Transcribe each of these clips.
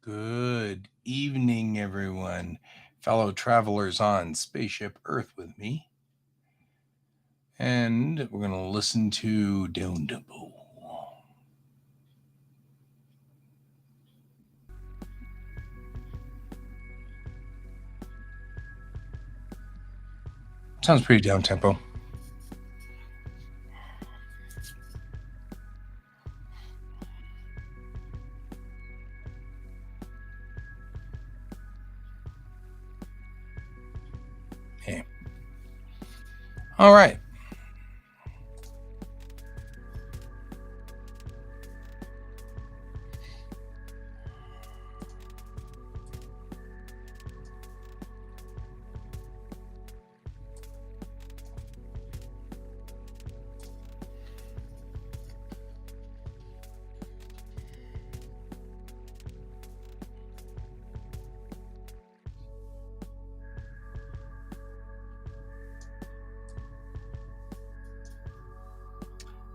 Good evening, everyone, fellow travelers on Spaceship Earth with me. And we're going to listen to Down Tempo. Sounds pretty down tempo. Okay. All right.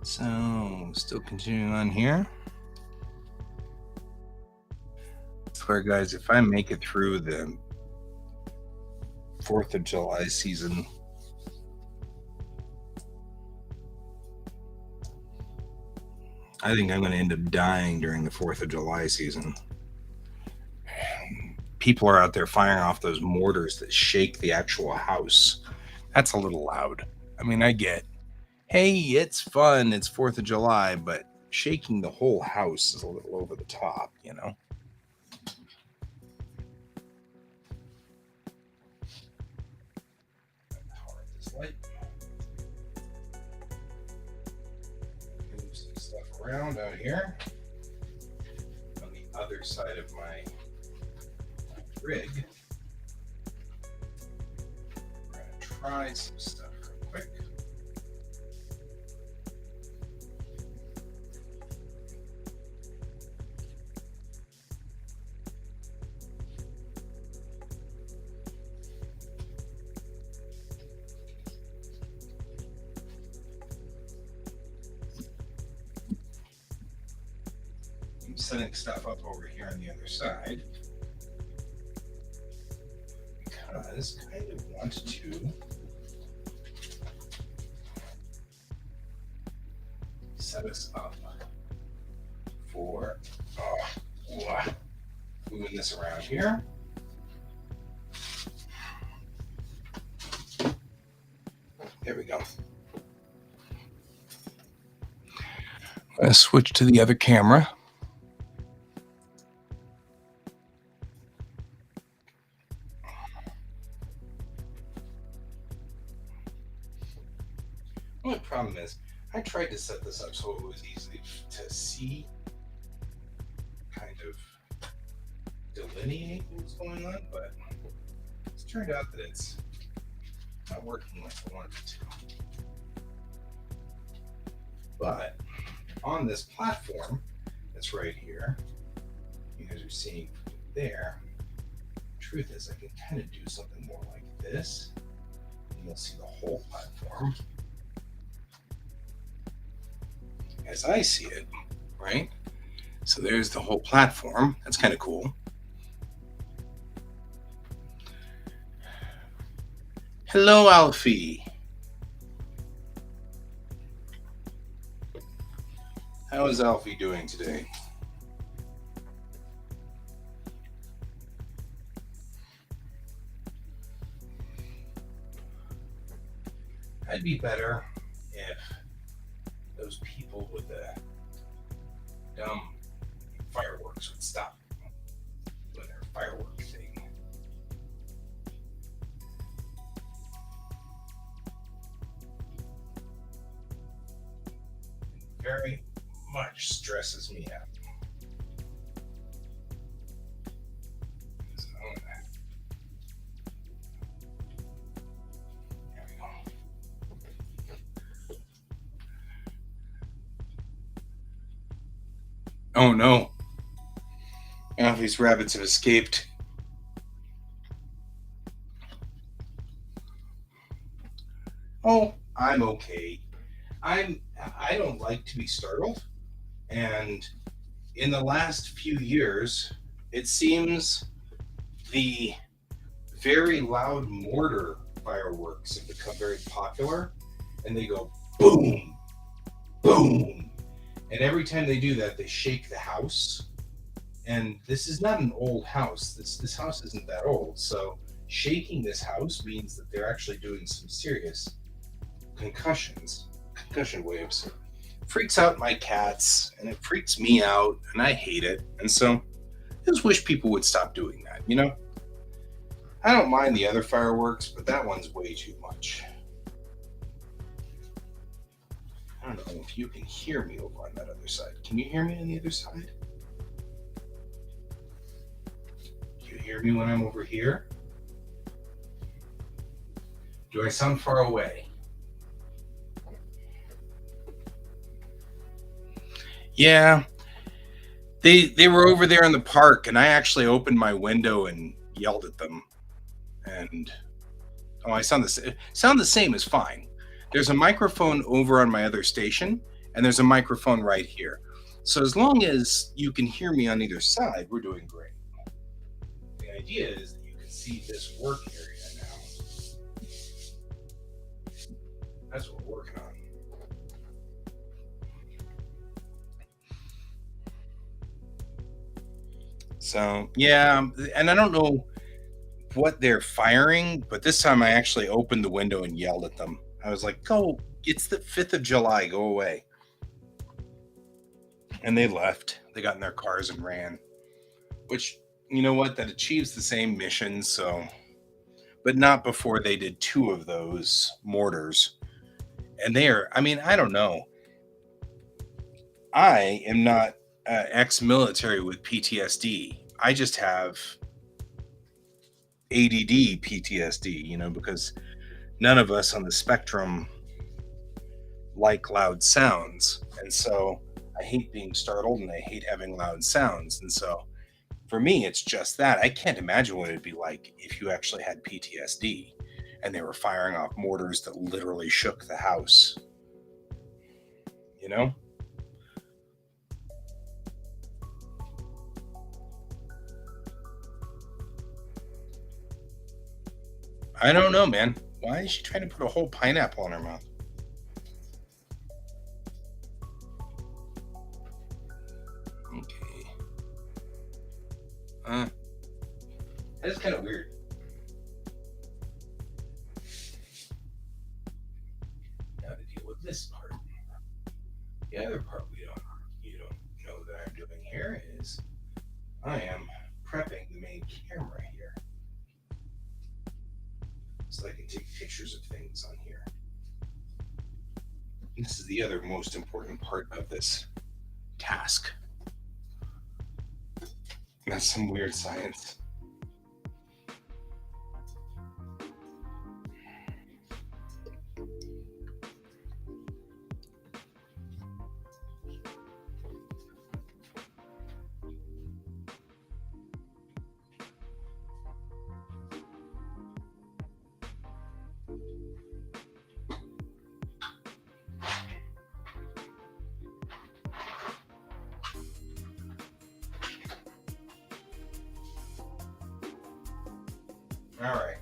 So, still continuing on here. I swear, guys, if I make it through the 4th of July season, I think I'm going to end up dying during the 4th of July season. People are out there firing off those mortars that shake the actual house. That's a little loud. I mean, I get, hey, it's fun, it's 4th of July, but shaking the whole house is a little over the top, you know? Power this light. Move some stuff around out here. On the other side of my rig. We're going to try some stuff real quick. I'm setting stuff up over here on the other side because I kind of want to set us up for moving this around here. There we go. I'm going to switch to the other camera. The only problem is I tried to set this up so it was easy to see, kind of delineate what's going on, but it's turned out that it's not working like I wanted it to. But on this platform that's right here, you guys are seeing there, the truth is I can kind of do something more like this, and you'll see the whole platform as I see it, right? So there's the whole platform. That's kind of cool. Hello, Alfie. How is Alfie doing today? I'd be better if those people with the dumb fireworks would stop doing their firework thing. It very much stresses me out. So, there we go. Oh no. Alfie's rabbits have escaped. Oh, I'm okay. I don't like to be startled, and in the last few years, it seems the very loud mortar fireworks have become very popular, and they go boom, boom, and every time they do that, they shake the house. And this is not an old house. This house isn't that old, so shaking this house means that they're actually doing some serious concussion waves. Freaks out my cats, and it freaks me out, and I hate it. And so I just wish people would stop doing that, you know? I don't mind the other fireworks, but that one's way too much. I don't know if you can hear me over on that other side. Can you hear me on the other side? Do you hear me when I'm over here? Do I sound far away? Yeah, they were over there in the park, and I actually opened my window and yelled at them. And oh, I sound the same is fine. There's a microphone over on my other station, and there's a microphone right here. So as long as you can hear me on either side, we're doing great. The idea is that you can see this work area now. That's what we're working on. So yeah, and I don't know what they're firing, but this time I actually opened the window and yelled at them. I was like, "Go! It's the 5th of July. Go away!" And they left. They got in their cars and ran. Which, you know what? That achieves the same mission. So, but not before they did 2 of those mortars. And they are. I mean, I don't know. I am not ex-military with PTSD. I just have ADD PTSD, you know, because none of us on the spectrum like loud sounds. And so I hate being startled and I hate having loud sounds. And so for me, it's just that. I can't imagine what it'd be like if you actually had PTSD and they were firing off mortars that literally shook the house. You know? I don't know, man. Why is she trying to put a whole pineapple in her mouth? Okay. That's kind of weird. Now to deal with this part. The other part you don't know that I'm doing here is I am prepping the main camera here. So I can take pictures of things on here. This is the other most important part of this task. That's some weird science. All right.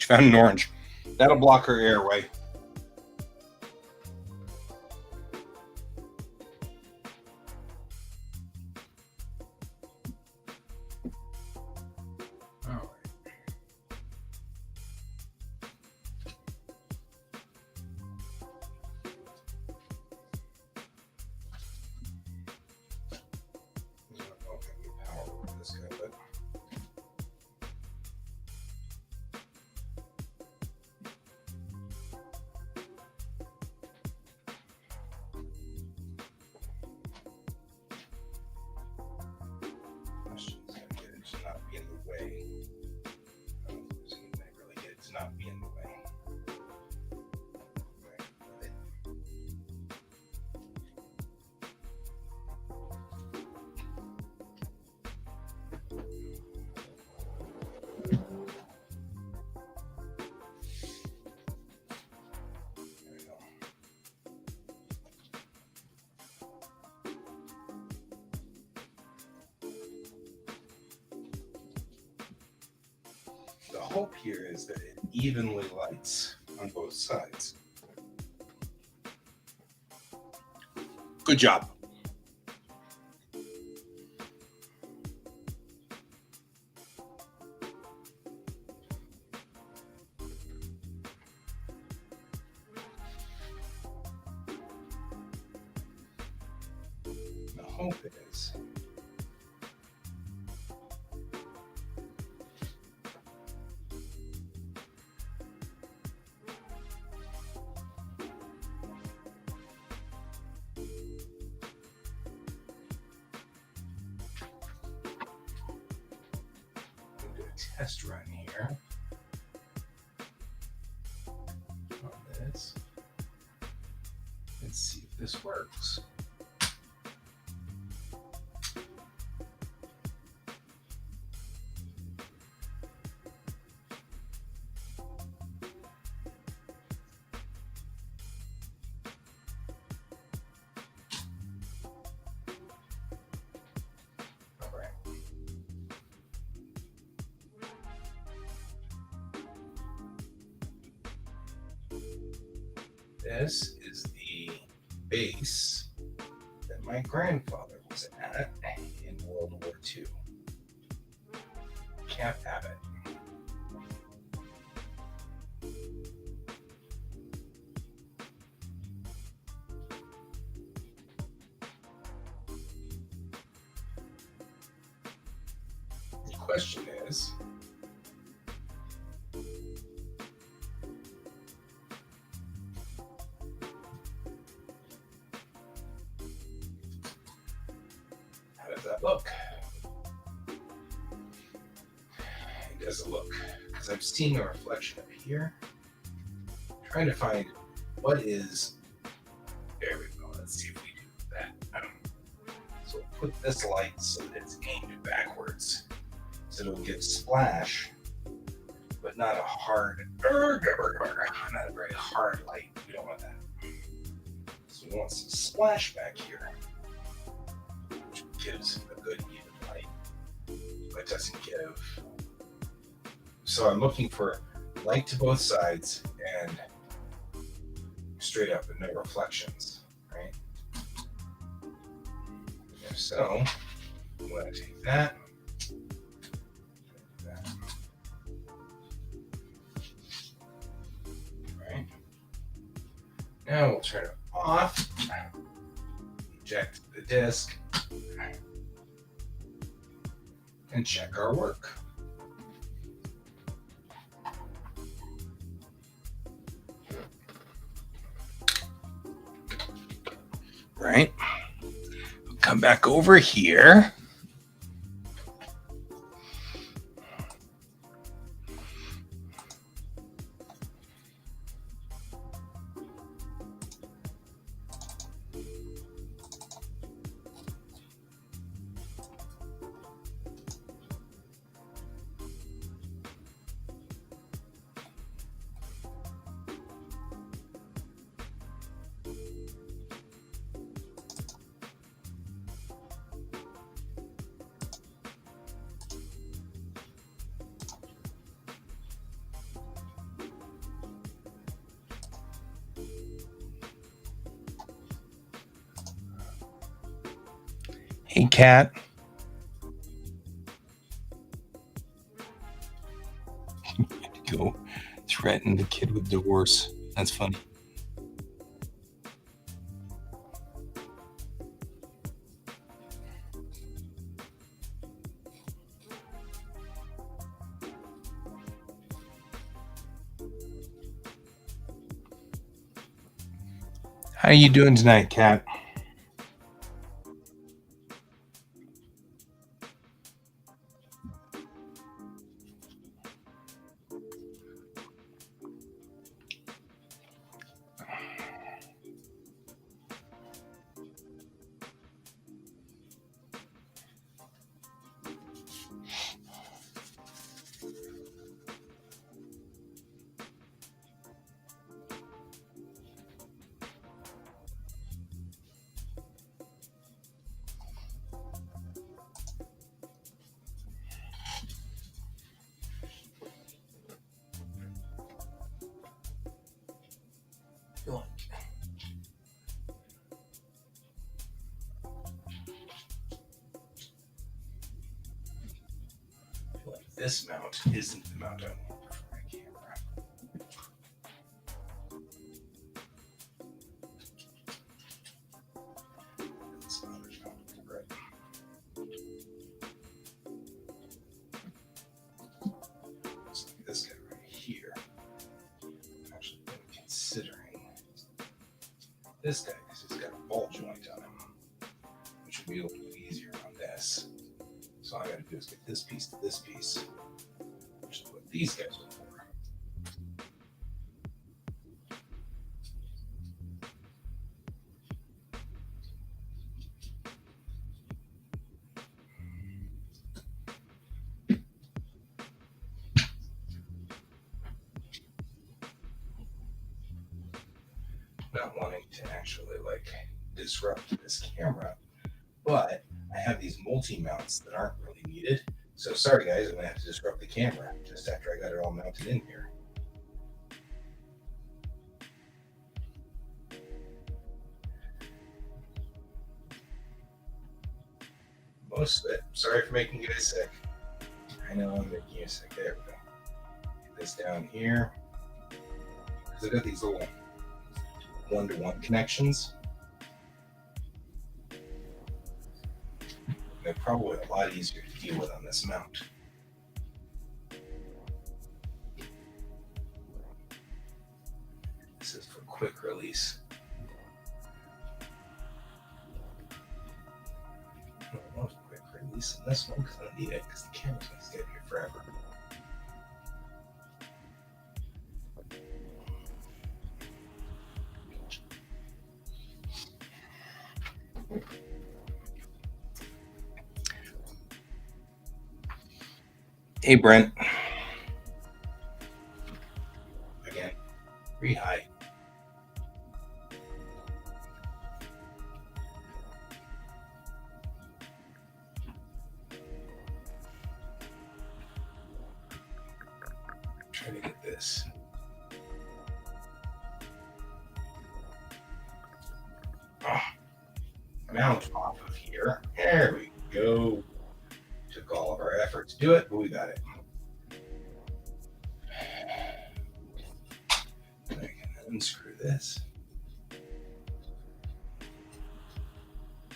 She found an orange. That'll block her airway. The hope here is that it evenly lights on both sides. Good job. The hope is test run here on this and see if this works. This is the base that my grandfather was at in World War II. Camp Abbott. The question is, how does that look? It doesn't look, because I'm seeing a reflection up here. I'm trying to find what is, there we go, let's see if we do that. So we'll put this light so that it's aimed backwards, so it'll give splash, but not a hard, not a very hard light. We don't want that. So we want some splash back here, which gives a good even light, but doesn't give. So I'm looking for light to both sides and straight up and no reflections, right? So I'm going to take that. Right. Now we'll turn it off. Eject the disk and check our work. Right. We'll come back over here. Hey, cat. Go threaten the kid with divorce. That's funny. How are you doing tonight, cat? This mount isn't the mount I want for my camera. This other mount, right? Looks like this guy right here. I've actually been considering this guy because he's got a ball joint on him, which will be a little bit easier on this. So all I got to do is get this piece to this piece, which is what these guys are for. Not wanting to actually like disrupt this camera, but I have these multi-mounts that aren't really needed. So sorry guys, I'm gonna have to disrupt the camera just after I got it all mounted in here. Most of it. Sorry for making you guys sick. I know I'm making you sick. There we go. Get this down here. Because I've got these little one-to-one connections. They're probably a lot easier to deal with on this mount. This is for quick release. I don't want quick release on this one because I don't need it because the camera's going to stay here forever. Hey, Brent. Again, re-hi. Try to get this. Mount off of here. There we go. Took all of our effort to do it, but we got it. I can unscrew this.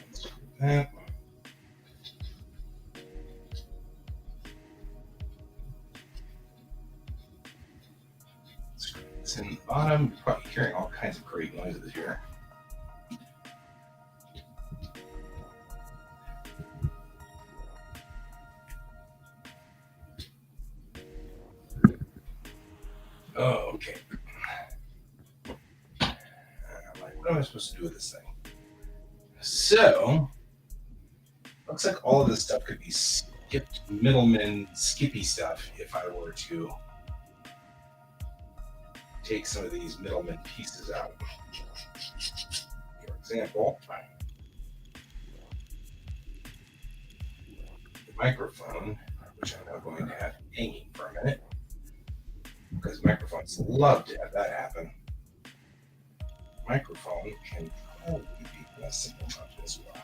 Unscrew that. Screw this in the bottom. You're probably hearing all kinds of great noises here. Oh, okay. What am I supposed to do with this thing? So, looks like all of this stuff could be skipped, middleman, skippy stuff if I were to take some of these middleman pieces out. For example, the microphone, which I'm now going to have hanging for a minute, because microphones love to have that happen. Microphone can probably be less simple as well.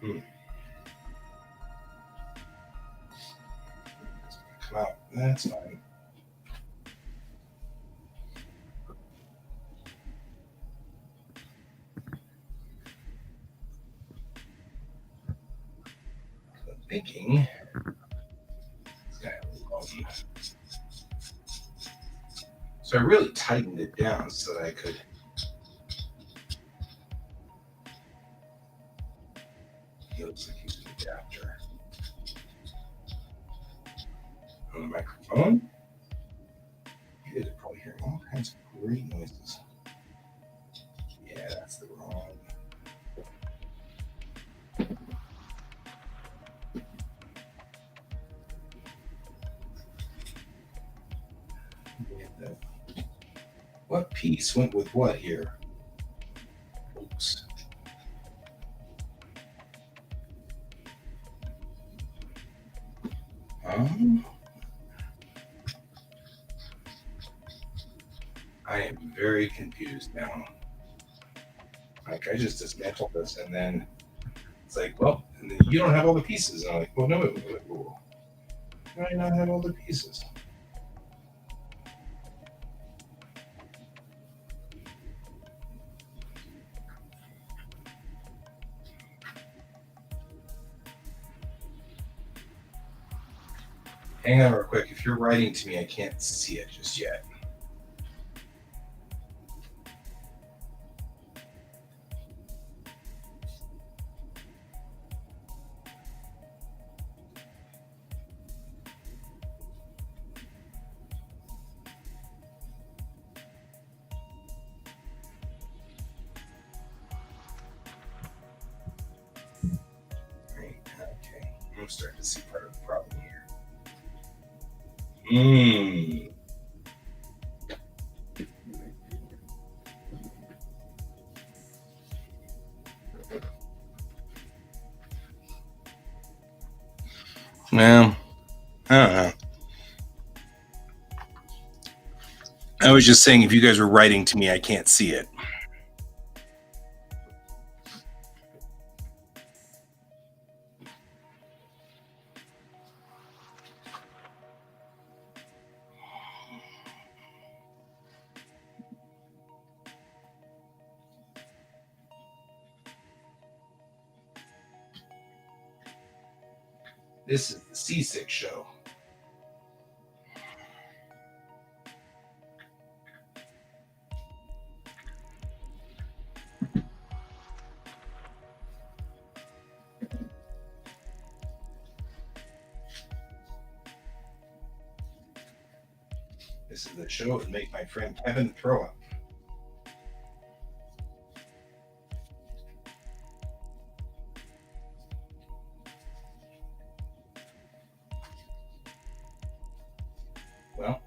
Hmm. Come out. That's fine. I'm thinking. So I really tightened it down so that I could. It looks like he's an adapter on the microphone. You guys are probably hearing all kinds of great noises. Yeah, that's the wrong. What piece went with what here? Oops. I am very confused now. Like I just dismantled this, and then it's like, well, and then you don't have all the pieces. And I'm like, well, no, wait. Why do I not have all the pieces? Hang on real quick. If you're writing to me, I can't see it just yet. Right, okay. I'm starting to see part of the problem here. Well, I don't know. I was just saying, if you guys were writing to me, I can't see it. This is the C6 show. This is the show that make my friend Kevin throw up. Well,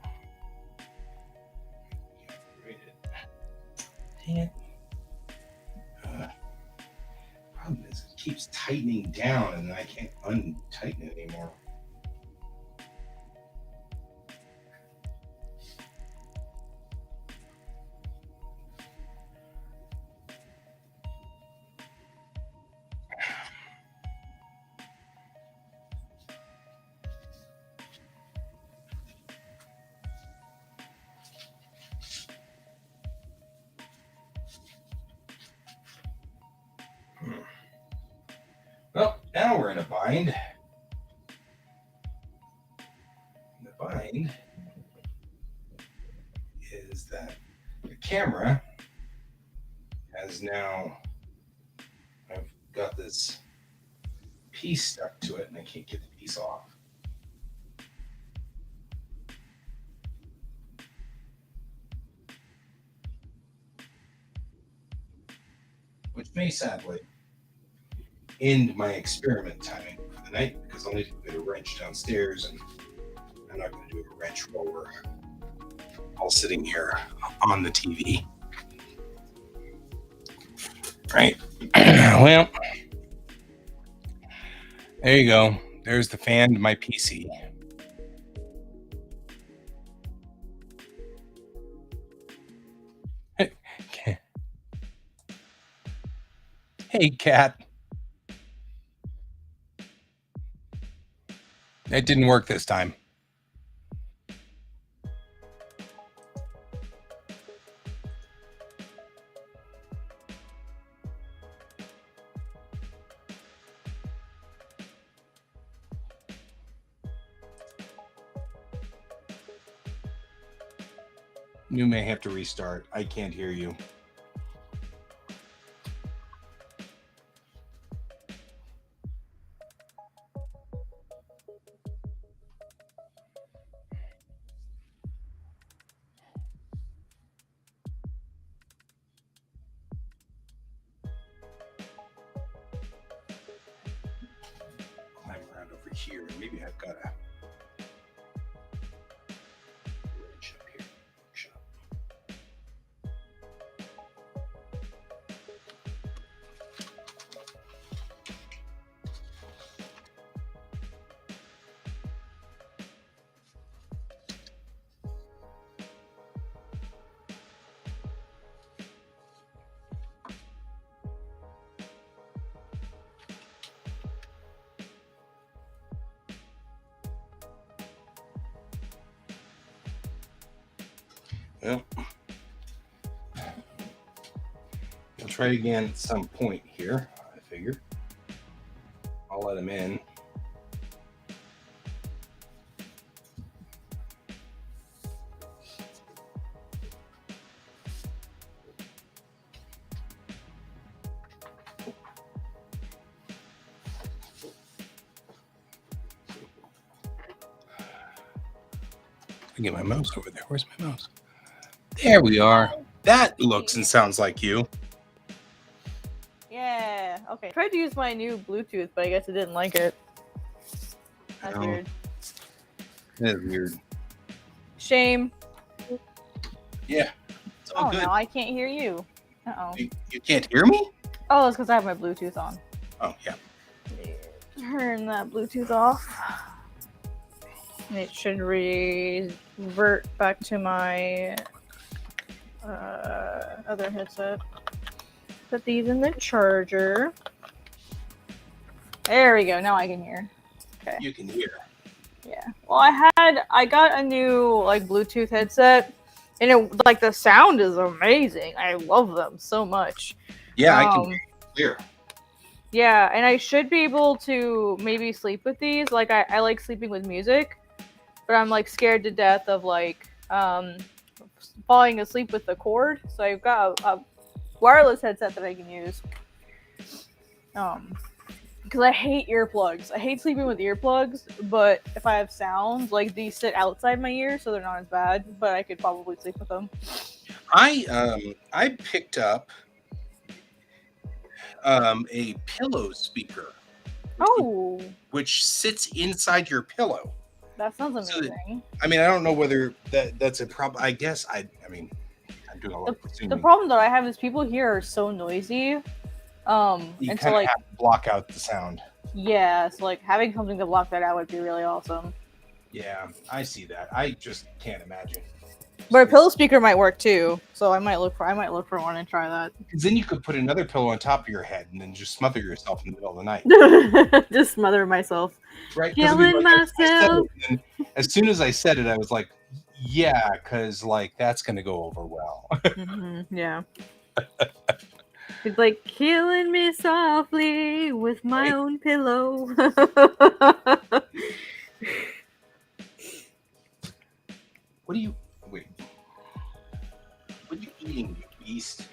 read it. Dang it. Problem is, it keeps tightening down, and then I can't untighten it anymore. Well, now we're in a bind. The bind is that the camera has now, I've got this piece stuck to it, and I can't get the piece off. Which may sadly end my experiment timing for the night, because I'll need to get a wrench downstairs, and I'm not going to do a wrench while we're all sitting here on the TV. Right. Well, there you go. There's the fan to my PC. Hey, cat. It didn't work this time. You may have to restart. I can't hear you. Climb around over here. Maybe I've got a wrench up here. Workshop. Well, I'll try again at some point here, I figure. I'll let him in. I get my mouse over there. Where's my mouse? There we are. That looks and sounds like you. Yeah. Okay. I tried to use my new Bluetooth, but I guess it didn't like it. That's weird. That is weird. Shame. Yeah. It's all good. No, I can't hear you. Uh-oh. You can't hear me? Oh, it's because I have my Bluetooth on. Oh, yeah. Turn that Bluetooth off. It should revert back to my other headset. Put these in the charger. There we go. Now I can hear. Okay. You can hear. Yeah. Well, I got a new like Bluetooth headset, and it like the sound is amazing. I love them so much. Yeah, I can hear you clear. Yeah, and I should be able to maybe sleep with these. Like I like sleeping with music, but I'm like scared to death of like falling asleep with the cord. So I've got a wireless headset that I can use. Because I hate earplugs. I hate sleeping with earplugs, but if I have sounds, like these sit outside my ear, so they're not as bad, but I could probably sleep with them. I picked up a pillow speaker. Oh. Which sits inside your pillow. That sounds amazing. I mean, I don't know whether that's a problem. I guess I'm doing a lot of assuming. The problem that I have is people here are so noisy. You and so like have to block out the sound. Yeah, so like having something to block that out would be really awesome. Yeah, I see that. I just can't imagine. But a pillow speaker might work too, so I might look for one and try that. Because then you could put another pillow on top of your head and then just smother yourself in the middle of the night. Just smother myself. Right? Killing myself. As soon as I said it, I was like, yeah, because like that's gonna go over well. Yeah. It's like killing me softly with my own pillow. What are you eating, you beast?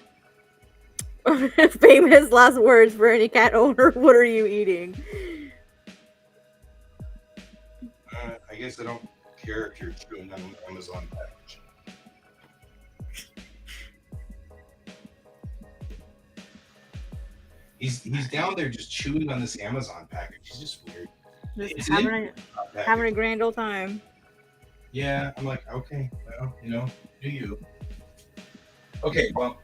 Famous last words for any cat owner. What are you eating? I guess I don't care if you're chewing on an Amazon package. He's down there just chewing on this Amazon package. He's just weird. Just having a grand old time. Yeah, I'm like, okay, well, do you. Okay, well,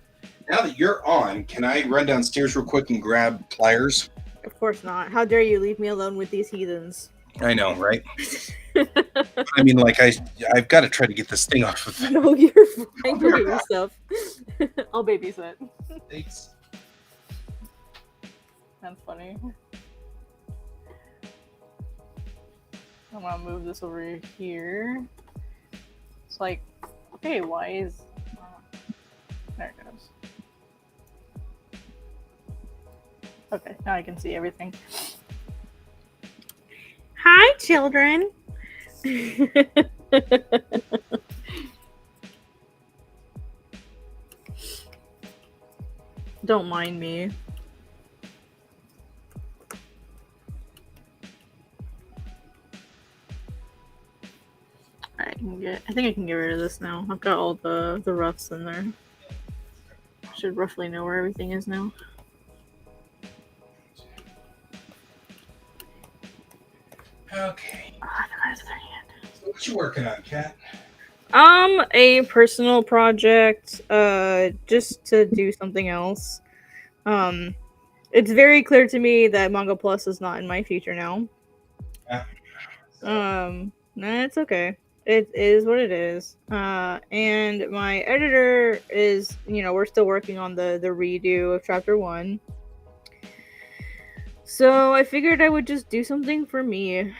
now that you're on, can I run downstairs real quick and grab pliers? Of course not. How dare you leave me alone with these heathens? I know, right? I mean, like, I've got to try to get this thing off of. No, you're fine. Go get your stuff. I'll babysit. Thanks. That's funny. I'm gonna move this over here. It's like, okay, why is... there it goes. Okay, now I can see everything. Hi, children! Don't mind me. Alright, I think I can get rid of this now. I've got all the roughs in there. Should roughly know where everything is now. Okay. Oh, I forgot it's 30 hand. So what you working on, Kat? A personal project, just to do something else. It's very clear to me that Manga Plus is not in my future now. Yeah. Nah, it's okay. It is what it is. And my editor is, we're still working on the redo of chapter 1. So I figured I would just do something for me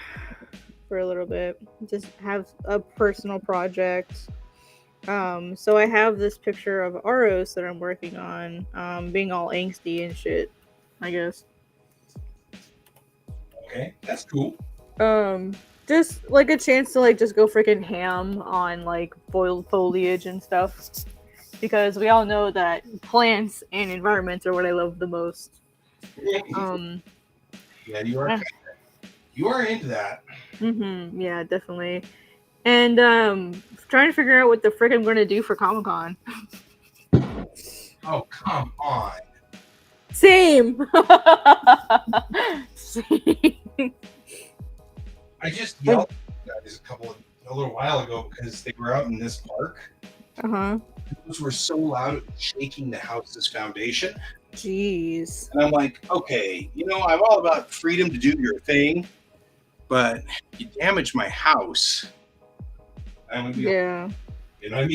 for a little bit. Just have a personal project. So I have this picture of Aros that I'm working on, being all angsty and shit, I guess. Okay, that's cool. Just like a chance to like just go freaking ham on like boiled foliage and stuff, because we all know that plants and environments are what I love the most. Yeah, you are. You are into that. Yeah, definitely. And trying to figure out what the frick I'm going to do for Comic-Con. Oh, come on. Same. Same. I just yelled at you guys a little while ago because they were out in this park. Those were so loud it was shaking the house's foundation. Jeez. And I'm like, okay, I'm all about freedom to do your thing, but you damaged my house. I'm gonna be Yeah. You know what I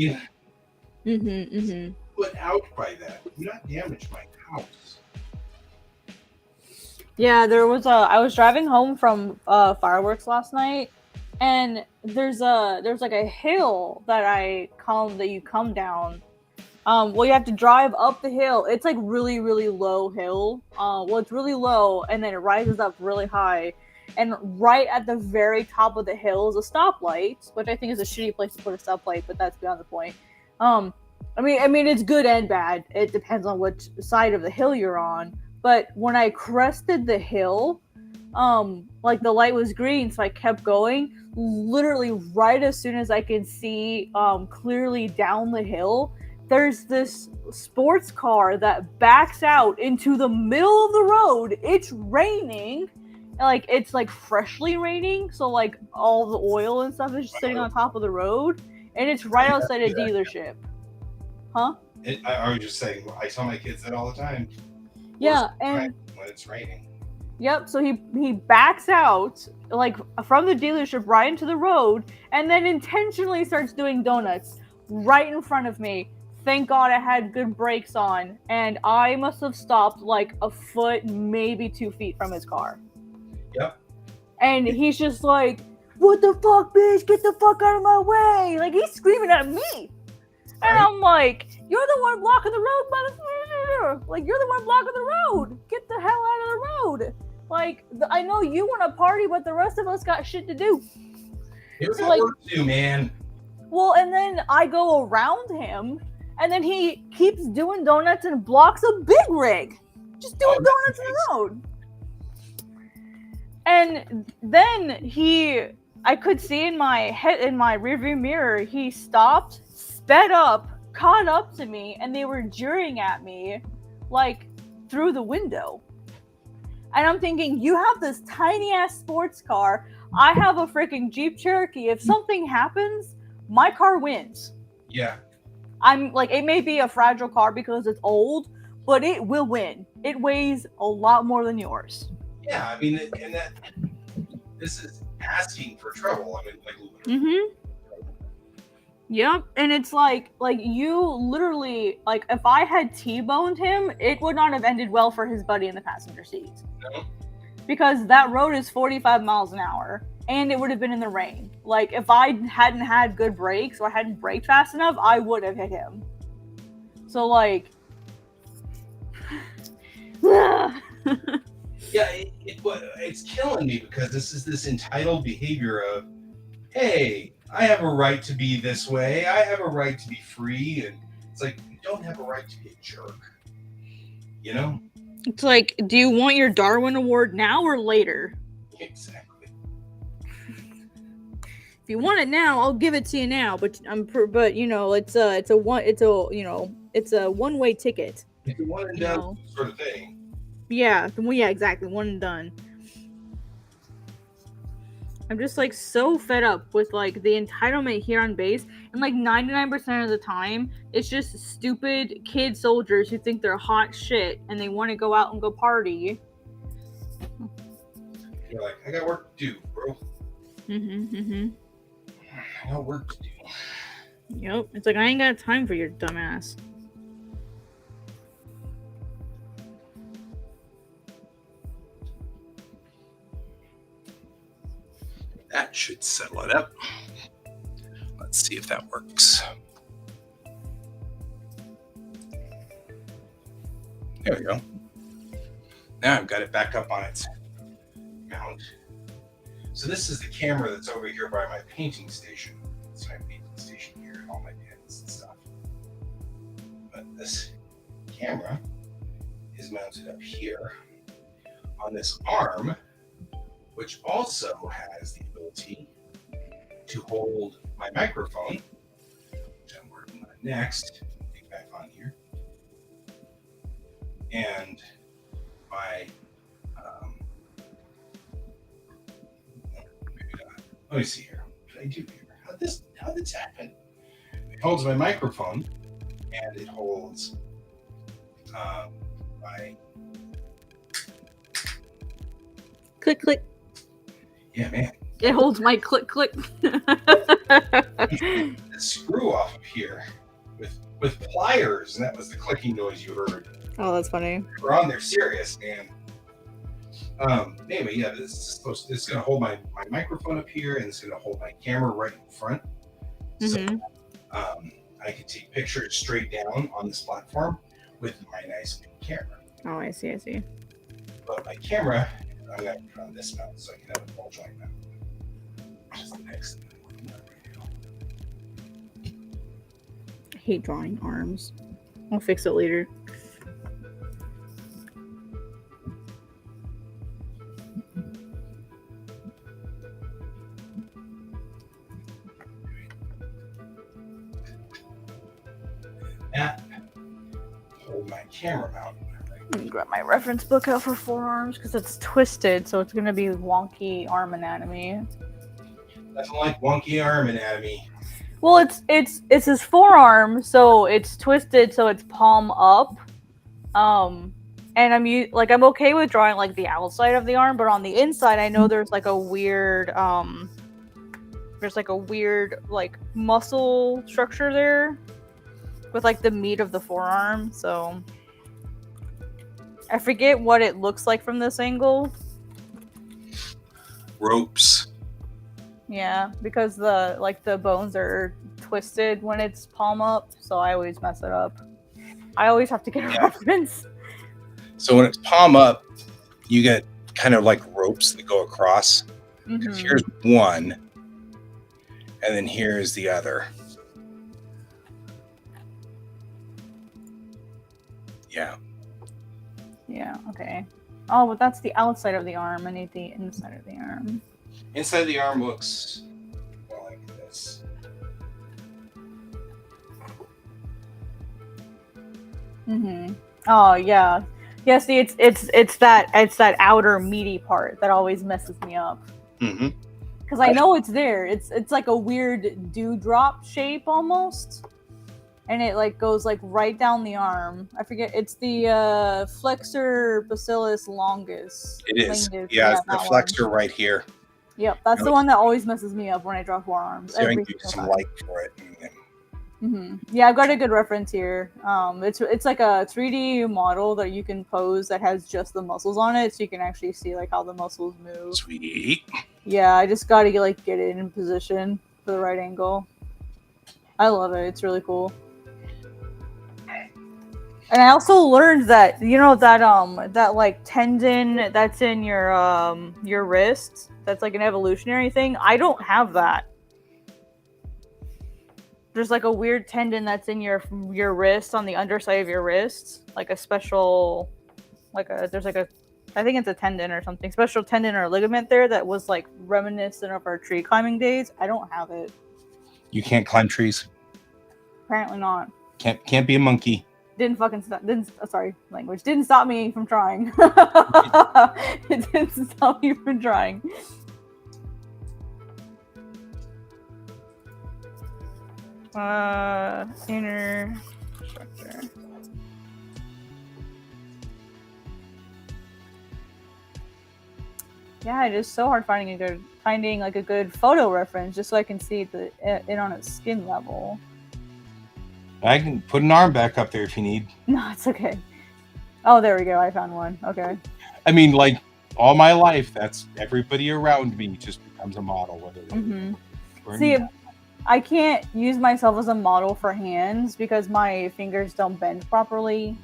mean? Put out by that. Do not damage my house. Yeah, I was driving home from fireworks last night, and there's like a hill that you come down. Well, you have to drive up the hill. It's like really, really low hill. Well, it's really low, and then it rises up really high. And right at the very top of the hill is a stoplight, which I think is a shitty place to put a stoplight, but that's beyond the point. I mean, it's good and bad. It depends on which side of the hill you're on. But when I crested the hill, like the light was green, so I kept going. Literally, right as soon as I could see clearly down the hill, there's this sports car that backs out into the middle of the road. It's raining. Like, it's like freshly raining, so like all the oil and stuff is just sitting on top of the road, and it's right outside a dealership. Huh? I was just saying, I tell my kids that all the time. Yeah, and when it's raining. Yep, so he backs out like from the dealership right into the road, and then intentionally starts doing donuts right in front of me. Thank God I had good brakes on, and I must have stopped like a foot, maybe 2 feet from his car. Yep. And he's just like, "What the fuck, bitch? Get the fuck out of my way!" Like, he's screaming at me. Right. And I'm like, "You're the one blocking the road, motherfucker! Like, you're the one blocking the road! Get the hell out of the road!" Like, I know you want to party, but the rest of us got shit to do. It's like, work to do, man. Well, and then I go around him, and then he keeps doing donuts and blocks a big rig. Just doing donuts in the road. And then I could see in my rearview mirror, he stopped, sped up, caught up to me, and they were jeering at me, like, through the window. And I'm thinking, you have this tiny ass sports car. I have a freaking Jeep Cherokee. If something happens, my car wins. Yeah. I'm like, it may be a fragile car because it's old, but it will win. It weighs a lot more than yours. Yeah, I mean, and this is asking for trouble. I mean, like. Yep, and it's like you literally, like, if I had T-boned him, it would not have ended well for his buddy in the passenger seat. No. Because that road is 45 miles an hour. and it would have been in the rain. Like, if I hadn't had good brakes or I hadn't braked fast enough, I would have hit him. So, like... Yeah, it's killing me because this is this entitled behavior of, hey, I have a right to be this way. I have a right to be free. And it's like, you don't have a right to be a jerk. You know? It's like, do you want your Darwin Award now or later? Exactly. If you want it now, I'll give it to you now. But you know, it's a one-way ticket. It's a one and done sort of thing. Yeah, exactly. One and done. I'm just like so fed up with like the entitlement here on base, and like 99% of the time, it's just stupid kid soldiers who think they're hot shit and they want to go out and go party. You're like, I got work to do, bro. I got work to do. Yep, it's like I ain't got time for your dumbass. That should settle it up. Let's see if that works. There we go. Now I've got it back up on its mount. So this is the camera that's over here by my painting station. It's my painting station here and all my pins and stuff. But this camera is mounted up here on this arm, which also has the ability to hold my microphone, which I'm working on next. Get back on here. And my, maybe not. Let me see here. What did I do here? How did this happen? It holds my microphone, and it holds my... Click, click. Yeah, man. It holds my click, click. The screw off of here with pliers, and that was the clicking noise you heard. Oh, that's funny. We're on there serious, man. Anyway, yeah, this is gonna hold my microphone up here, and it's gonna hold my camera right in front. So I can take pictures straight down on this platform with my nice big camera. Oh, I see. But my camera, I'm gonna put on this mount so I can have a ball joint mount. Which is the next thing I'm working on right now. I hate drawing arms. I'll fix it later. That hold my camera mount. Let me grab my reference book out for forearms because it's twisted, so it's gonna be wonky arm anatomy. Nothing like wonky arm anatomy. Well, it's his forearm, so it's twisted, so it's palm up. And I'm okay with drawing like the outside of the arm, but on the inside, I know there's like a weird like muscle structure there with like the meat of the forearm. So I forget what it looks like from this angle. Ropes. Yeah, because the bones are twisted when it's palm up, so I always mess it up. I always have to get a reference. So when it's palm up, you get kind of like ropes that go across. Because here's one, and then here's the other. Yeah. Yeah, okay. Oh, but that's the outside of the arm. I need the inside of the arm. Inside of the arm looks more like this. Oh yeah. Yeah, see, it's that outer meaty part that always messes me up. Because I know it's there. It's like a weird dewdrop shape almost, and it like goes like right down the arm. I forget. It's the flexor bacillus longus. It is. Yeah, it's the flexor right here. Yep, that's the one that always messes me up when I draw forearms. So I can do some light for it. Yeah, I've got a good reference here. It's like a 3D model that you can pose that has just the muscles on it, so you can actually see like how the muscles move. Sweet. Yeah, I just got to like get it in position for the right angle. I love it. It's really cool. And I also learned that that like tendon that's in your wrist, that's like an evolutionary thing. I don't have that. There's like a weird tendon that's in your wrist, on the underside of your wrist, like a special, there's like a, I think it's a tendon or something, special tendon or ligament there that was like reminiscent of our tree climbing days. I don't have it. You can't climb trees. Apparently not. Can't be a monkey. Didn't fucking stop. Sorry, language. Didn't stop me from trying. It didn't stop me from trying. Inner structure. Yeah, it is so hard finding like a good photo reference just so I can see it on its skin level. I can put an arm back up there if you need. No, it's okay. Oh, there we go. I found one. Okay. I mean, like all my life, that's everybody around me just becomes a model. Whether See, I can't use myself as a model for hands because my fingers don't bend properly,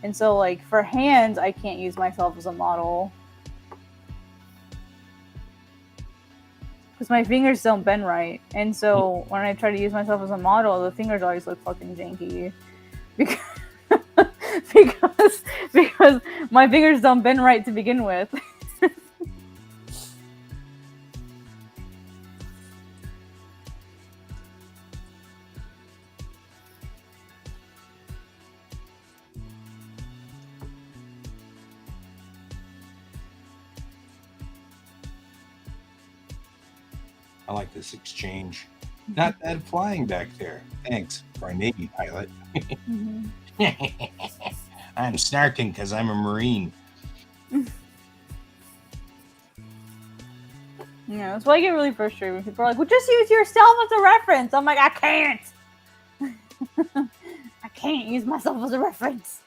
and so like for hands, I can't use myself as a model because my fingers don't bend right. And so when I try to use myself as a model, the fingers always look fucking janky because because my fingers don't bend right to begin with. I like this exchange. Not bad flying back there. Thanks for a Navy pilot. Mm-hmm. I'm snarking because I'm a Marine. Yeah, that's why I get really frustrated when people are like, well, just use yourself as a reference. I'm like, I can't. I can't use myself as a reference.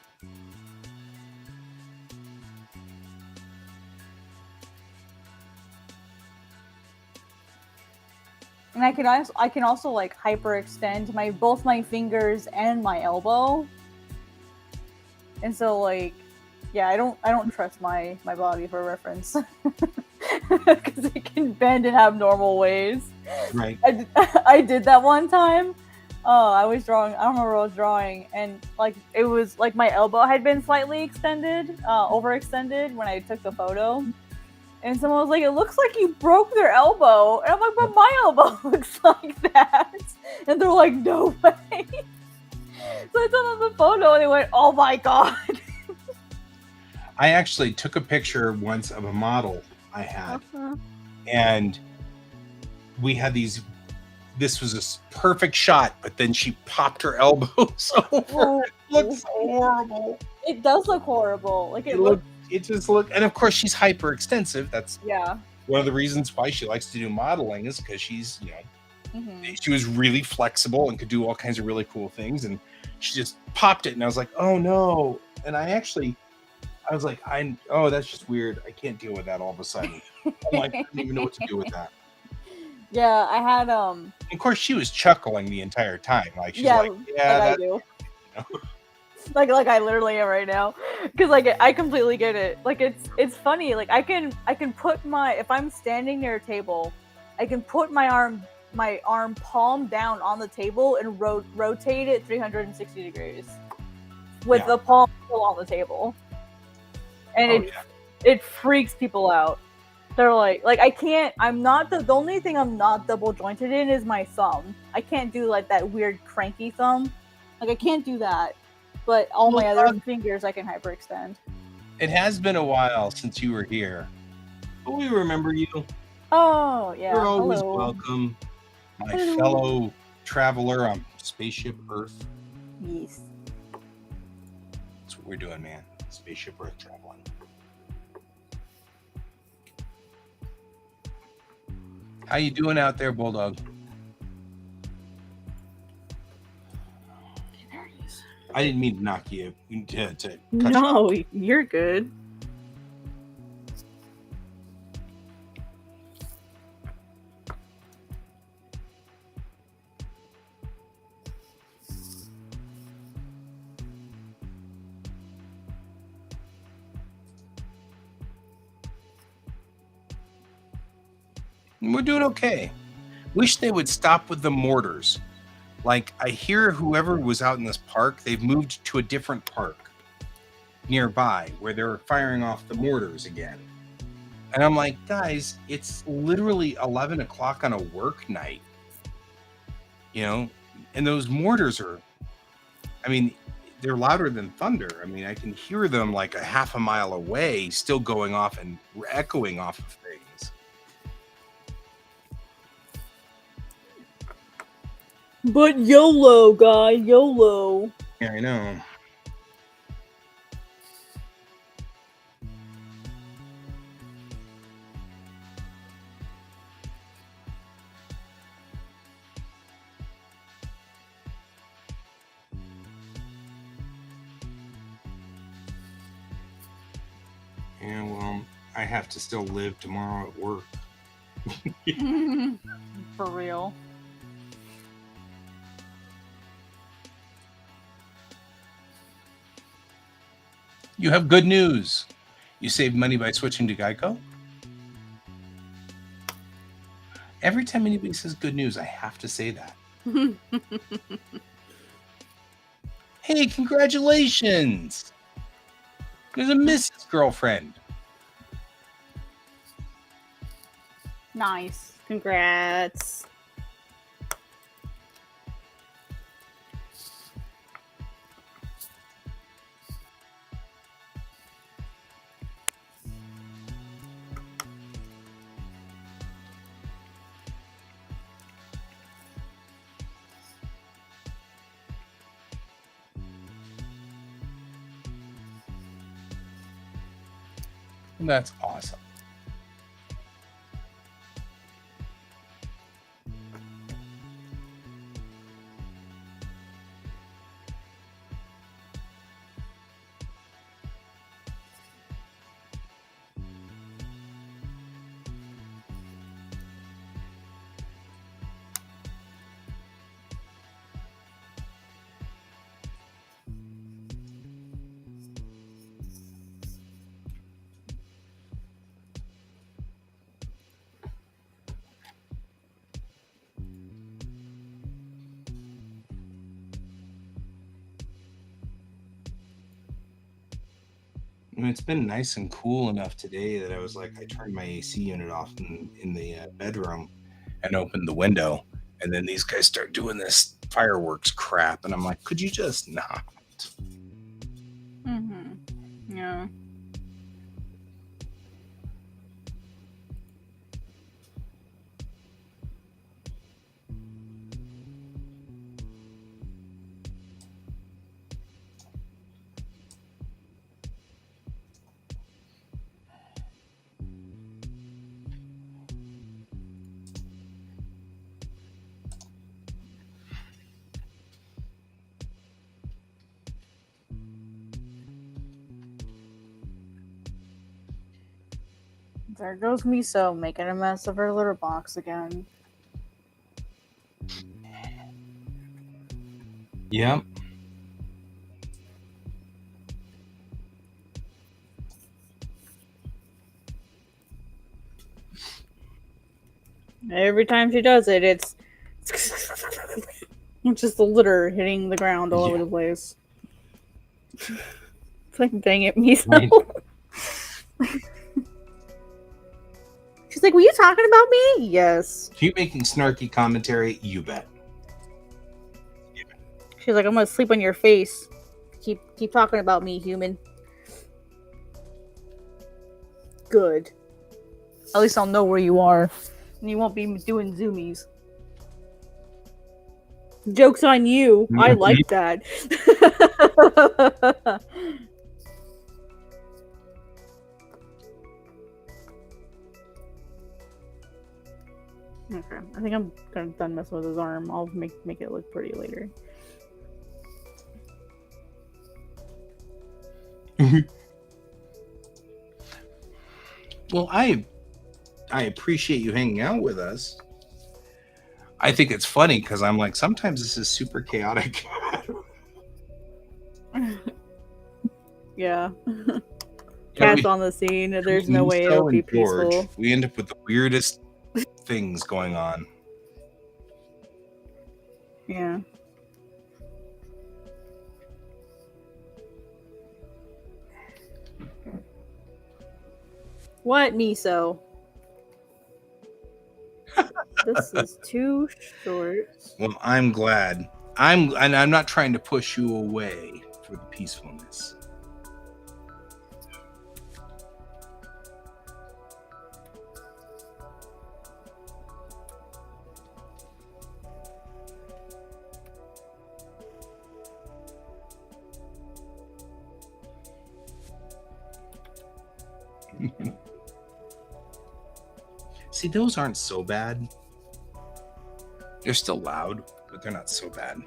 And I can also like hyperextend both my fingers and my elbow. And so like, yeah, I don't trust my body for reference. Because it can bend in abnormal ways. Right. I did that one time. I was drawing. I don't remember what I was drawing, and like it was like my elbow had been slightly extended, overextended when I took the photo. And someone was like, "It looks like you broke their elbow," and I'm like, "But my elbow looks like that." And they're like, "No way." So I sent them the photo, and they went, "Oh my god." I actually took a picture once of a model I had, and we had these. This was a perfect shot, but then she popped her elbows over. It looks horrible. It does look horrible. Like it just looked, and of course she's hyperextensive. That's yeah. One of the reasons why she likes to do modeling is because she's, she was really flexible and could do all kinds of really cool things, and she just popped it, and I was like, oh no. And I was like, oh, that's just weird. I can't deal with that all of a sudden. I'm like, I don't even know what to do with that. Yeah, I had Of course, she was chuckling the entire time. Like she's like I do. Like I literally am right now, because like I completely get it. Like it's funny. Like I can put if I'm standing near a table, I can put my arm palm down on the table and rotate it 360 degrees with the palm still on the table, and it freaks people out. They're like I can't. I'm not the only thing I'm not double jointed in is my thumb. I can't do like that weird cranky thumb. Like I can't do that. But all my other fingers I can hyperextend. It has been a while since you were here, but we remember you. Oh yeah. You're always welcome, my fellow traveler on Spaceship Earth. Yes. That's what we're doing, man. Spaceship Earth traveling. How you doing out there, Bulldog? I didn't mean to knock you to cut you No, off. you're good. We're doing okay. Wish they would stop with the mortars. Like, I hear whoever was out in this park, they've moved to a different park nearby where they're firing off the mortars again. And I'm like, guys, it's literally 11 o'clock on a work night, and those mortars are, I mean, they're louder than thunder. I mean, I can hear them like a half a mile away still going off and echoing off of things. But YOLO, guy, YOLO. Yeah, I know. Yeah, well, I have to still live tomorrow at work. For real. You have good news. You saved money by switching to Geico? Every time anybody says good news, I have to say that. Hey, congratulations! There's a Mrs. Girlfriend. Nice. Congrats. That's awesome. I mean, it's been nice and cool enough today that I was like, I turned my AC unit off in the bedroom and opened the window. And then these guys start doing this fireworks crap. And I'm like, could you just not? Mm-hmm. Yeah. There goes Miso making a mess of her litter box again. Yep. Every time she does it, it's just the litter hitting the ground all over the place. It's like, dang it, Miso. Right. She's like, were you talking about me? Yes. Keep making snarky commentary, you bet. She's like, I'm gonna sleep on your face. Keep talking about me, human. Good. At least I'll know where you are. And you won't be doing zoomies. Joke's on you. I like that. Okay, I think I'm kind of done messing with his arm. I'll make it look pretty later. Well, I appreciate you hanging out with us. I think it's funny because I'm like, sometimes this is super chaotic. Yeah. Yeah, Cat's on the scene. There's no way it'll Miso be and George, peaceful. we end up with the weirdest things going on. Yeah. What, Miso? This is too short. Well, I'm glad. I'm not trying to push you away for the peacefulness. See, those aren't so bad. They're still loud, but they're not so bad.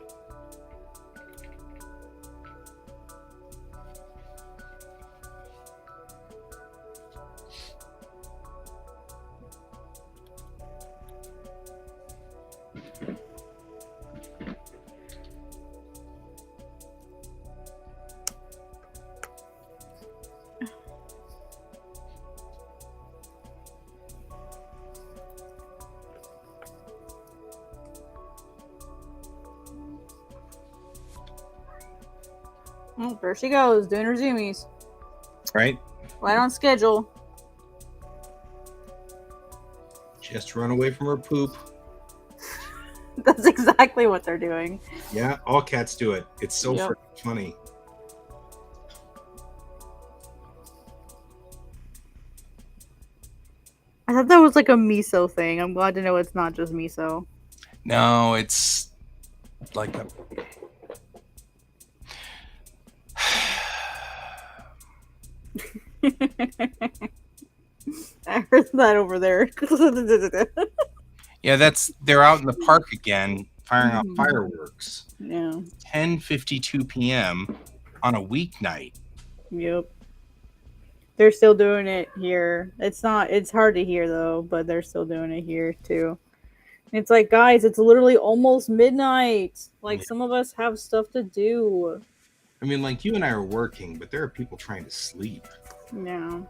Oh, there she goes, doing her zoomies. Right? Right on schedule. Just run away from her poop. That's exactly what they're doing. Yeah, all cats do it. It's so Yep. freaking funny. I thought that was like a miso thing. I'm glad to know it's not just miso. No, it's like a. I heard that over there. Yeah, they're out in the park again, firing off fireworks. Yeah. 10:52 p.m. on a weeknight. Yep. They're still doing it here. It's hard to hear though, but they're still doing it here too. It's like, guys, it's literally almost midnight. Like, some of us have stuff to do. I mean, like, you and I are working, but there are people trying to sleep. Yeah.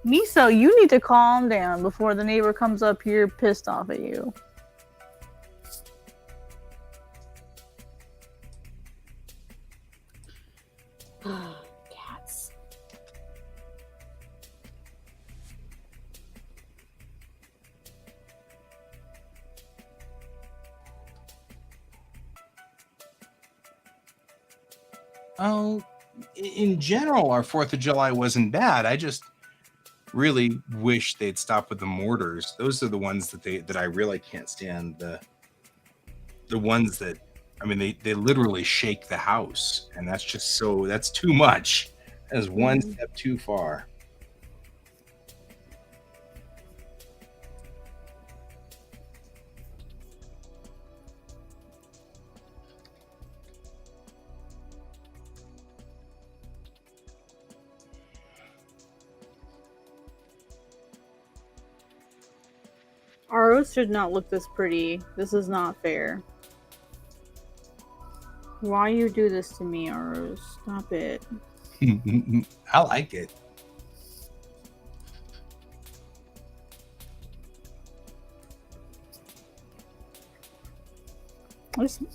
Miso, you need to calm down before the neighbor comes up here pissed off at you. Cats. Oh, in general, our 4th of July wasn't bad. I just really wish they'd stop with the mortars. Those are the ones that I really can't stand. The ones that, I mean, they literally shake the house, and that's too much. That's one step too far. Ours should not look this pretty. This is not fair. Why you do this to me, Aros? Stop it. I like it.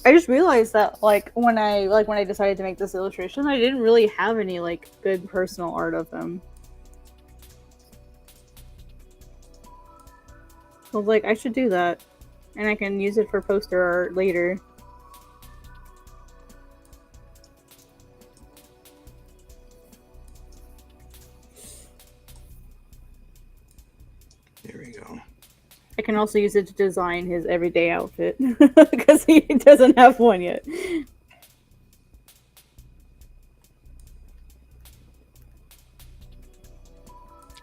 I just realized that when I decided to make this illustration, I didn't really have any good personal art of him. I was like, I should do that, and I can use it for poster art later. There we go. I can also use it to design his everyday outfit because he doesn't have one yet.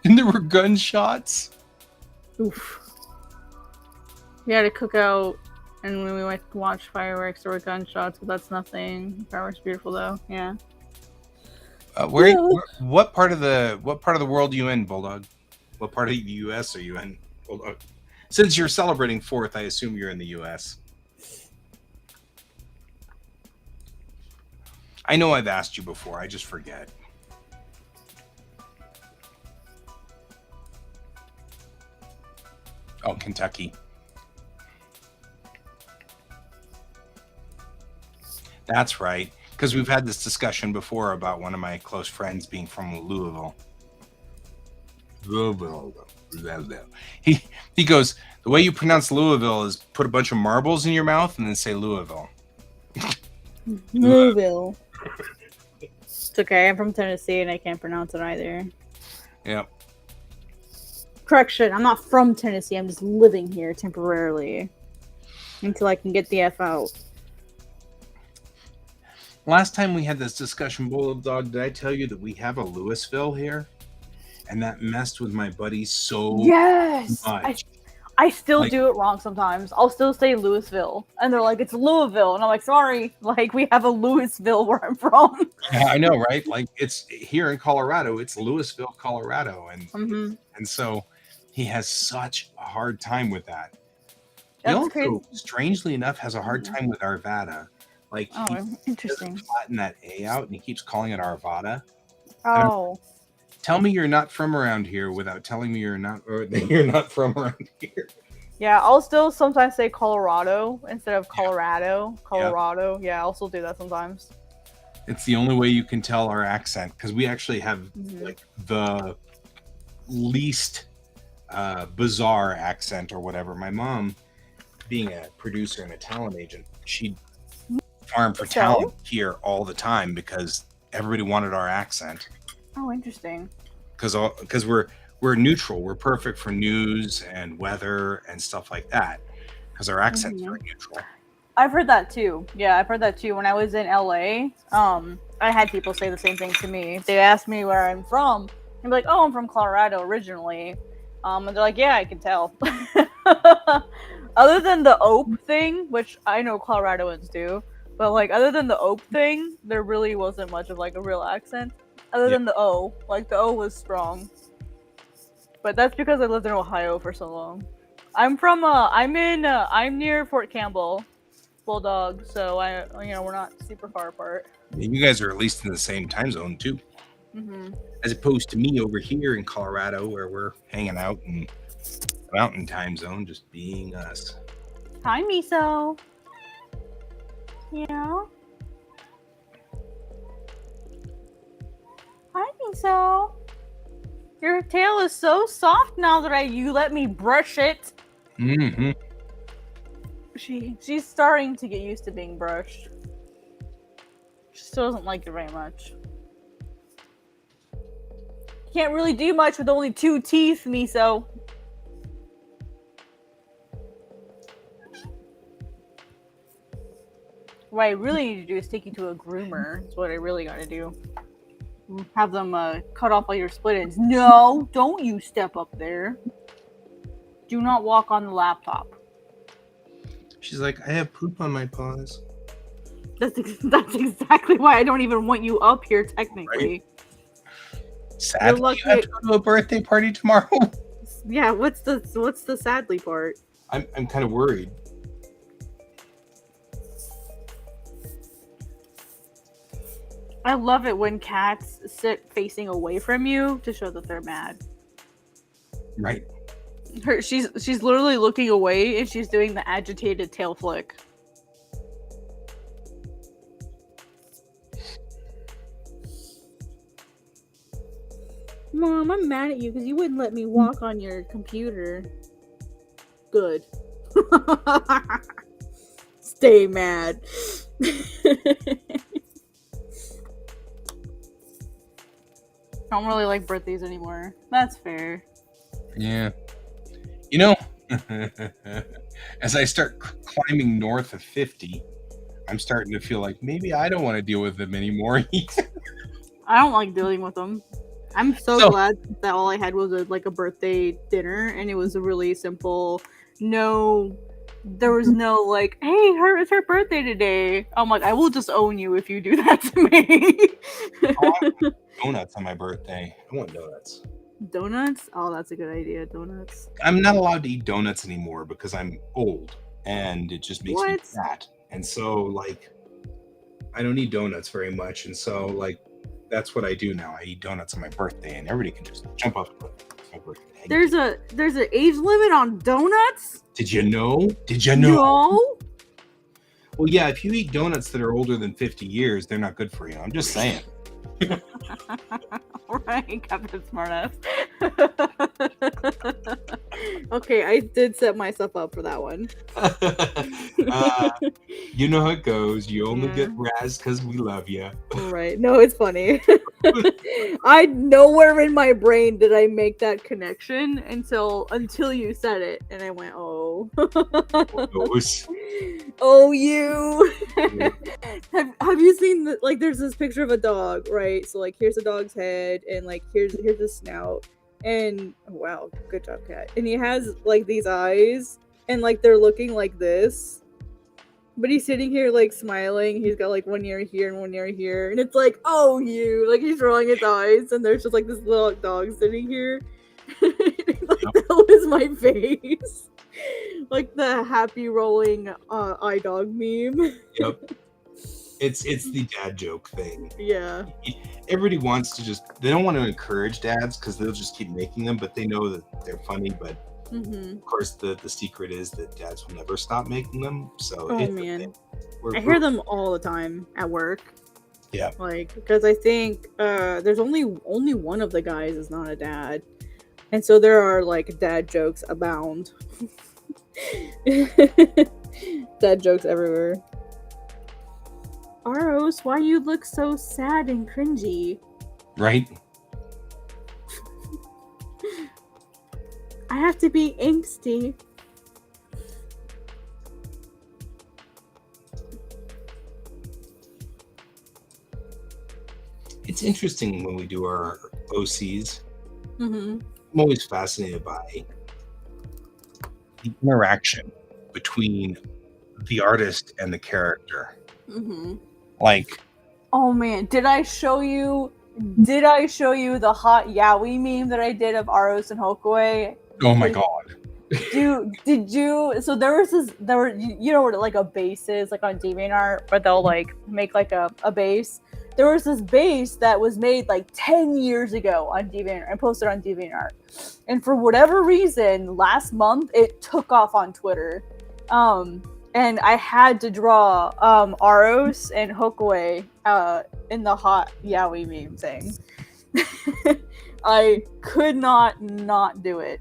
And there were gunshots. Oof. We had a cookout, and when we went to watch fireworks, there were gunshots, but that's nothing. Fireworks beautiful though. Yeah. What part of the world are you in, Bulldog? What part of the U.S. are you in, Bulldog? Since you're celebrating 4th, I assume you're in the U.S. I know I've asked you before. I just forget. Oh, Kentucky. That's right. Because we've had this discussion before about one of my close friends being from Louisville. He goes, the way you pronounce Louisville is put a bunch of marbles in your mouth and then say Louisville. Louisville. It's okay. I'm from Tennessee and I can't pronounce it either. Yep. Correction, I'm not from Tennessee. I'm just living here temporarily until I can get the F out. Last time we had this discussion, Bulldog, did I tell you that we have a Louisville here? And that messed with my buddy so much. I still do it wrong sometimes. I'll still say Louisville. And they're like, it's Louisville. And I'm like, sorry. Like, we have a Louisville where I'm from. Yeah, I know, right? Like, it's here in Colorado. It's Louisville, Colorado. And and so he has such a hard time with that. He also, strangely enough, has a hard time with Arvada. Like, interesting. He flatten that A out, and he keeps calling it Arvada. Oh. Tell me you're not from around here without telling me you're not from around here. Yeah, I'll still sometimes say Colorado instead of Colorado. Colorado. Yeah, I'll still do that sometimes. It's the only way you can tell our accent, because we actually have like the least bizarre accent or whatever. My mom, being a producer and a talent agent, she'd farm for talent here all the time because everybody wanted our accent. Oh, interesting. Because we're neutral. We're perfect for news and weather and stuff like that. Because our accents are neutral. I've heard that too. Yeah, I've heard that too. When I was in LA, I had people say the same thing to me. They asked me where I'm from. I'm like, oh, I'm from Colorado originally. And they're like, yeah, I can tell. Other than the ope thing, which I know Coloradoans do, but like other than the ope thing, there really wasn't much of like a real accent. Other than the O, like the O was strong. But that's because I lived in Ohio for so long. I'm near Fort Campbell, Bulldog, so we're not super far apart. You guys are at least in the same time zone too. As opposed to me over here in Colorado, where we're hanging out in Mountain Time Zone, just being us. Hi, Miso. Yeah. Hi, Miso. Your tail is so soft now that you let me brush it. She's starting to get used to being brushed. She still doesn't like it very much. Can't really do much with only 2 teeth, Miso. What I really need to do is take you to a groomer. That's what I really gotta do. Have them cut off all your split ends. No, don't you step up there. Do not walk on the laptop. She's like, I have poop on my paws. That's exactly why I don't even want you up here, technically. Right? Sadly, you have to go to a birthday party tomorrow. Yeah, what's the sadly part? I'm kind of worried. I love it when cats sit facing away from you to show that they're mad. Right. She's literally looking away and she's doing the agitated tail flick. Mom, I'm mad at you because you wouldn't let me walk on your computer. Good. Stay mad. I don't really like birthdays anymore. That's fair. Yeah. As I start climbing north of 50, I'm starting to feel like maybe I don't want to deal with them anymore. I don't like dealing with them. I'm so glad that all I had was a birthday dinner, and it was a really simple, no there was no like, hey, it's her birthday today. I'm like, I will just own you if you do that to me. Oh, I want donuts on my birthday. I want donuts. Donuts? Oh, that's a good idea. Donuts. I'm not allowed to eat donuts anymore because I'm old and it just makes me What? fat. And so, like, I don't eat donuts very much. And so, like, that's what I do now. I eat donuts on my birthday, and everybody can just jump off the cliff. It's my birthday. There's an age limit on donuts? Did you know? Did you know? No. Well, yeah, if you eat donuts that are older than 50 years, they're not good for you. I'm just saying. Right, Captain Smartass. Okay, I did set myself up for that one. You know how it goes. You only Yeah. get razzed because we love you. Right. No, it's funny. I nowhere in my brain did I make that connection until you said it, and I went, oh. Oh, you. Have you seen like there's this picture of a dog, right? So like here's a dog's head, and like here's the snout, and wow, good job, cat. And he has like these eyes, and like they're looking like this. But he's sitting here like smiling. He's got like one ear here and one ear here, and it's like, oh, you, like he's rolling his eyes, and there's just like this little dog sitting here. Like, that was my face, like the happy rolling eye dog meme. Yep. It's the dad joke thing. Yeah. Everybody wants to they don't want to encourage dads because they'll just keep making them, but they know that they're funny. But of course, the secret is that dads will never stop making them. So, oh man, I hear them all the time at work. Yeah, like because I think there's only one of the guys is not a dad, and so there are like dad jokes abound. Dad jokes everywhere. Aros, why you look so sad and cringy? Right. I have to be angsty. It's interesting when we do our OCs. Mm-hmm. I'm always fascinated by the interaction between the artist and the character. Mm-hmm. Like, oh man, did I show you the hot yaoi meme that I did of Aros and Hokue? oh my god. Did you? So there were you know what like a base is like on DeviantArt where they'll like make like a base. There was this base that was made like 10 years ago on DeviantArt and posted on DeviantArt, and for whatever reason, last month it took off on Twitter. And I had to draw Aros and Hokue in the hot yaoi meme thing. I could not do it.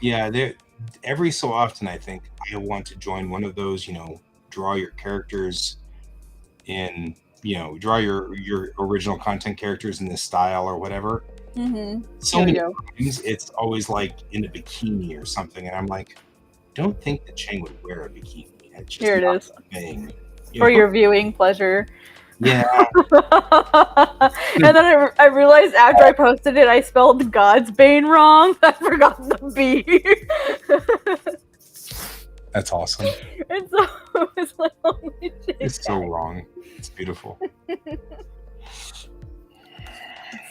Yeah, every so often I think I want to join one of those, draw your characters in, draw your original content characters in this style or whatever. Mm-hmm. So many times it's always like in a bikini or something, and I'm like, don't think that Chang would wear a bikini. It's just here it is. Thing, for your viewing pleasure. Yeah. And then I realized after I posted it, I spelled God's Bane wrong. I forgot the B. That's awesome. And so it's like, holy shit. It's so wrong. It's beautiful. It's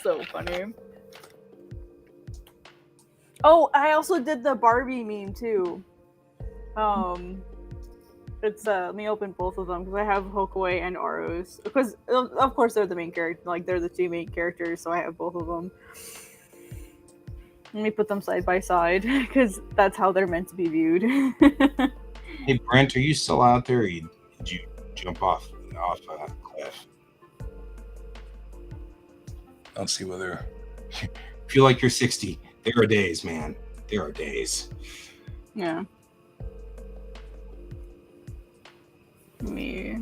so funny. Oh, I also did the Barbie meme too. It's let me open both of them because I have Hokue and Aros. Because of course they're the main character, like they're the two main characters, so I have both of them. Let me put them side by side because that's how they're meant to be viewed. Hey Brent, are you still out there? Or did you jump off a cliff? Let's see whether feel like you're 60. There are days, man. There are days. Yeah. Me.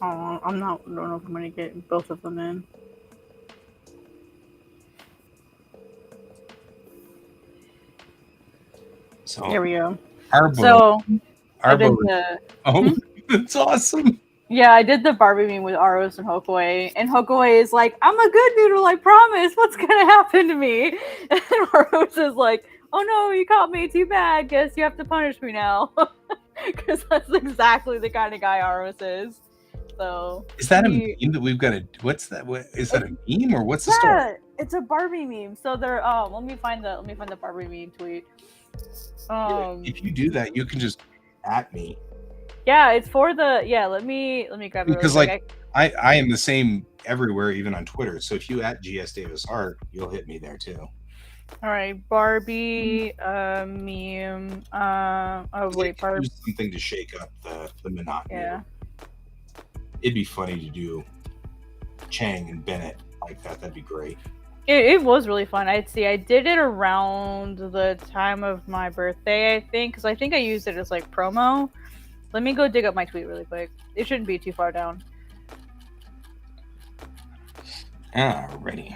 Oh, I don't know if I'm gonna get both of them in. So here we go. Arbo. Oh, that's awesome. Yeah, I did the Barbie meme with Aros and Hokue is like, I'm a good noodle, I promise. What's gonna happen to me? And Aros is like, oh no, you caught me, too bad, guess you have to punish me now. Because that's exactly the kind of guy Aros is. So Is that a he, meme that we've got to? What's that? Is that it's, a meme or what's the story? yeah, it's a Barbie meme. So they're let me find the Barbie meme tweet. If you do that, you can just at me Yeah, it's for the let me grab it really because quick. I am the same everywhere, even on Twitter. So if you at GS Davis Art, you'll hit me there too. All right, Barbie meme. Oh They wait, could Barbie. use something to shake up the monotony. Yeah. It'd be funny to do Chang and Bennett like that. That'd be great. It was really fun. I did it around the time of my birthday, I think, because I think I used it as like promo. Let me go dig up my tweet really quick. It shouldn't be too far down. Alrighty.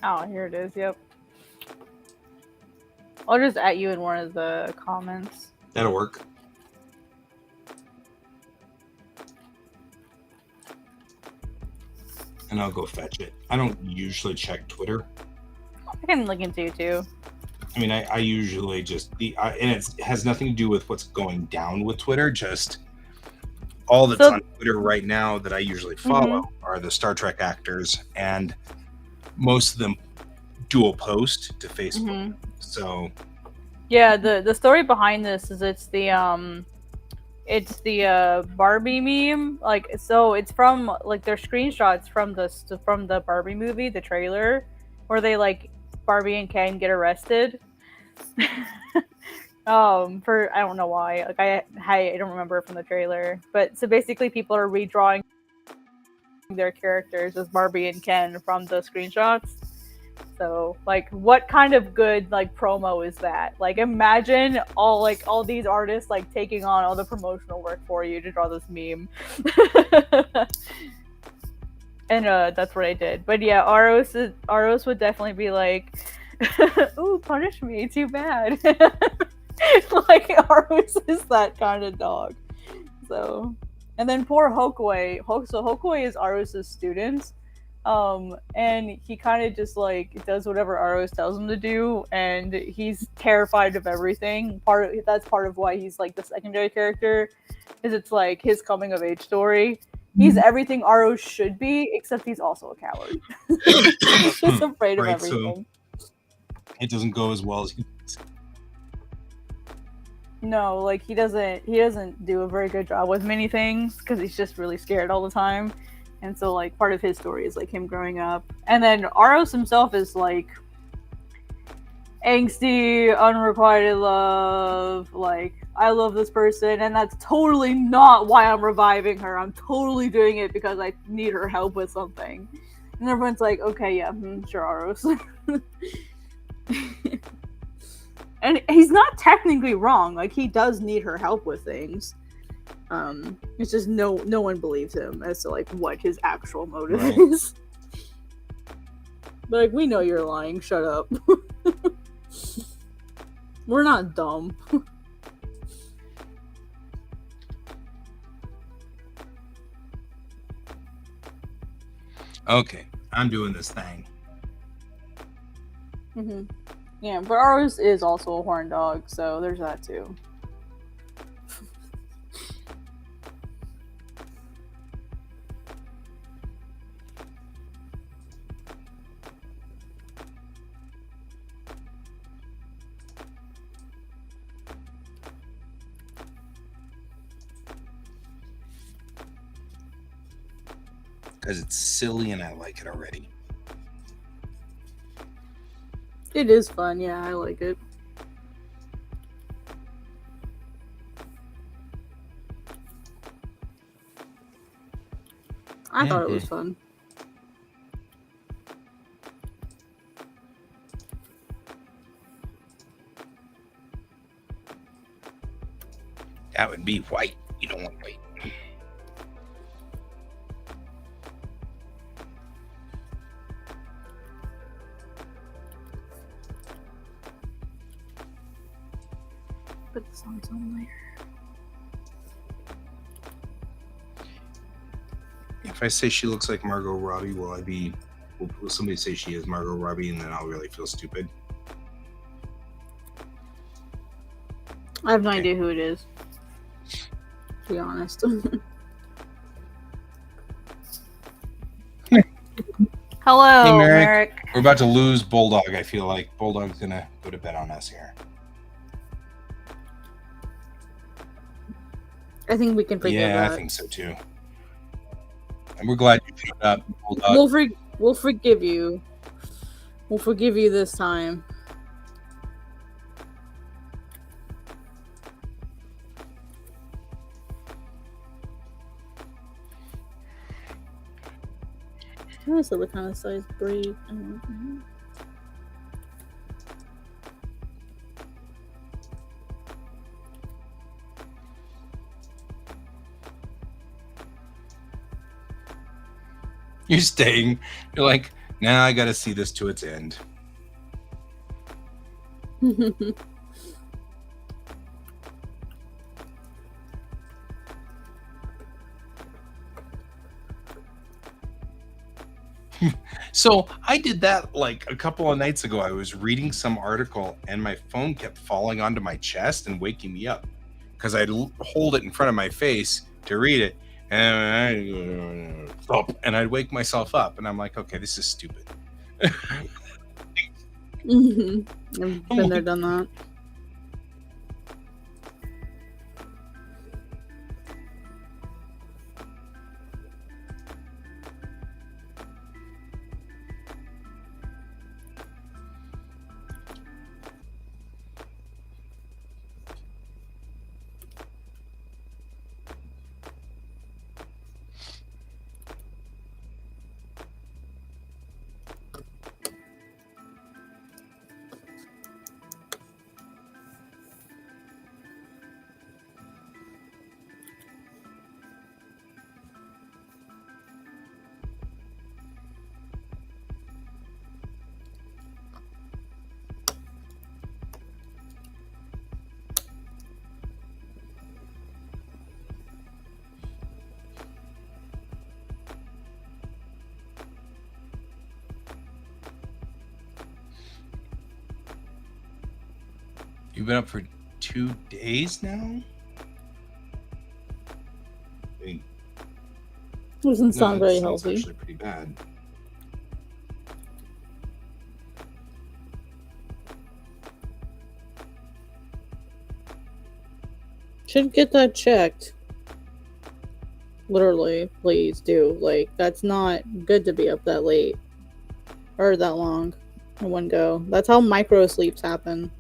Oh, here it is. Yep. I'll just at you in one of the comments. That'll work. And I'll go fetch it. I don't usually check Twitter. I can link into you too. I mean, I usually just and it has nothing to do with what's going down with Twitter. Just all that's on Twitter right now that I usually follow are the Star Trek actors, and most of them dual post to Facebook. So yeah, the story behind this is it's the Barbie meme. Like, so it's from like their screenshots from the Barbie movie, the trailer, where they like Barbie and Ken get arrested. For I don't know why. Like I don't remember from the trailer, but so basically people are redrawing their characters as Barbie and Ken from the screenshots. So like what kind of good like promo is that? Like imagine all these artists like taking on all the promotional work for you to draw this meme. And that's what I did. But yeah, Aros would definitely be like, ooh, punish me, too bad. Like Aros is that kind of dog. So and then poor Hokoi. So Hokoi is Aros's student. And he kind of just like does whatever Aros tells him to do, and he's terrified of everything. That's part of why he's like the secondary character, is it's like his coming of age story. He's everything Aros should be, except he's also a coward. He's just afraid of everything. So it doesn't go as well as he. No, like he doesn't do a very good job with many things because he's just really scared all the time. And so like part of his story is like him growing up. And then Aros himself is like angsty, unrequited love, like I love this person and that's totally not why I'm reviving her. I'm totally doing it because I need her help with something. And everyone's like, okay, yeah, sure, Aros. And he's not technically wrong. Like he does need her help with things. It's just no one believes him as to like what his actual motive is. But like we know you're lying. Shut up. We're not dumb. Okay, I'm doing this thing. Yeah, but ours is also a horn dog, so there's that too. Because it's silly and I like it already. It is fun, yeah, I like it. I thought it was fun. That would be white. You don't want white. put this on somewhere. If I say she looks like Margot Robbie, will somebody say she is Margot Robbie, and then I'll really feel stupid? I have no idea who it is, to be honest. Hello, Hey, Merrick. We're about to lose Bulldog. I feel like Bulldog's gonna go to bed on us here. I think we can forgive that. Yeah, I think so too. And we're glad you showed up, Bulldog. We'll forgive you. We'll forgive you this time. What is the kind of size braid I want? You're staying. You're like, nah, I gotta see this to its end. So I did that like a couple of nights ago. I was reading some article and my phone kept falling onto my chest and waking me up because I'd hold it in front of my face to read it, and I'd wake myself up, and I'm like, okay, this is stupid. I've been there, done that. You've been up for 2 days now? I mean, Doesn't sound very sounds healthy. actually pretty bad. Should get that checked. Literally, please do. Like, that's not good to be up that late. Or that long in one go. That's how micro sleeps happen.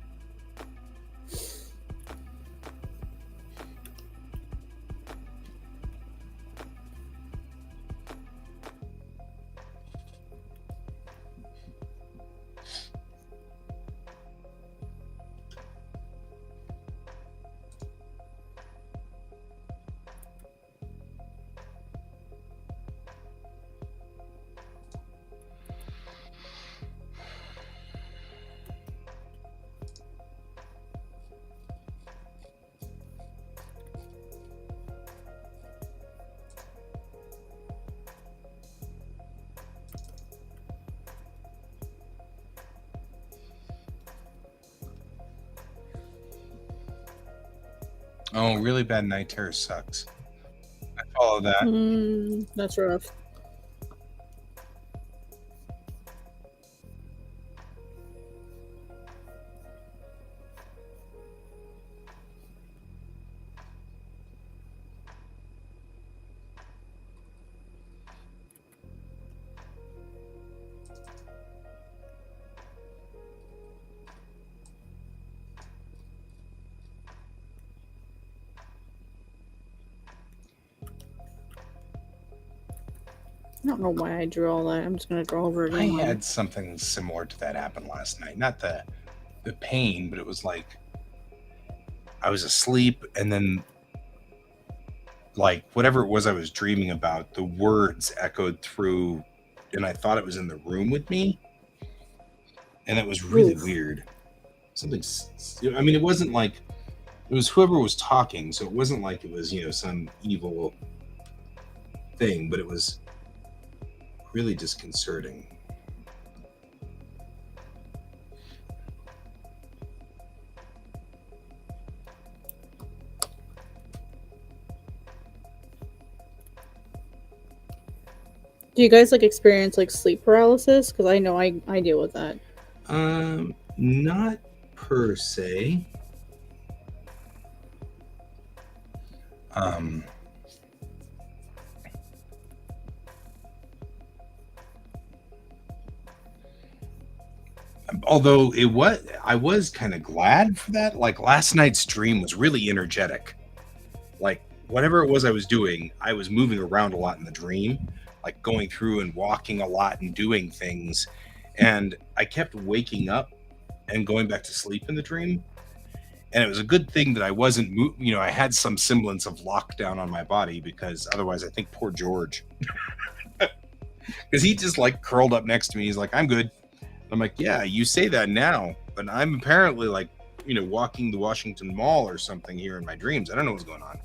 Oh, really bad night terrors sucks. I follow that. That's rough. I don't know why I drew all that. I'm just gonna draw over it anyway. I had something similar to that happen last night. Not the pain, but it was like I was asleep, and then like whatever it was I was dreaming about, the words echoed through, and I thought it was in the room with me, and it was really weird. Something. I mean, it wasn't like It was whoever was talking, so it wasn't like it was, some evil thing, but it was really disconcerting. Do you guys like experience like sleep paralysis? Because I know I deal with that. Not per se. Um, Although I was kind of glad for that. Like last night's stream was really energetic. Like whatever it was I was doing, I was moving around a lot in the dream, like going through and walking a lot and doing things. And I kept waking up and going back to sleep in the dream. And it was a good thing that I wasn't, I had some semblance of lockdown on my body, because otherwise I think poor George, because he just like curled up next to me. He's like, I'm good. I'm like, yeah, you say that now, but I'm apparently like, walking the Washington Mall or something here in my dreams. I don't know what's going on.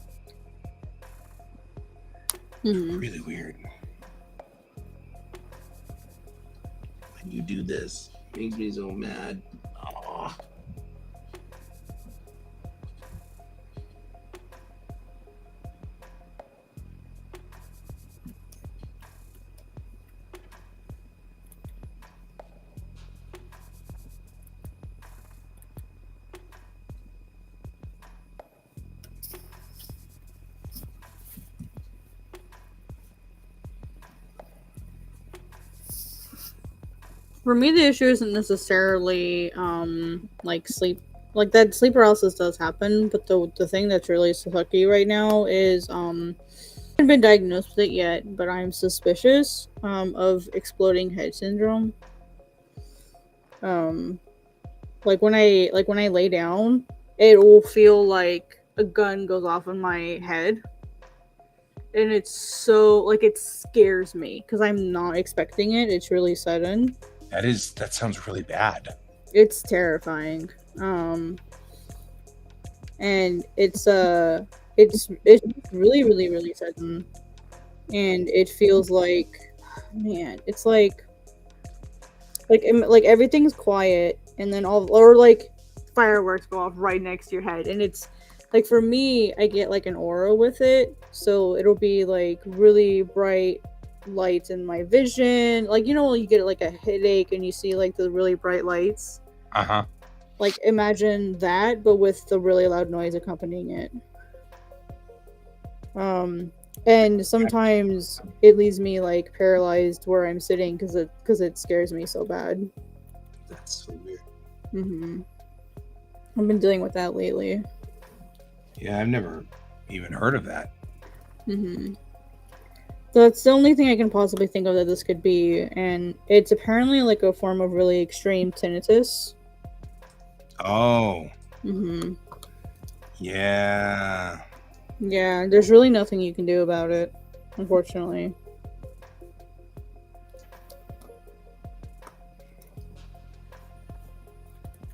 Really weird. When you do this, it makes me so mad. Aww. For me, the issue isn't necessarily like sleep. Like that sleep paralysis does happen, but the thing that's really sucky right now is I haven't been diagnosed with it yet, but I'm suspicious of exploding head syndrome. Like when I lay down, it will feel like a gun goes off in my head. And it's so like it scares me because I'm not expecting it. It's really sudden. That sounds really bad. It's terrifying. And it's really really really sudden, and it feels like, man, it's like everything's quiet, and then or like fireworks go off right next to your head, and it's like, for me, I get like an aura with it, so it'll be like really bright lights in my vision, like, you get like a headache and you see like the really bright lights. Like imagine that, but with the really loud noise accompanying it. And sometimes it leaves me like paralyzed where I'm sitting because it scares me so bad. That's so weird. I've been dealing with that lately. Yeah, I've never even heard of that. That's the only thing I can possibly think of that this could be, and it's apparently like a form of really extreme tinnitus. Oh. Yeah. Yeah, there's really nothing you can do about it, unfortunately.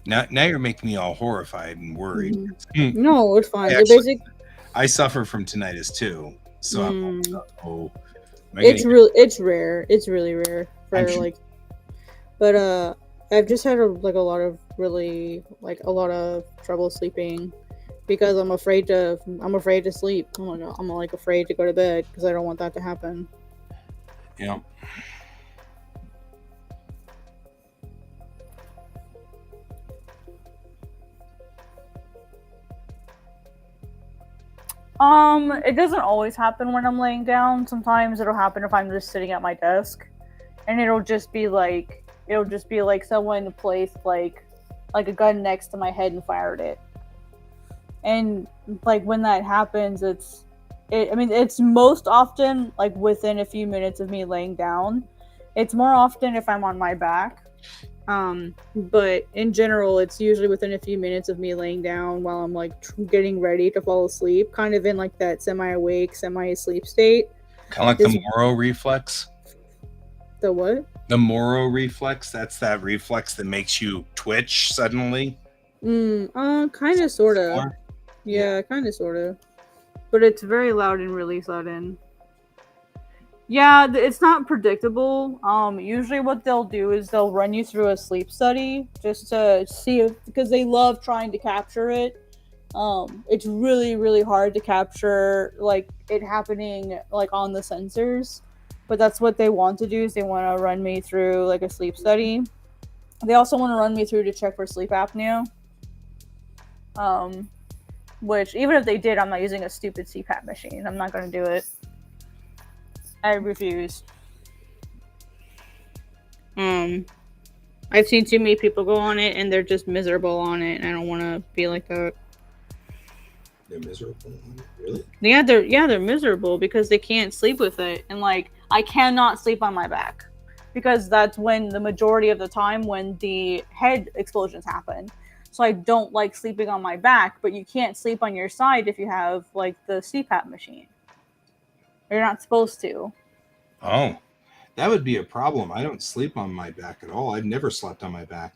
Now you're making me all horrified and worried. No, it's fine. I suffer from tinnitus too, so I'm it's rare. It's really rare for like, but I've just had a lot of trouble sleeping because I'm afraid to sleep. Oh my god, I'm like afraid to go to bed because I don't want that to happen. Yeah. It doesn't always happen when I'm laying down. Sometimes it'll happen if I'm just sitting at my desk, and it'll just be like someone placed like a gun next to my head and fired it. And like when that happens, it's most often like within a few minutes of me laying down. It's more often if I'm on my back. But in general, it's usually within a few minutes of me laying down while I'm like getting ready to fall asleep, kind of in like that semi-awake, semi-asleep state. Kind of like the Moro reflex. The what? The Moro reflex. That's that reflex that makes you twitch suddenly. Kind of, sort of. Yeah, kind of, sort of. But it's very loud and release loud in. Yeah, it's not predictable. Usually what they'll do is they'll run you through a sleep study just to see if, because they love trying to capture it. It's really, really hard to capture like it happening like on the sensors, but that's what they want to do is they want to run me through like a sleep study. They also want to run me through to check for sleep apnea. Um, which even if they did, I'm not using a stupid CPAP machine. I'm not going to do it. I refuse. I've seen too many people go on it and they're just miserable on it, and I don't want to be like that. They're miserable. Really? Yeah, they're miserable because they can't sleep with it, and like I cannot sleep on my back because that's when the majority of the time when the head explosions happen. So I don't like sleeping on my back, but you can't sleep on your side if you have like the CPAP machine. You're not supposed to. Oh, that would be a problem. I don't sleep on my back at all. I've never slept on my back.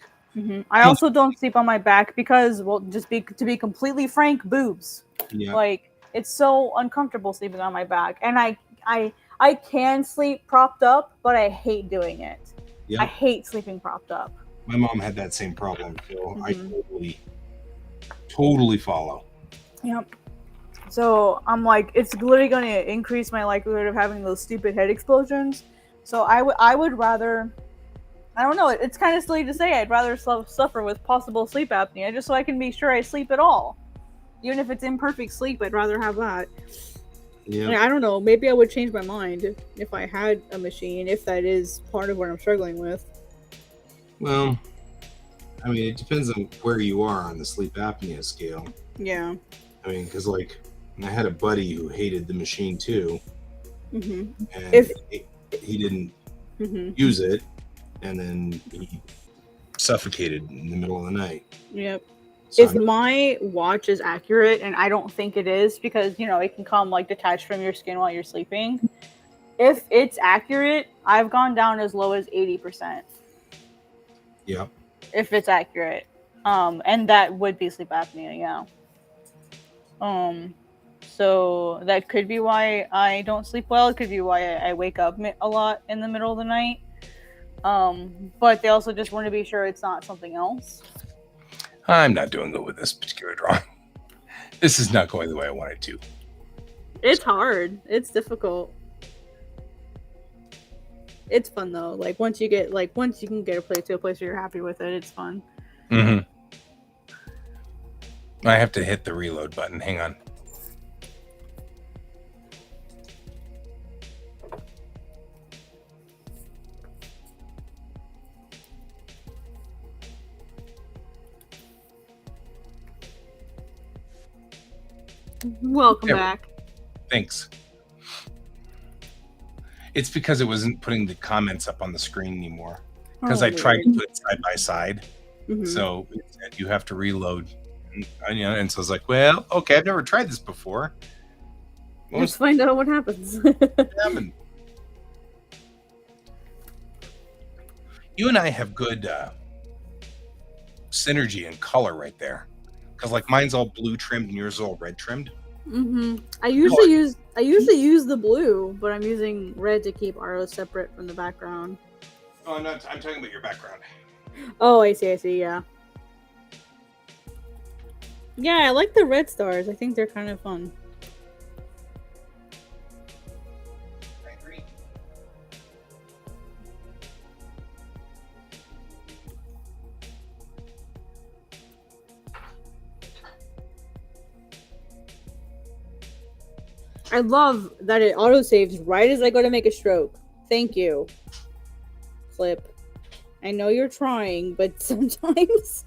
I also don't sleep on my back because, well, to be completely frank, boobs. Yeah. Like it's so uncomfortable sleeping on my back, and I can sleep propped up, but I hate doing it. Yeah. I hate sleeping propped up. My mom had that same problem, so I totally follow. Yep. So I'm like, it's literally going to increase my likelihood of having those stupid head explosions. So I would rather, I don't know, it's kind of silly to say, I'd rather suffer with possible sleep apnea just so I can be sure I sleep at all. Even if it's imperfect sleep, I'd rather have that. Yeah. I mean, I don't know, maybe I would change my mind if I had a machine, if that is part of what I'm struggling with. Well, I mean, it depends on where you are on the sleep apnea scale. Yeah. I mean, because like I had a buddy who hated the machine too, and he didn't use it, and then he suffocated in the middle of the night. Yep. So if my watch is accurate, and I don't think it is because it can come like detached from your skin while you're sleeping. If it's accurate, I've gone down as low as 80%. Yep. If it's accurate, and that would be sleep apnea, yeah. So that could be why I don't sleep well. It could be why I wake up a lot in the middle of the night. But they also just want to be sure it's not something else. I'm not doing good with this particular drawing. This is not going the way I want it to. It's hard. It's difficult. It's fun though. Like once you can get a place where you're happy with it, it's fun. I have to hit the reload button. Hang on. Welcome back. Thanks. It's because it wasn't putting the comments up on the screen anymore. Because I tried to put it side by side. So you have to reload. And so I was like, well, okay, I've never tried this before. Let's find out what happens. You and I have good synergy and color right there. Because like mine's all blue trimmed and yours is all red trimmed. I usually use the blue, but I'm using red to keep ours separate from the background. Oh, I'm talking about your background. Oh, I see, yeah. Yeah, I like the red stars. I think they're kind of fun. I agree. I love that it autosaves right as I go to make a stroke. Thank you. Flip. I know you're trying, but sometimes...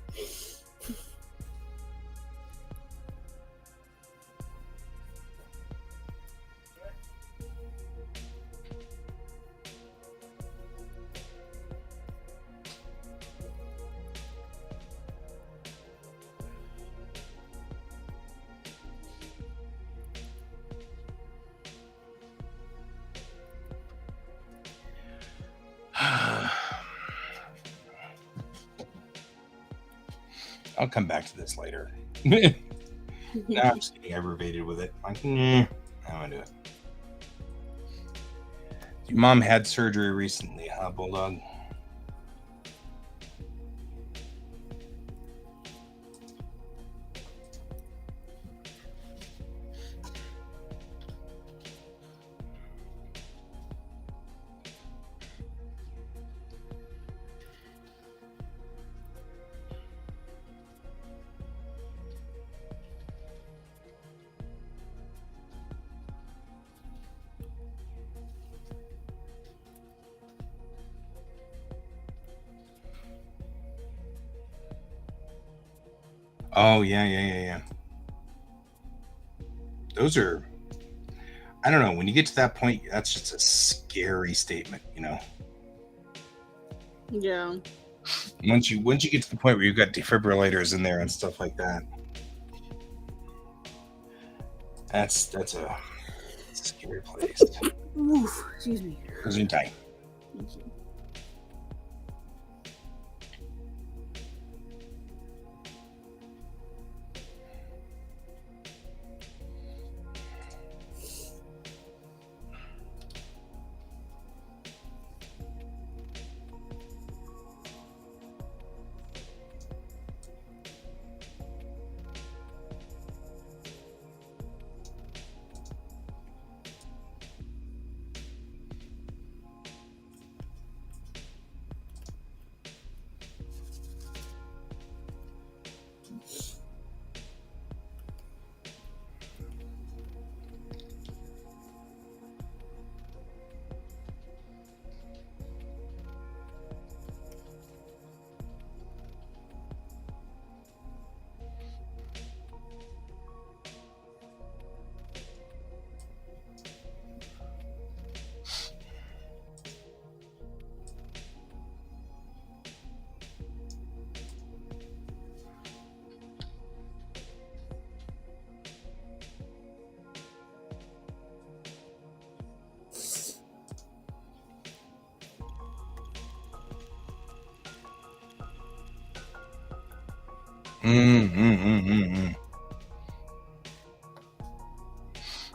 I'll come back to this later. Now I'm just getting aggravated with it. Like, I don't do it. Your mom had surgery recently, huh, Bulldog? Oh, yeah. Those are, I don't know. When you get to that point, that's just a scary statement, you know. Yeah. Once you get to the point where you've got defibrillators in there and stuff like that, that's a scary place. Oof, excuse me. Gesundheit. Thank you.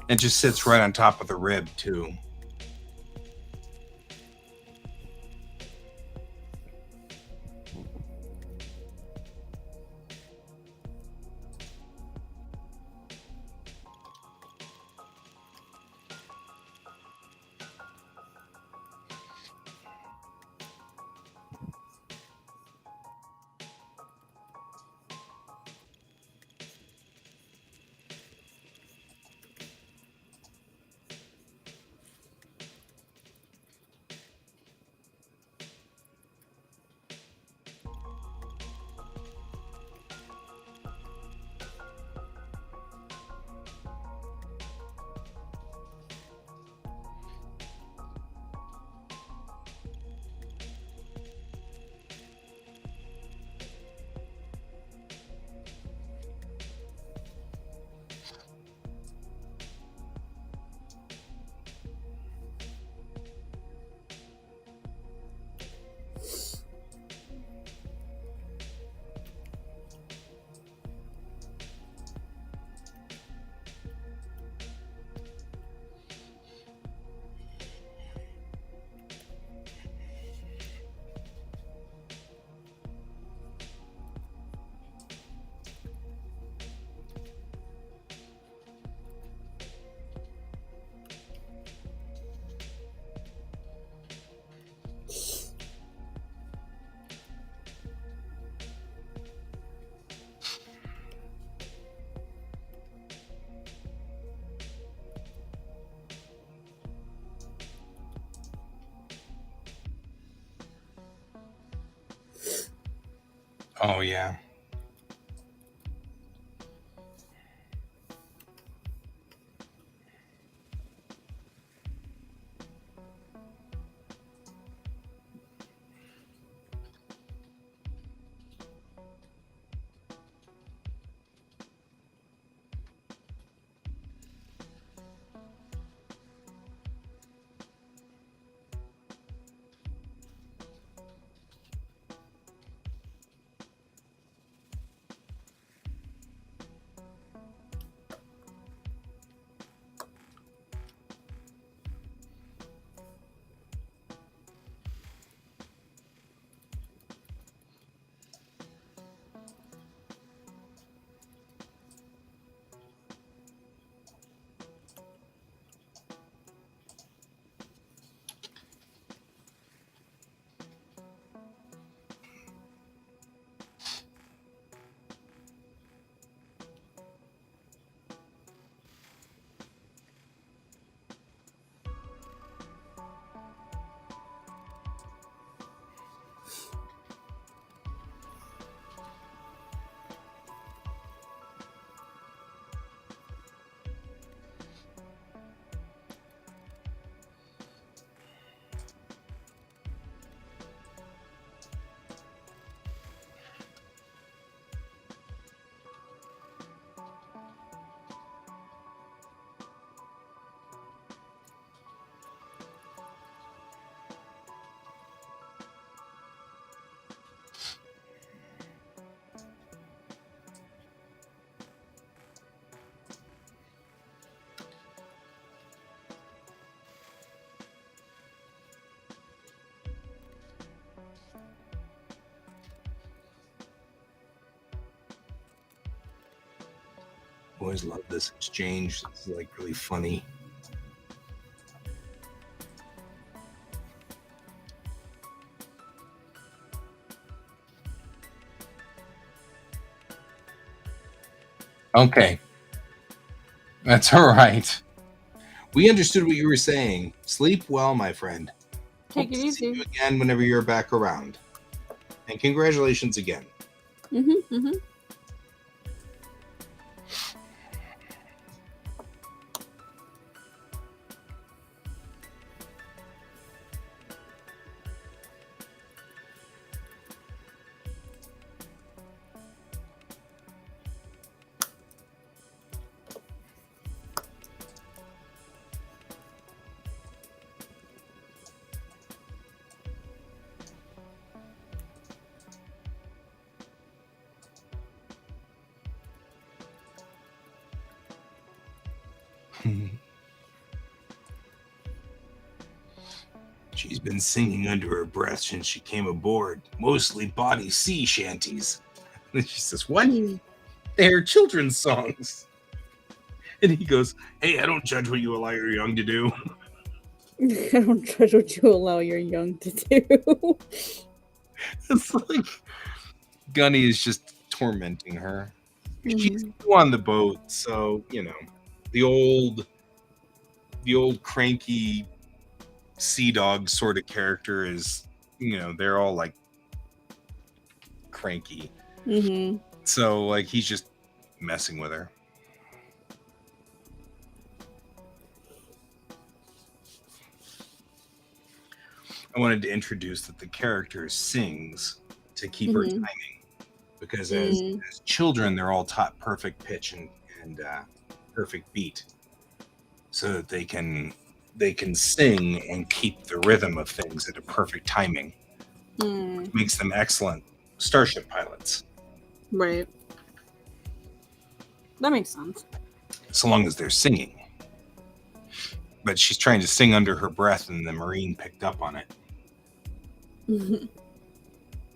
It just sits right on top of the rib too. Oh yeah. Always love this exchange. It's like really funny. Okay. That's all right. We understood what you were saying. Sleep well, my friend. Take Hope it to see easy. you again whenever you're back around. And congratulations again. Mm-hmm. She's been singing under her breath since she came aboard, mostly body sea shanties. And she says, "What? They're children's songs." And he goes, "Hey, I don't judge what you allow your young to do." I don't judge what you allow your young to do. It's like Gunny is just tormenting her. She's Mhm. new on the boat, so the old cranky sea dog sort of character is, they're all like cranky. Mhm. So like he's just messing with her. I wanted to introduce that the character sings to keep her Mhm. timing, because as children they're all taught perfect pitch and perfect beat, so that they can sing and keep the rhythm of things at a perfect timing. Mm. Makes them excellent starship pilots, Right. That makes sense. so long as they're singing. But she's trying to sing under her breath, and the Marine picked up on it. Mhm.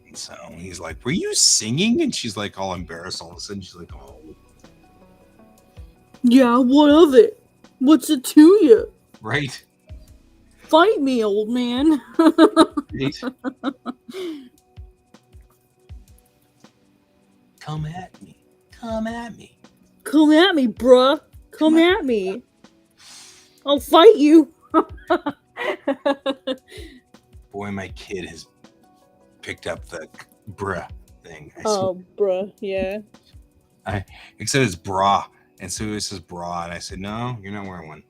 And so he's like, "Were you singing?" And she's like all embarrassed. All of a sudden she's like, "Oh." Yeah, what of it? What's it to you? Right? Fight me, old man. Right? Come at me. Come at me. Come at me, bruh. Come at me. I'll fight you. Boy, my kid has picked up the bruh thing. I swear. Oh, bruh, yeah. Except it's bra. And so it says bra. And I said, "No, you're not wearing one."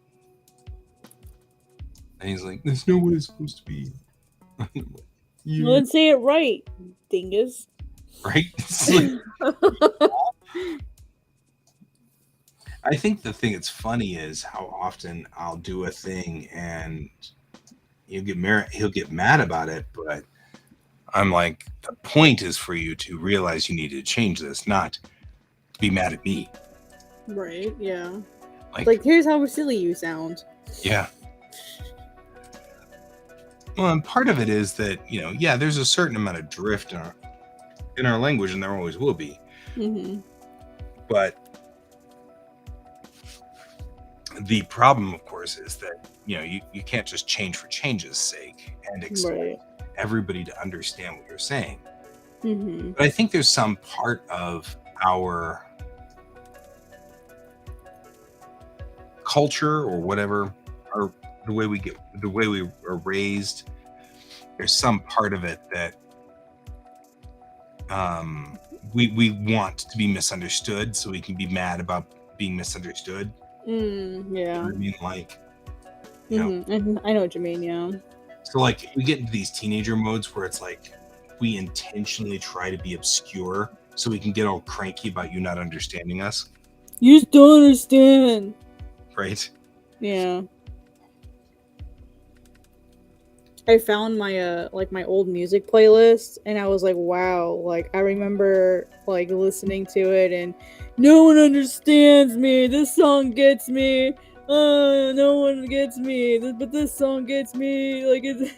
And he's like, "That's not what it's supposed to be." You Let's say it right, dingus. right? It's like, I think the thing that's funny is how often I'll do a thing and he'll get mad about it, but I'm like, the point is for you to realize you need to change this, not be mad at me. Right, yeah. Like here's how silly you sound. yeah. Well, and part of it is that, there's a certain amount of drift in our language, and there always will be. Mm-hmm. But the problem, of course, is that, you can't just change for change's sake and expect everybody to understand what you're saying. Mm-hmm. But I think there's some part of our culture or whatever, or the way we are raised, there's some part of it that we want to be misunderstood, so we can be mad about being misunderstood. Yeah. You know what I mean? Like, I know what you mean, yeah. So like we get into these teenager modes where it's like we intentionally try to be obscure so we can get all cranky about you not understanding us. You just don't understand. Right? Yeah. I found my my old music playlist, and I was like, wow, like I remember like listening to it, and no one understands me. This song gets me. No one gets me. But this song gets me. Like it's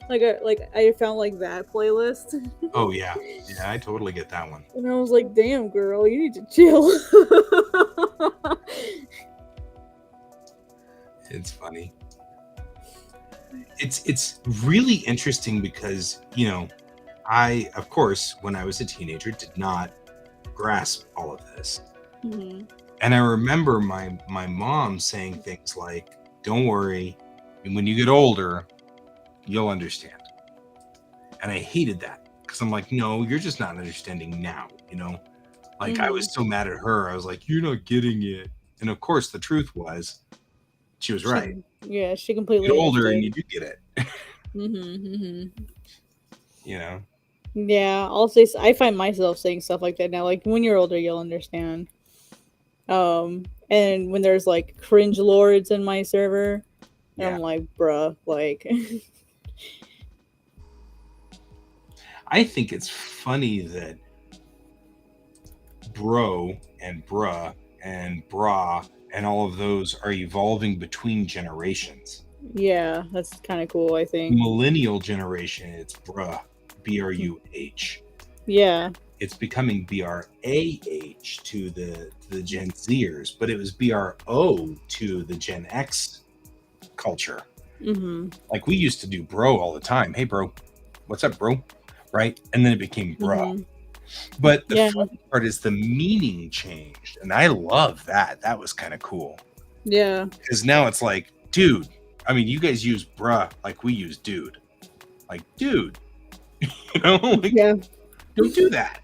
I found like that playlist. Oh yeah, I totally get that one. And I was like, damn, girl, you need to chill. It's funny. It's really interesting because, I, of course, when I was a teenager, did not grasp all of this. Mhm. And I remember my mom saying things like, "Don't worry, when you get older, you'll understand." And I hated that because I'm like, "No, you're just not understanding now." Like I Mhm. was so mad at her. I was like, "You're not getting it." And of course, the truth was, she was right. Yeah, she You get completely older and understood. you do get it. Mhm. Mhm. you know. Yeah, I find myself saying stuff like that now. Like when you're older, you'll understand. And when there's like cringe lords in my server, and Yeah. I'm like, bruh, like, I think it's funny that bro and bruh and bra and all of those are evolving between generations. yeah, that's kind of cool. I think. Millennial generation, it's bruh, BRUH. Yeah. It's becoming BRAH to the Gen Zers, but it was BRO to the Gen X culture. Mhm. Like we used to do bro all the time. Hey bro, what's up, bro? Right? And then it became bruh. Mhm. But the Yeah. funny part is the meaning changed, and I love that. That was kind of cool Yeah. because now it's like, dude. I mean, you guys use bruh like we use dude. Like, dude, like Yeah. don't do that.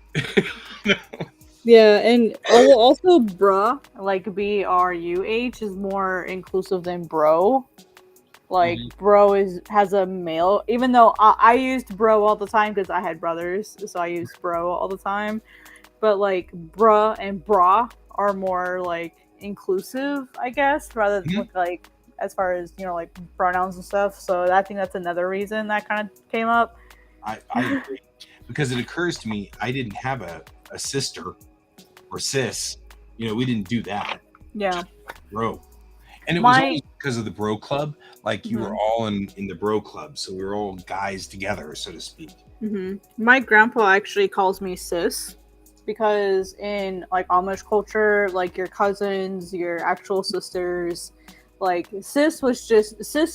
Yeah, and also bruh, like BRUH is more inclusive than bro. Like Mhm. bro has a male, even though I used bro all the time because I had brothers, so I used bro all the time. But like bruh and bra are more like inclusive, I guess, rather than with like as far as like pronouns and stuff. So I think that's another reason that kind of came up. I agree because it occurs to me I didn't have a sister or sis. We didn't do that. Yeah, Bro. And it was my always because of the bro club. Like you were mhm. all in the bro club, so we were all guys together, so to speak. My grandpa actually calls me sis because in like Amish culture, like your cousins, your actual sisters, like sis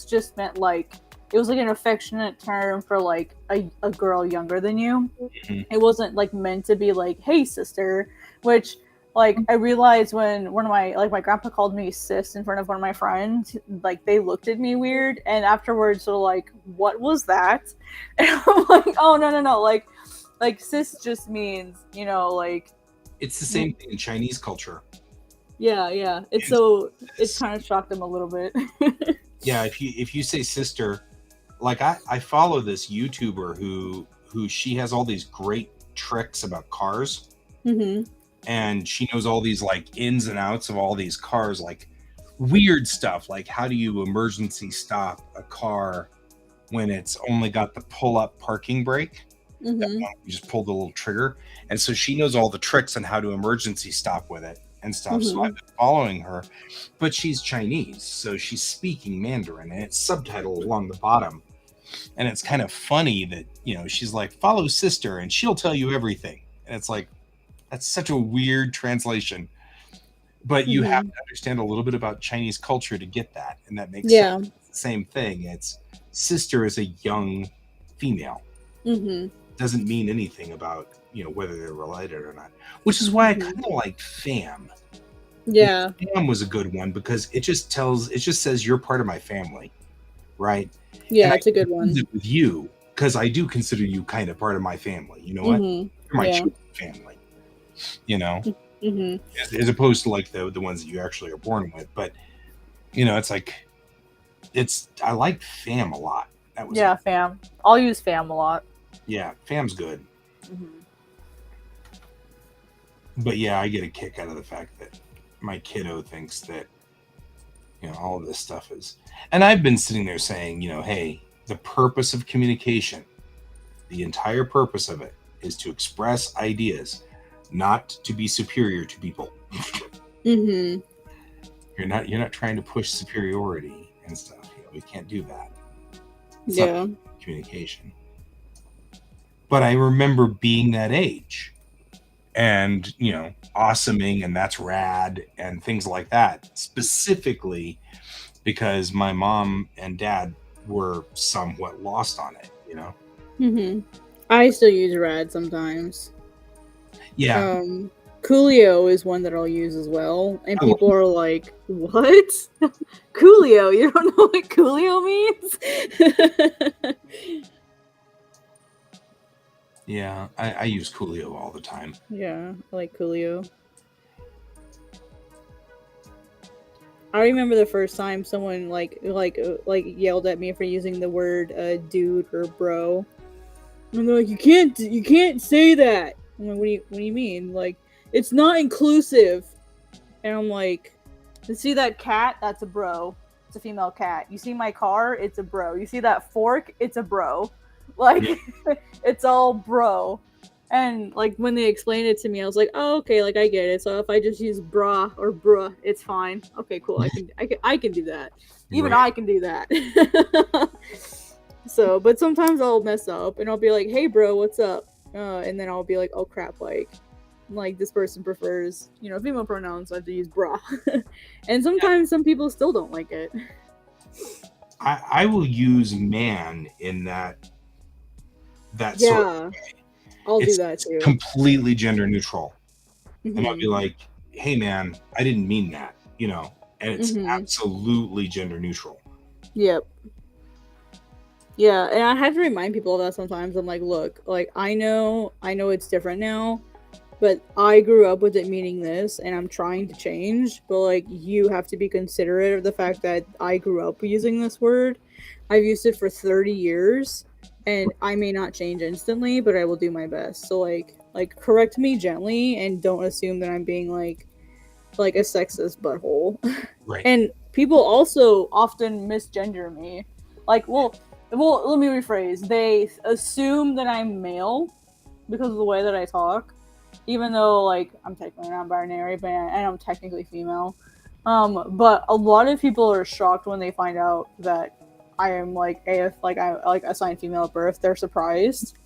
just meant like it was like an affectionate term for like a girl younger than you. Mhm. It wasn't like meant to be like, hey sister, which like I realized when one of my like my grandpa called me sis in front of one of my friends, like they looked at me weird, and afterwards they're like, what was that? And I'm like, oh no, like sis just means like It's the same thing in Chinese culture. yeah, it's And so it's sis. kind of shocked them a little bit. Yeah, if you say sister, like I follow this YouTuber who she has all these great tricks about cars, hmm and she knows all these like ins and outs of all these cars, like weird stuff, like how do you emergency stop a car when it's only got the pull up parking brake. That hmm one, you just pull the little trigger. And so she knows all the tricks on how to emergency stop with it and stuff. So hmm I've been following her, but she's Chinese. So she's speaking Mandarin and it's subtitled along the bottom. And it's kind of funny that, she's like, follow sister and she'll tell you everything. And it's like, that's such a weird translation. But you have hmm to understand a little bit about Chinese culture to get that. And that makes sense. Yeah. It's the same thing. It's sister is a young female. hmm Doesn't mean anything about whether they're related or not, which is why I kind of like fam. Yeah. Fam was a good one because it just says you're part of my family, right? And Yeah, I it's a can good use one. it with you because I do consider you kind of part of my family. You know what? You're my Yeah. chosen family. you know hmm as opposed to like the ones that you actually are born with. But it's like I like fam a lot. That was Yeah, fam. I'll use fam a lot. Yeah, fam's good. Mm-hmm. But yeah, I get a kick out of the fact that my kiddo thinks that all of this stuff is. And I've been sitting there saying, hey, the purpose of communication, the entire purpose of it is to express ideas, not to be superior to people. hmm You're not trying to push superiority and stuff. We can't do that. It's Yeah. not communication. But I remember being that age and awesoming and that's rad and things like that, specifically because my mom and dad were somewhat lost on it, you know? I still use rad sometimes. Yeah. Coolio is one that I'll use as well, and I love people are like, "What? Coolio? You don't know what Coolio means?" Yeah, I use Coolio all the time. Yeah, I like Coolio. I remember the first time someone like yelled at me for using the word dude or bro. And they're like, you can't say that. I'm like, what do you mean? Like, it's not inclusive. And I'm like, you see that cat? That's a bro. It's a female cat. You see my car? It's a bro. You see that fork? It's a bro. Like, it's all bro. And like when they explained it to me, I was like, "Oh, okay, like I get it. So if I just use bra or bruh, it's fine. Okay, cool. I can do that. Even Right. I can do that." So, but sometimes I'll mess up and I'll be like, "Hey, bro, what's up?" And then I'll be like, "Oh crap, like this person prefers, female pronouns. So I have to use bra." And sometimes some people still don't like it. I will use man in that sort of Yeah, way. I'll do It's that too. completely gender neutral. And I'll Mhm. be like, hey man, I didn't mean that, and it's absolutely gender neutral. Yep. Yeah, and I have to remind people of that sometimes. I'm like, look, like I know it's different now, but I grew up with it meaning this, and I'm trying to change. But like, you have to be considerate of the fact that I grew up using this word. I've used it for 30 years, and I may not change instantly, but I will do my best. So like correct me gently, and don't assume that I'm being like a sexist butthole. Right. And people also often misgender me. Like, well, let me rephrase. They assume that I'm male because of the way that I talk, even though like I'm technically non-binary, but and I'm technically female. But a lot of people are shocked when they find out that I am like I assigned female at birth. They're surprised.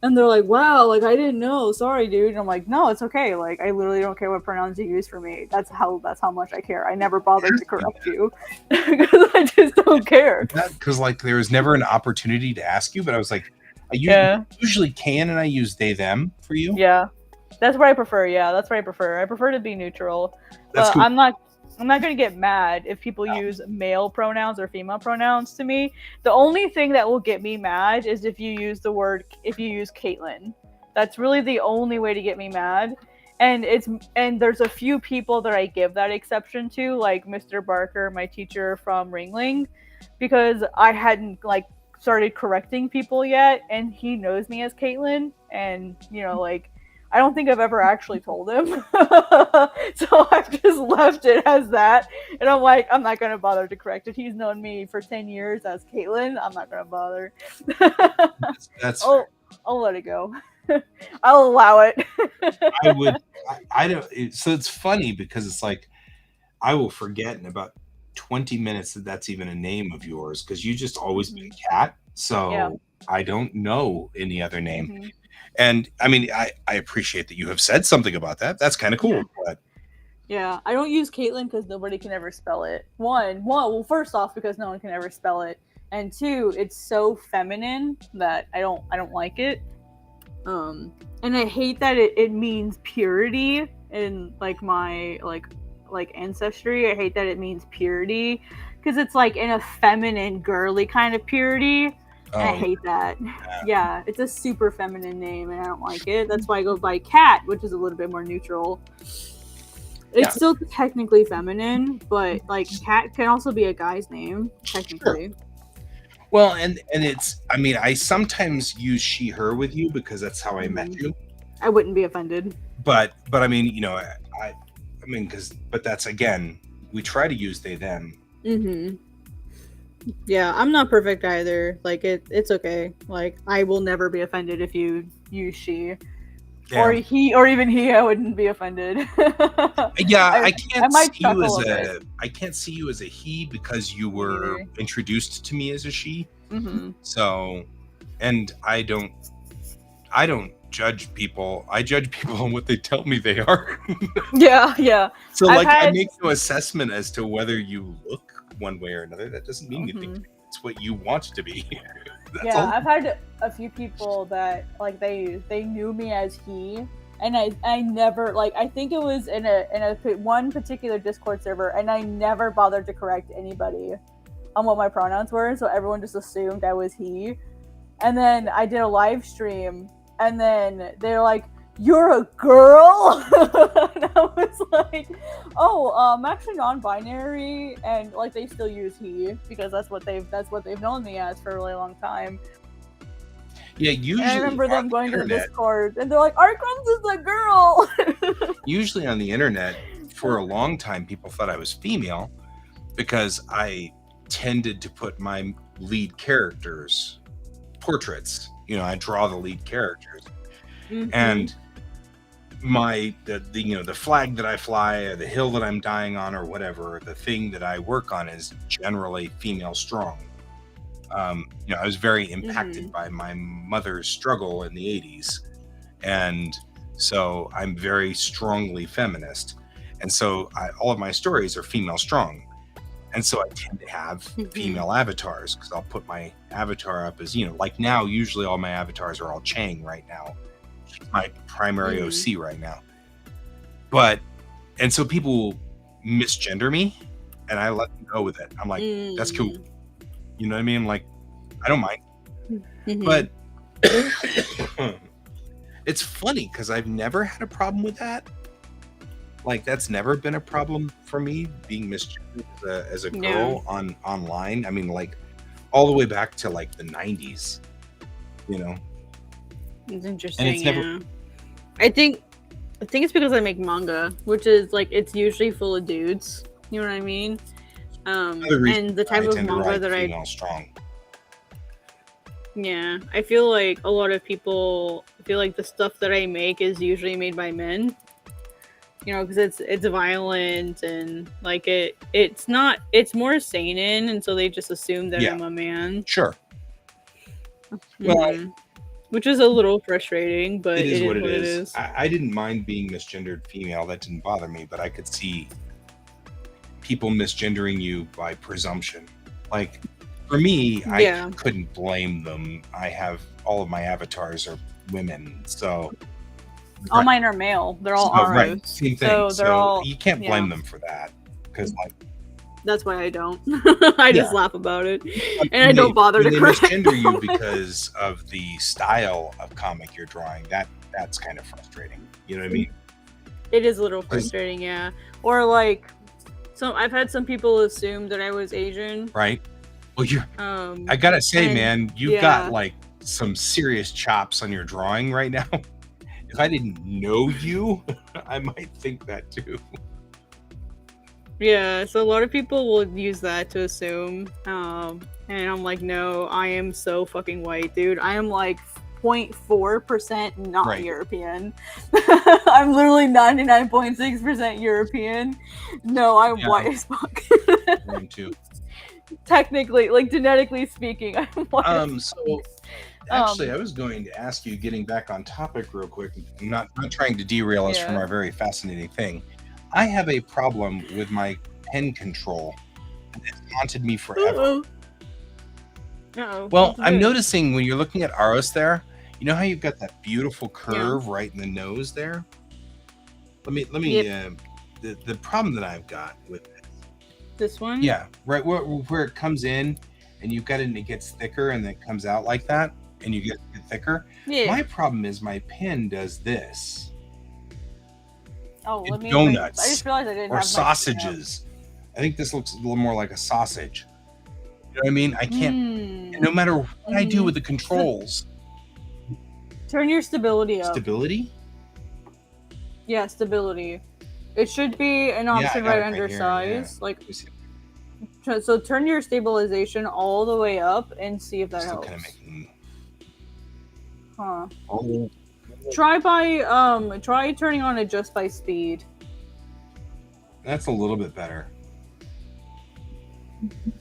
And they're like, "Wow, like I didn't know. Sorry, dude." And I'm like, "No, it's okay. Like I literally don't care what pronouns you use for me. That's how much I care. I never bothered to correct you because I just don't care." Because like there was never an opportunity to ask you, but I was like, Yeah. usually can, and I use they them for you. Yeah. That's what I prefer. Yeah, that's what I prefer. I prefer to be neutral. That's But cool. I'm not going to get mad if people use male pronouns or female pronouns to me. The only thing that will get me mad is if you use Caitlin. That's really the only way to get me mad. And there's a few people that I give that exception to, like Mr. Barker, my teacher from Ringling, because I hadn't like started correcting people yet, and he knows me as Caitlin, and like I don't think I've ever actually told him. So I've just left it as that. And I'm like, I'm not going to bother to correct it. He's known me for 10 years as Caitlin. I'm not going to bother. That's I'll let it go. I'll allow it. I would. I don't. So it's funny because it's like I will forget in about 20 minutes that that's even a name of yours because you just always been Cat. So Yeah. I don't know any other name. Mm-hmm. And I mean, I appreciate that you have said something about that. That's kind of cool. Yeah. But Yeah, I don't use Caitlin because nobody can ever spell it. Well, first off, because no one can ever spell it, and two, it's so feminine that I don't like it. And I hate that it means purity in like my like ancestry. I hate that it means purity because it's like in a feminine, girly kind of purity. And I hate that. Yeah, it's a super feminine name, and I don't like it. That's why I go by Cat, which is a little bit more neutral. It's still technically feminine, but like Cat can also be a guy's name, technically. Sure. Well, and it's, I mean, I sometimes use she, her with you because that's how I met you. I wouldn't be offended. But I mean, but that's, again, we try to use they, them. Mm-hmm. Yeah, I'm not perfect either. Like it's okay. Like I will never be offended if you use she. Yeah. Or he, or even he, I wouldn't be offended. Yeah, I can't see you as a he because you were introduced to me as a she. Mm-hmm. So, and I don't judge people. I judge people on what they tell me they are. Yeah. So I make no assessment as to whether you look one way or another, that doesn't mean anything. Mhm. It's what you want it to be. That's Yeah, all. I've had a few people that like they knew me as he, and I never like I think it was in a one particular Discord server, and I never bothered to correct anybody on what my pronouns were, so everyone just assumed I was he. And then I did a live stream, and then they're like, "You're a girl," and I was like, "Oh, I'm actually non-binary," and like they still use he because that's what they've known me as for a really long time. Yeah, usually And I remember them on the going to the internet, Discord, and they're like, "Arkrams is a girl." usually on the internet, for a long time, people thought I was female because I tended to put my lead characters portraits. You know, I draw the lead characters, and the flag that I fly, or the hill that I'm dying on, or whatever, the thing that I work on is generally female strong. I was very impacted by my mother's struggle in the 80s, and so I'm very strongly feminist, and so all of my stories are female strong, and so I tend to have female avatars, because I'll put my avatar up as, like now, usually all my avatars are all Chang right now. She's my primary OC right now. And so people misgender me, and I let them go with it. I'm like, that's cool. You know what I mean? Like, I don't mind. But it's funny because I've never had a problem with that. Like, that's never been a problem for me, being misgendered as a girl online. I mean, like, all the way back to like the 90s, It's interesting. And it's never. I think it's because I make manga, which is like it's usually full of dudes. You know what I mean? And the type of manga that female strong. Yeah, I feel like a lot of people feel like the stuff that I make is usually made by men. Because it's violent and like it's more seinen, and so they just assume that I'm a man. Sure. Well, which is a little frustrating, but it is what it is. I didn't mind being misgendered female. That didn't bother me, but I could see people misgendering you by presumption. Like, for me, I couldn't blame them. I have all of my avatars are women, so all mine are male. They're all ROs. Right, same thing. So they're all. You can't blame them for that, because like. That's why I don't. I just laugh about it, and I don't bother to correct them. They misgender you because of the style of comic you're drawing. That's kind of frustrating. You know what I mean? It is a little frustrating, yeah. Or like, I've had some people assume that I was Asian. Right. Well, I gotta say, man, you've got like some serious chops on your drawing right now. If I didn't know you, I might think that too. Yeah, so a lot of people will use that to assume, and I'm like, no, I am so fucking white, dude. I am like 0.4% not European. I'm literally 99.6% European. No, I'm white as fuck. Me too. Technically, like genetically speaking, I'm white. So actually, I was going to ask you, getting back on topic real quick, not trying to derail us from our very fascinating thing. I have a problem with my pen control. It's haunted me forever. Well, I'm noticing when you're looking at Aros there, you know how you've got that beautiful curve right in the nose there? Let me the problem that I've got with this one? Yeah, right where it comes in and you've got it and it gets thicker and then it comes out like that and you get thicker. Yeah. My problem is my pen does this. Oh, let me. Donuts. I just realized I didn't or have sausages. I think this looks a little more like a sausage. You know what I mean? I can't. And no matter what I do with the controls. Turn your stability up. Stability? Yeah, stability. It should be an option right under size. Like, so turn your stabilization all the way up and see if that helps. Kind of making... Huh. Oh. Try turning on adjust by speed. That's a little bit better.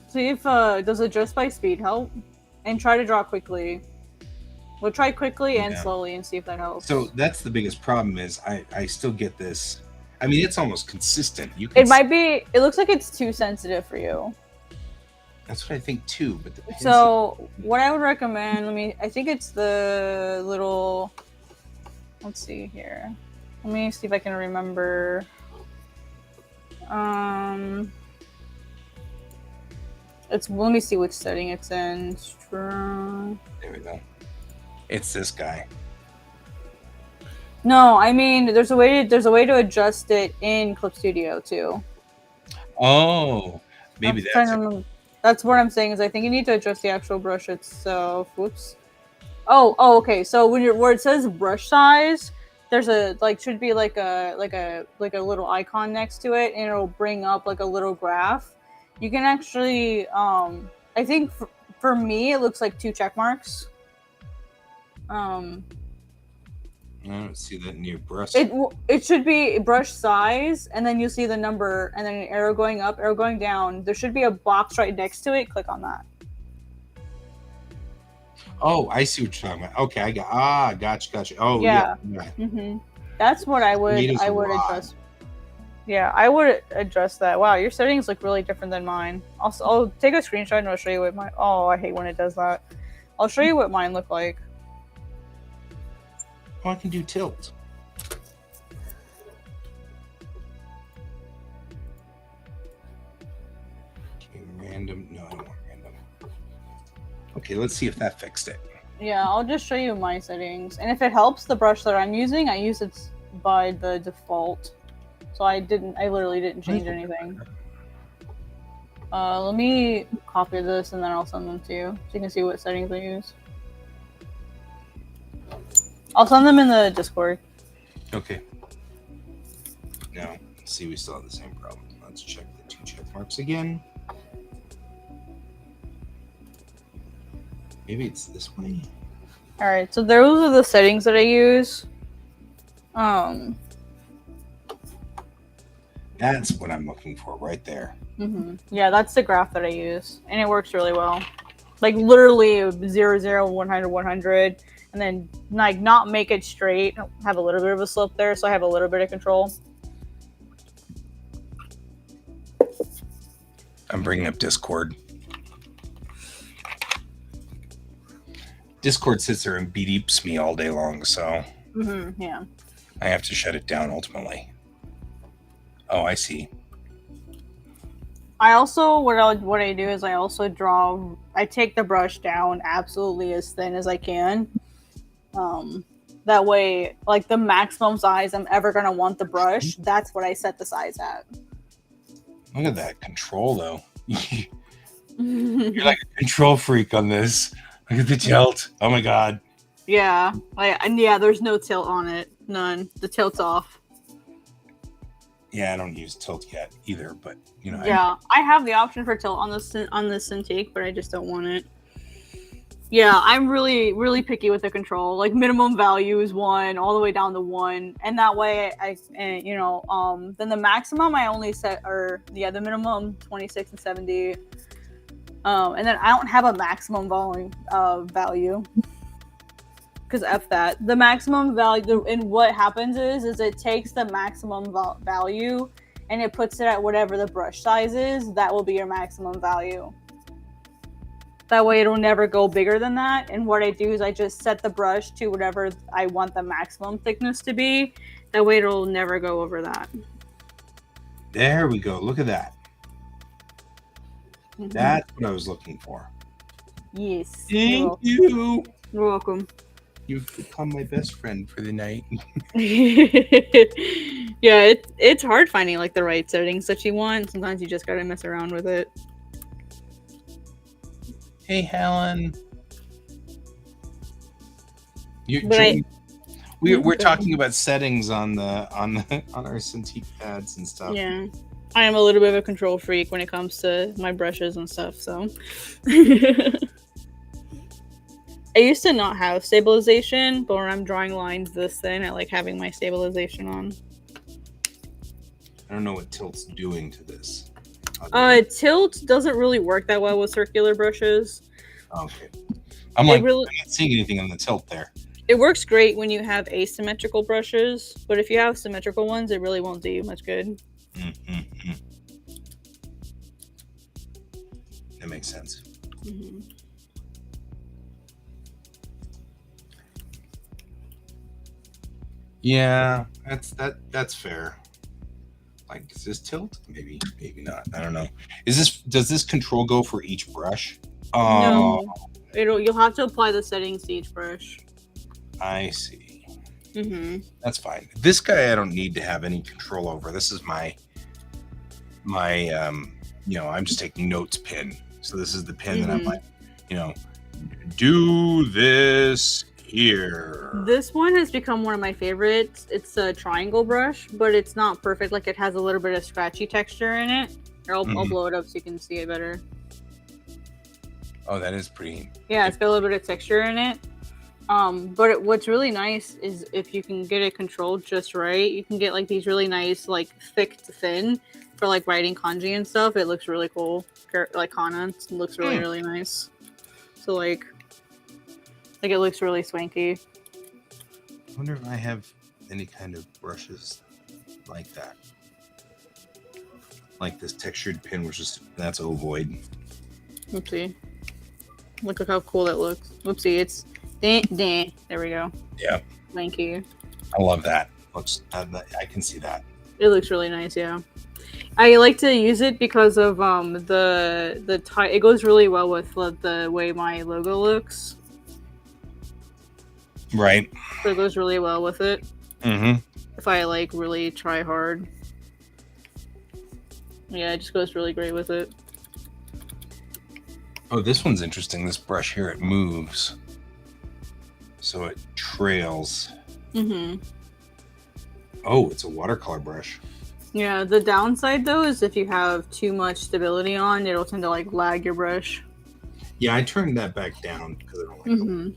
See if does adjust by speed help, and try to draw quickly. We'll try quickly and slowly and see if that helps. So that's the biggest problem is I still get this. I mean, it's almost consistent. It might be. It looks like it's too sensitive for you. That's what I think too. But the pencil. So what I would recommend, I think it's the little, let's see here. Let me see if I can remember. Let me see which setting it's in. Strong. There we go. It's this guy. No, I mean there's a way to adjust it in Clip Studio too. Oh, maybe that's it. That's what I'm saying is I think you need to adjust the actual brush itself. Whoops. Oh, okay. So where it says brush size, there's should be like a little icon next to it, and it'll bring up like a little graph. You can actually, I think for me it looks like 2 check marks. I don't see that in your brush. It should be brush size, and then you'll see the number, and then an arrow going up, arrow going down. There should be a box right next to it. Click on that. Oh, I see what you're talking about. Okay, I gotcha. Oh, yeah. Mm-hmm. That's what I would adjust. Yeah, I would adjust that. Wow, your settings look really different than mine. I'll take a screenshot and I'll show you what mine. Oh, I hate when it does that. I'll show you what mine look like. Oh, I can do tilt. Okay, random. No, I don't want random. Okay, let's see if that fixed it. Yeah, I'll just show you my settings. And if it helps, the brush that I'm using, I use it by the default. So I literally didn't change anything. Let me copy this and then I'll send them to you so you can see what settings I use. I'll send them in the Discord. Okay. Now, let's see, we still have the same problem. Let's check the 2 check marks again. Maybe it's this way. Alright, so those are the settings that I use. That's what I'm looking for right there. Mm-hmm. Yeah, that's the graph that I use. And it works really well. Like literally 0, 0, 100, 100. And then like not make it straight. Have a little bit of a slope there, so I have a little bit of control. I'm bringing up Discord. Discord sits there and beeps me all day long, so yeah. I have to shut it down ultimately. Oh, I see. I also what I do is I take the brush down absolutely as thin as I can. That way, like the maximum size I'm ever gonna want the brush, that's what I set the size at. Look at that control, though. You're like a control freak on this. Look at the tilt. Oh my god. Yeah, there's no tilt on it. None. The tilt's off. Yeah, I don't use tilt yet either, but you know. Yeah, I have the option for tilt on the Cintiq, but I just don't want it. Yeah, I'm really, really picky with the control. Like minimum value is 1, all the way down to 1, and that way then the maximum I only set the minimum 26 and 70, and then I don't have a maximum volume value because F that. The maximum value, and what happens is it takes the maximum value and it puts it at whatever the brush size is. That will be your maximum value. That way it'll never go bigger than that. And what I do is I just set the brush to whatever I want the maximum thickness to be. That way it'll never go over that. There we go. Look at that. Mm-hmm. That's what I was looking for. Yes. Thank you. You're welcome. You've become my best friend for the night. Yeah, it's hard finding like the right settings that you want. Sometimes you just gotta mess around with it. Hey, Helen. We're talking about settings on our Cintiq pads and stuff. Yeah, I am a little bit of a control freak when it comes to my brushes and stuff. So, I used to not have stabilization, but when I'm drawing lines this thin, I like having my stabilization on. I don't know what tilt's doing to this. Tilt doesn't really work that well with circular brushes. Okay. I'm not seeing anything on the tilt there. It works great when you have asymmetrical brushes, but if you have symmetrical ones, it really won't do you much good. That makes makes sense. Mm-hmm. Yeah, that's fair. Like, is this tilt? Maybe not. I don't know. Does this control go for each brush? Oh, No, you'll have to apply the settings to each brush. I see. Mm-hmm. That's fine. This guy I don't need to have any control over. This is my I'm just taking notes pin. So this is the pin that I'm like, do this here. This one has become one of my favorites. It's a triangle brush, but it's not perfect. Like, it has a little bit of scratchy texture in it. I'll blow it up so you can see it better. Oh, that is pretty. Yeah, it's got a little bit of texture in it. But what's really nice is if you can get it controlled just right, you can get like these really nice, like, thick to thin for like writing kanji and stuff. It looks really cool. Like kana, it looks really, really nice. So like it looks really swanky. I wonder if I have any kind of brushes like that. Like this textured pin, that's ovoid. Oopsie. Look at how cool that looks. Oopsie, it's there we go. Yeah. Thank you. I love that. I can see that. It looks really nice, yeah. I like to use it because of the tie. It goes really well with the way my logo looks. Right. So it goes really well with it. Mm-hmm. If I like really try hard. Yeah, it just goes really great with it. Oh, this one's interesting. This brush here, it moves. So it trails. Mm-hmm. Oh, it's a watercolor brush. Yeah, the downside though is if you have too much stability on, it'll tend to like lag your brush. Yeah, I turned that back down because I don't like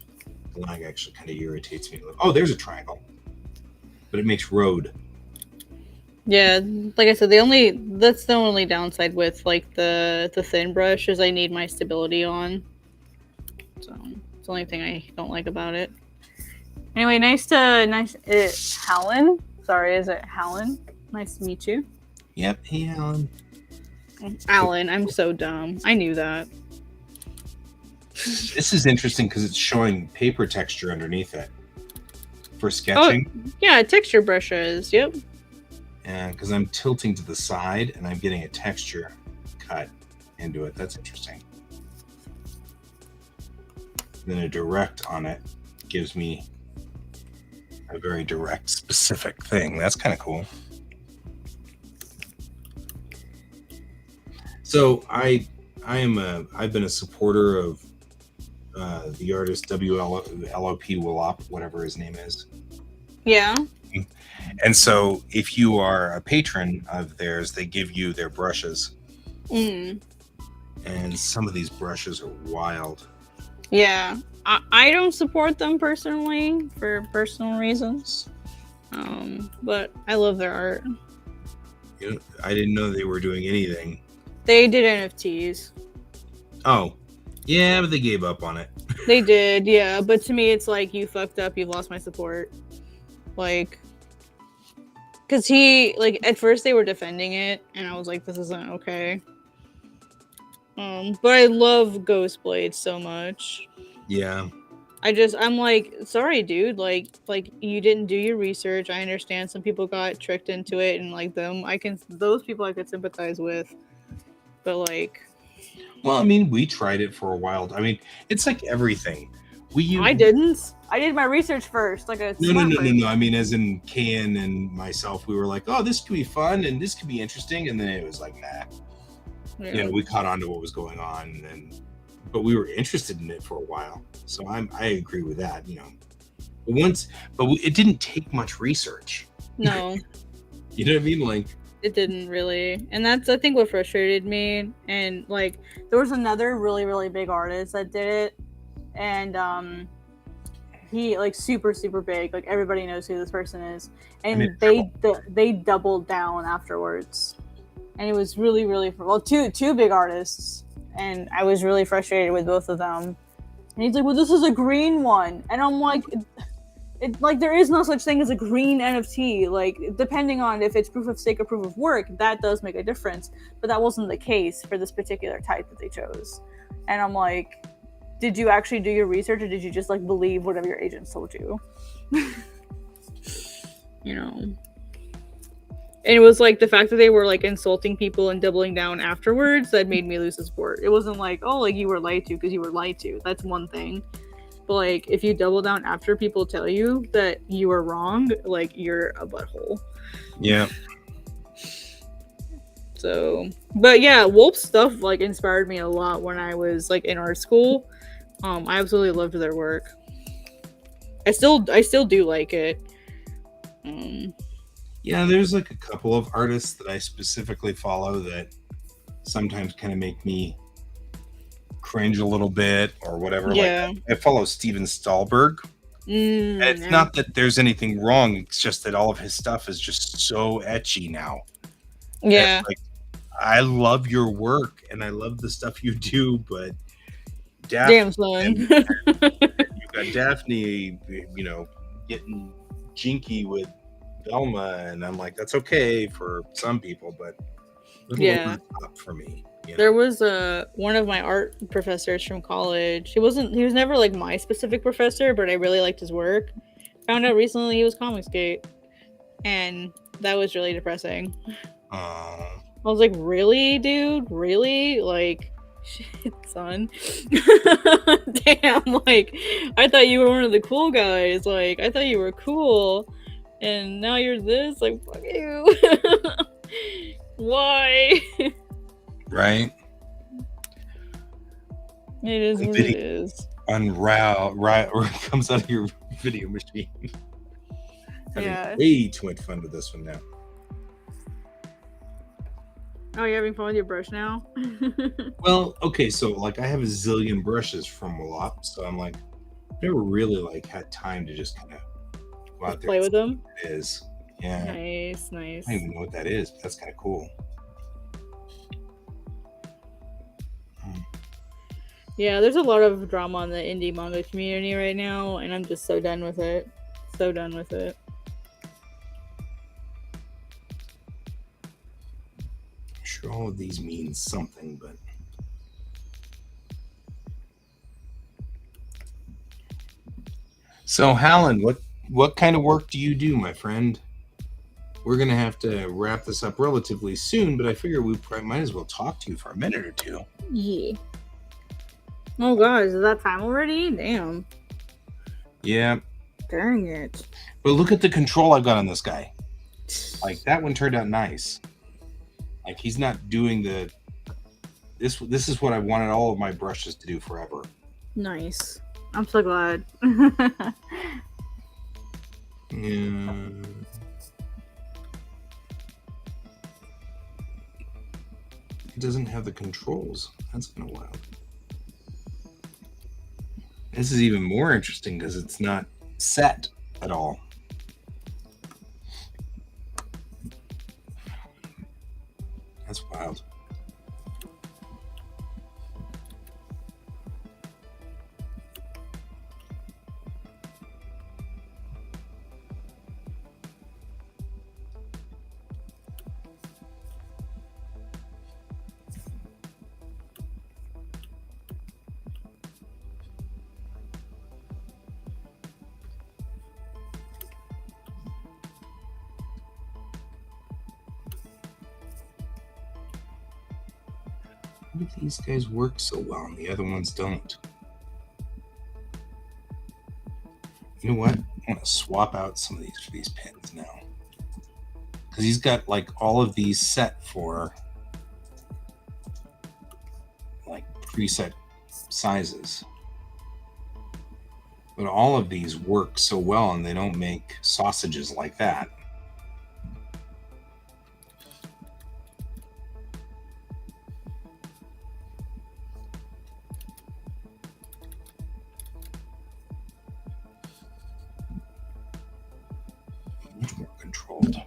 the lag. Actually kind of irritates me. Oh, there's a triangle, but it makes road. Yeah, like I said, that's the only downside with like the thin brush is I need my stability on. So it's the only thing I don't like about it. Anyway, Hallen. Sorry, is it Hallen? Nice to meet you. Yep, hey Alan. Alan, I'm so dumb. I knew that. This is interesting because it's showing paper texture underneath it for sketching. Oh, yeah, texture brushes. Yep. And because I'm tilting to the side and I'm getting a texture cut into it. That's interesting. Then a direct on it gives me a very direct, specific thing. That's kind of cool. So I've been a supporter of the artist WLOP Willop, whatever his name is. Yeah. And so if you are a patron of theirs, they give you their brushes. And some of these brushes are wild. Yeah. I don't support them personally for personal reasons. But I love their art. You know, I didn't know they were doing anything. They did NFTs. Oh, yeah, but they gave up on it. They did, yeah. But to me, it's like, you fucked up. You've lost my support. Like, because at first they were defending it, and I was like, this isn't okay. But I love Ghostblade so much. Yeah. I'm like, sorry, dude. Like you didn't do your research. I understand some people got tricked into it, and like those people I could sympathize with. But like, well, I mean, we tried it for a while. I mean, it's like everything. I didn't. I did my research first. Like a no. I mean, as in Ken and myself, we were like, oh, this could be fun and this could be interesting, and then it was like, nah. Yeah. You know, we caught on to what was going on, but we were interested in it for a while. So I agree with that. You know, it didn't take much research. No. You know what I mean? Like, it didn't really, and that's I think what frustrated me. And like, there was another really, really big artist that did it, and he like super, super big. Like, everybody knows who this person is, and they doubled down afterwards, and it was really, really two big artists, and I was really frustrated with both of them. And he's like, well, this is a green one, and I'm like, like there is no such thing as a green NFT. Like depending on if it's proof of stake or proof of work, that does make a difference. But that wasn't the case for this particular type that they chose. And I'm like, did you actually do your research, or did you just like believe whatever your agents told you? You know. And it was like the fact that they were like insulting people and doubling down afterwards that made me lose the sport. It wasn't like, oh, like you were lied to because you were lied to. That's one thing. But like if you double down after people tell you that you were wrong, like you're a butthole. Yeah. So, but yeah, Wolf's stuff like inspired me a lot when I was like in art school. I absolutely loved their work. I still do like it. Yeah, there's like a couple of artists that I specifically follow that sometimes kind of make me cringe a little bit or whatever. Yeah. Like I follow Steven Stallberg. And it's not that there's anything wrong, it's just that all of his stuff is just so etchy now. Yeah. Like, I love your work and I love the stuff you do, but Damn, son. You've got Daphne, you know, getting jinky with Velma, and I'm like, that's okay for some people, but yeah, up for me. You know? There was one of my art professors from college. He was never like my specific professor, but I really liked his work. Found out recently he was Comicsgate, and that was really depressing. I was like, really, dude? Really? Like, shit, son. Damn, like, I thought you were one of the cool guys. Like, I thought you were cool. And now you're this? Like, fuck you. Why? Right? It is what it is. Unravel, right, or it comes out of your video machine. Having way too much fun with this one now. Oh, you're having fun with your brush now? Well, okay, so like I have a zillion brushes from Wallop, so I'm like, never really like had time to just kind of go out there play with them. It is, yeah. Nice. I don't even know what that is, but that's kind of cool. Yeah, there's a lot of drama in the indie manga community right now, and I'm just so done with it. So done with it. I'm sure all of these mean something, but so Hallen, what kind of work do you do, my friend? We're gonna have to wrap this up relatively soon, but I figure we might as well talk to you for a minute or two. Yeah. Oh gosh, is that time already? Damn. Yeah. Dang it. But look at the control I've got on this guy. Like that one turned out nice. Like he's not doing the this is what I wanted all of my brushes to do forever. Nice. I'm so glad. Yeah. It doesn't have the controls. That's kind of wild. This is even more interesting because it's not set at all. That's wild. Why do these guys work so well and the other ones don't? You know what? I want to swap out some of these pins now. Because he's got like all of these set for like preset sizes. But all of these work so well and they don't make sausages like that. Much more controlled.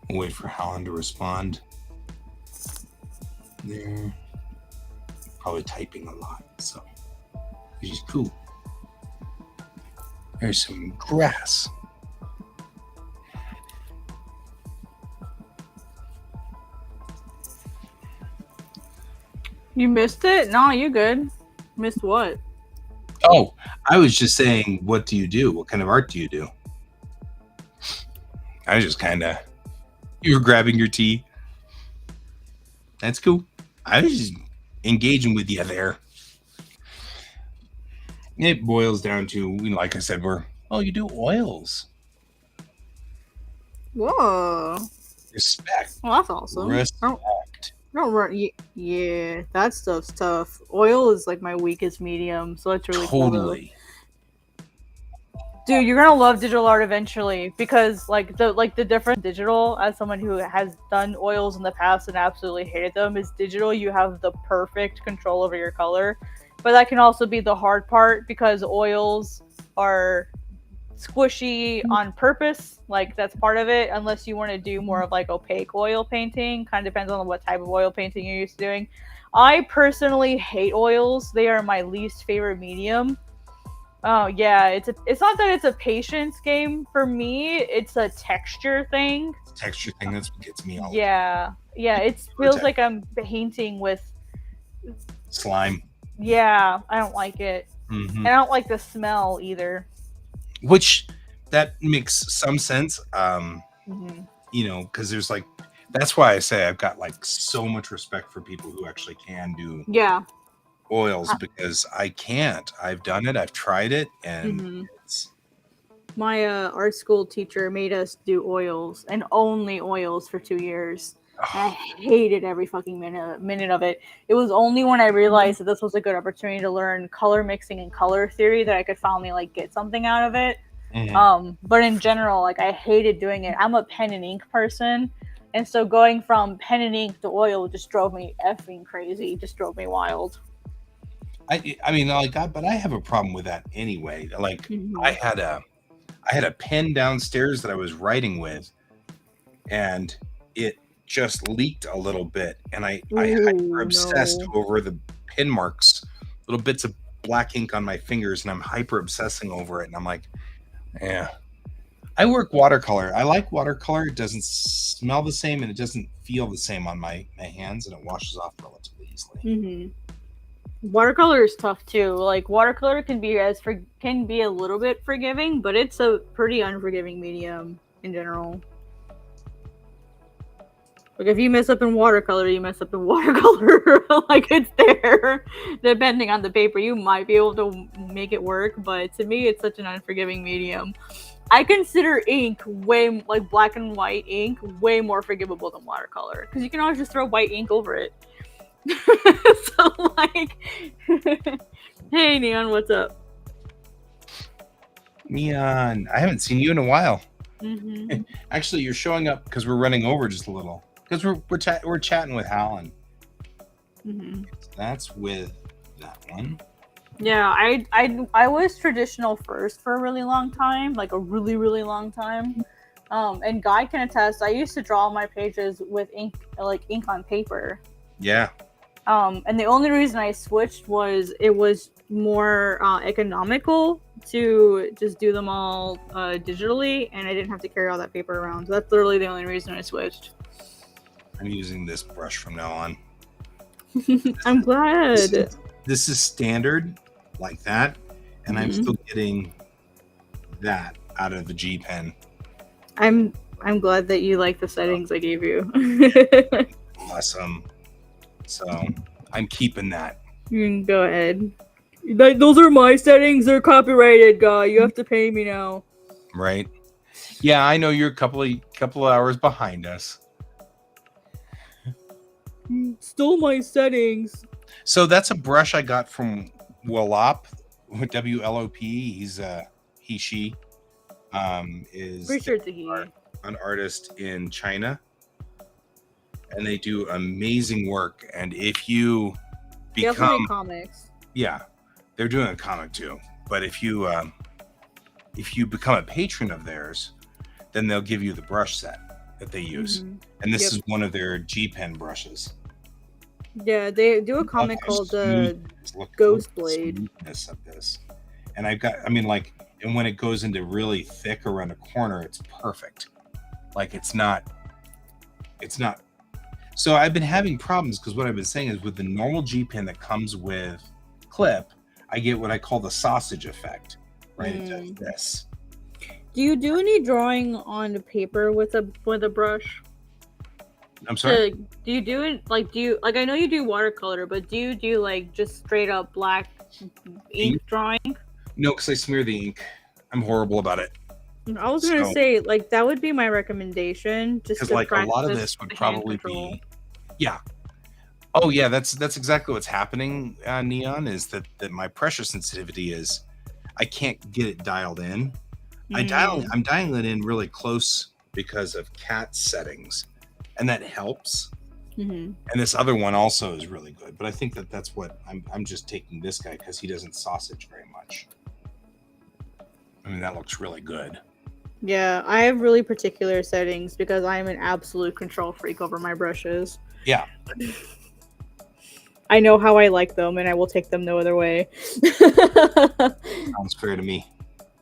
We'll wait for Helen to respond. There. Probably typing a lot, so which is cool. There's some grass. You missed it? No, you good. Missed what? Oh, I was just saying, what do you do? What kind of art do you do? I was just kind of, you were grabbing your tea. That's cool. I was just engaging with you there. It boils down to, like I said, you do oils. Whoa. Respect. Well, that's awesome. Respect. Yeah, that stuff's tough. Oil is like my weakest medium, so it's really Totally. Cool. Dude, you're gonna love digital art eventually because the difference digital, as someone who has done oils in the past and absolutely hated them, is digital. You have the perfect control over your color, but that can also be the hard part because oils are squishy on purpose. Like that's part of it, unless you want to do more of like opaque oil painting. Kind of depends on what type of oil painting you're used to doing. I personally hate oils. They are my least favorite medium. Oh yeah, it's not that it's a patience game for me, it's a texture thing. Texture thing, that's what gets me all. Yeah, it feels like I'm painting with slime. Yeah, I don't like it. And I don't like the smell either. Which that makes some sense, because there's that's why I say I've got so much respect for people who actually can do oils, because I can't. I've done it, I've tried it, and it's... My art school teacher made us do oils and only oils for 2 years. I hated every fucking minute of it. It was only when I realized that this was a good opportunity to learn color mixing and color theory that I could finally get something out of it. But in general, I hated doing it. I'm a pen and ink person, and so going from pen and ink to oil just drove me effing crazy. Just drove me wild. But I have a problem with that anyway. I had a pen downstairs that I was writing with, and it just leaked a little bit, and I hyper obsessed over the pin marks, little bits of black ink on my fingers, and I'm hyper obsessing over it, and I'm like, yeah. I work watercolor. I like watercolor. It doesn't smell the same, and it doesn't feel the same on my hands, and it washes off relatively easily. Watercolor is tough too. Watercolor can be a little bit forgiving, but it's a pretty unforgiving medium in general. If you mess up in watercolor, you mess up in watercolor. It's there. Depending on the paper, you might be able to make it work, but to me, it's such an unforgiving medium. I consider ink black and white ink way more forgivable than watercolor, because you can always just throw white ink over it. So hey Neon, what's up? Neon, I haven't seen you in a while. Actually, you're showing up because we're running over just a little, because we're chatting with Helen. That's with that one. Yeah, I was traditional first for a really long time, a really, really long time. And Guy can attest, I used to draw my pages with ink on paper. Yeah. And the only reason I switched was it was more economical to just do them all digitally, and I didn't have to carry all that paper around. So that's literally the only reason I switched. I'm using this brush from now on. I'm glad. This is standard like that, and I'm still getting that out of the G pen. I'm glad that you like the settings I gave you. Awesome. So I'm keeping that. You can go ahead. Those are my settings. They're copyrighted, Guy. You have to pay me now. Right. Yeah, I know you're a couple of hours behind us. You stole my settings. So that's a brush I got from Wallop, W-L-O-P. He's she is Pretty sure it's a he. An artist in China. And they do amazing work. And if you become... They also make comics. Yeah, they're doing a comic too. But if you become a patron of theirs, then they'll give you the brush set. that they use, Mhm. and this Yep. is one of their G Pen brushes. Yeah, they do a Love comic the called smoothness. Look at Ghost the Blade. smoothness of this. And I mean, like, and when it goes into really thick around a corner, it's perfect. Like, it's not. So I've been having problems because what I've been saying is with the normal G Pen that comes with clip, I get what I call the sausage effect, right? It does this. Do you do any drawing on the paper with a brush? I'm sorry? Do you do it like I know you do watercolor, but do you do like just straight up black ink drawing? No, because I smear the ink. I'm horrible about it. I was gonna So, say like that would be my recommendation, just because to like a lot of practice this would the hand probably control. be, yeah. Oh yeah, that's exactly what's happening. Neon is that my pressure sensitivity is, I can't get it dialed in. I'm dialing it in really close because of cat settings, and that helps. Mm-hmm. And this other one also is really good, but I think that's what I'm just taking this guy because he doesn't sausage very much. I mean, that looks really good. Yeah, I have really particular settings because I am an absolute control freak over my brushes. Yeah. I know how I like them, and I will take them no other way. Sounds fair to me.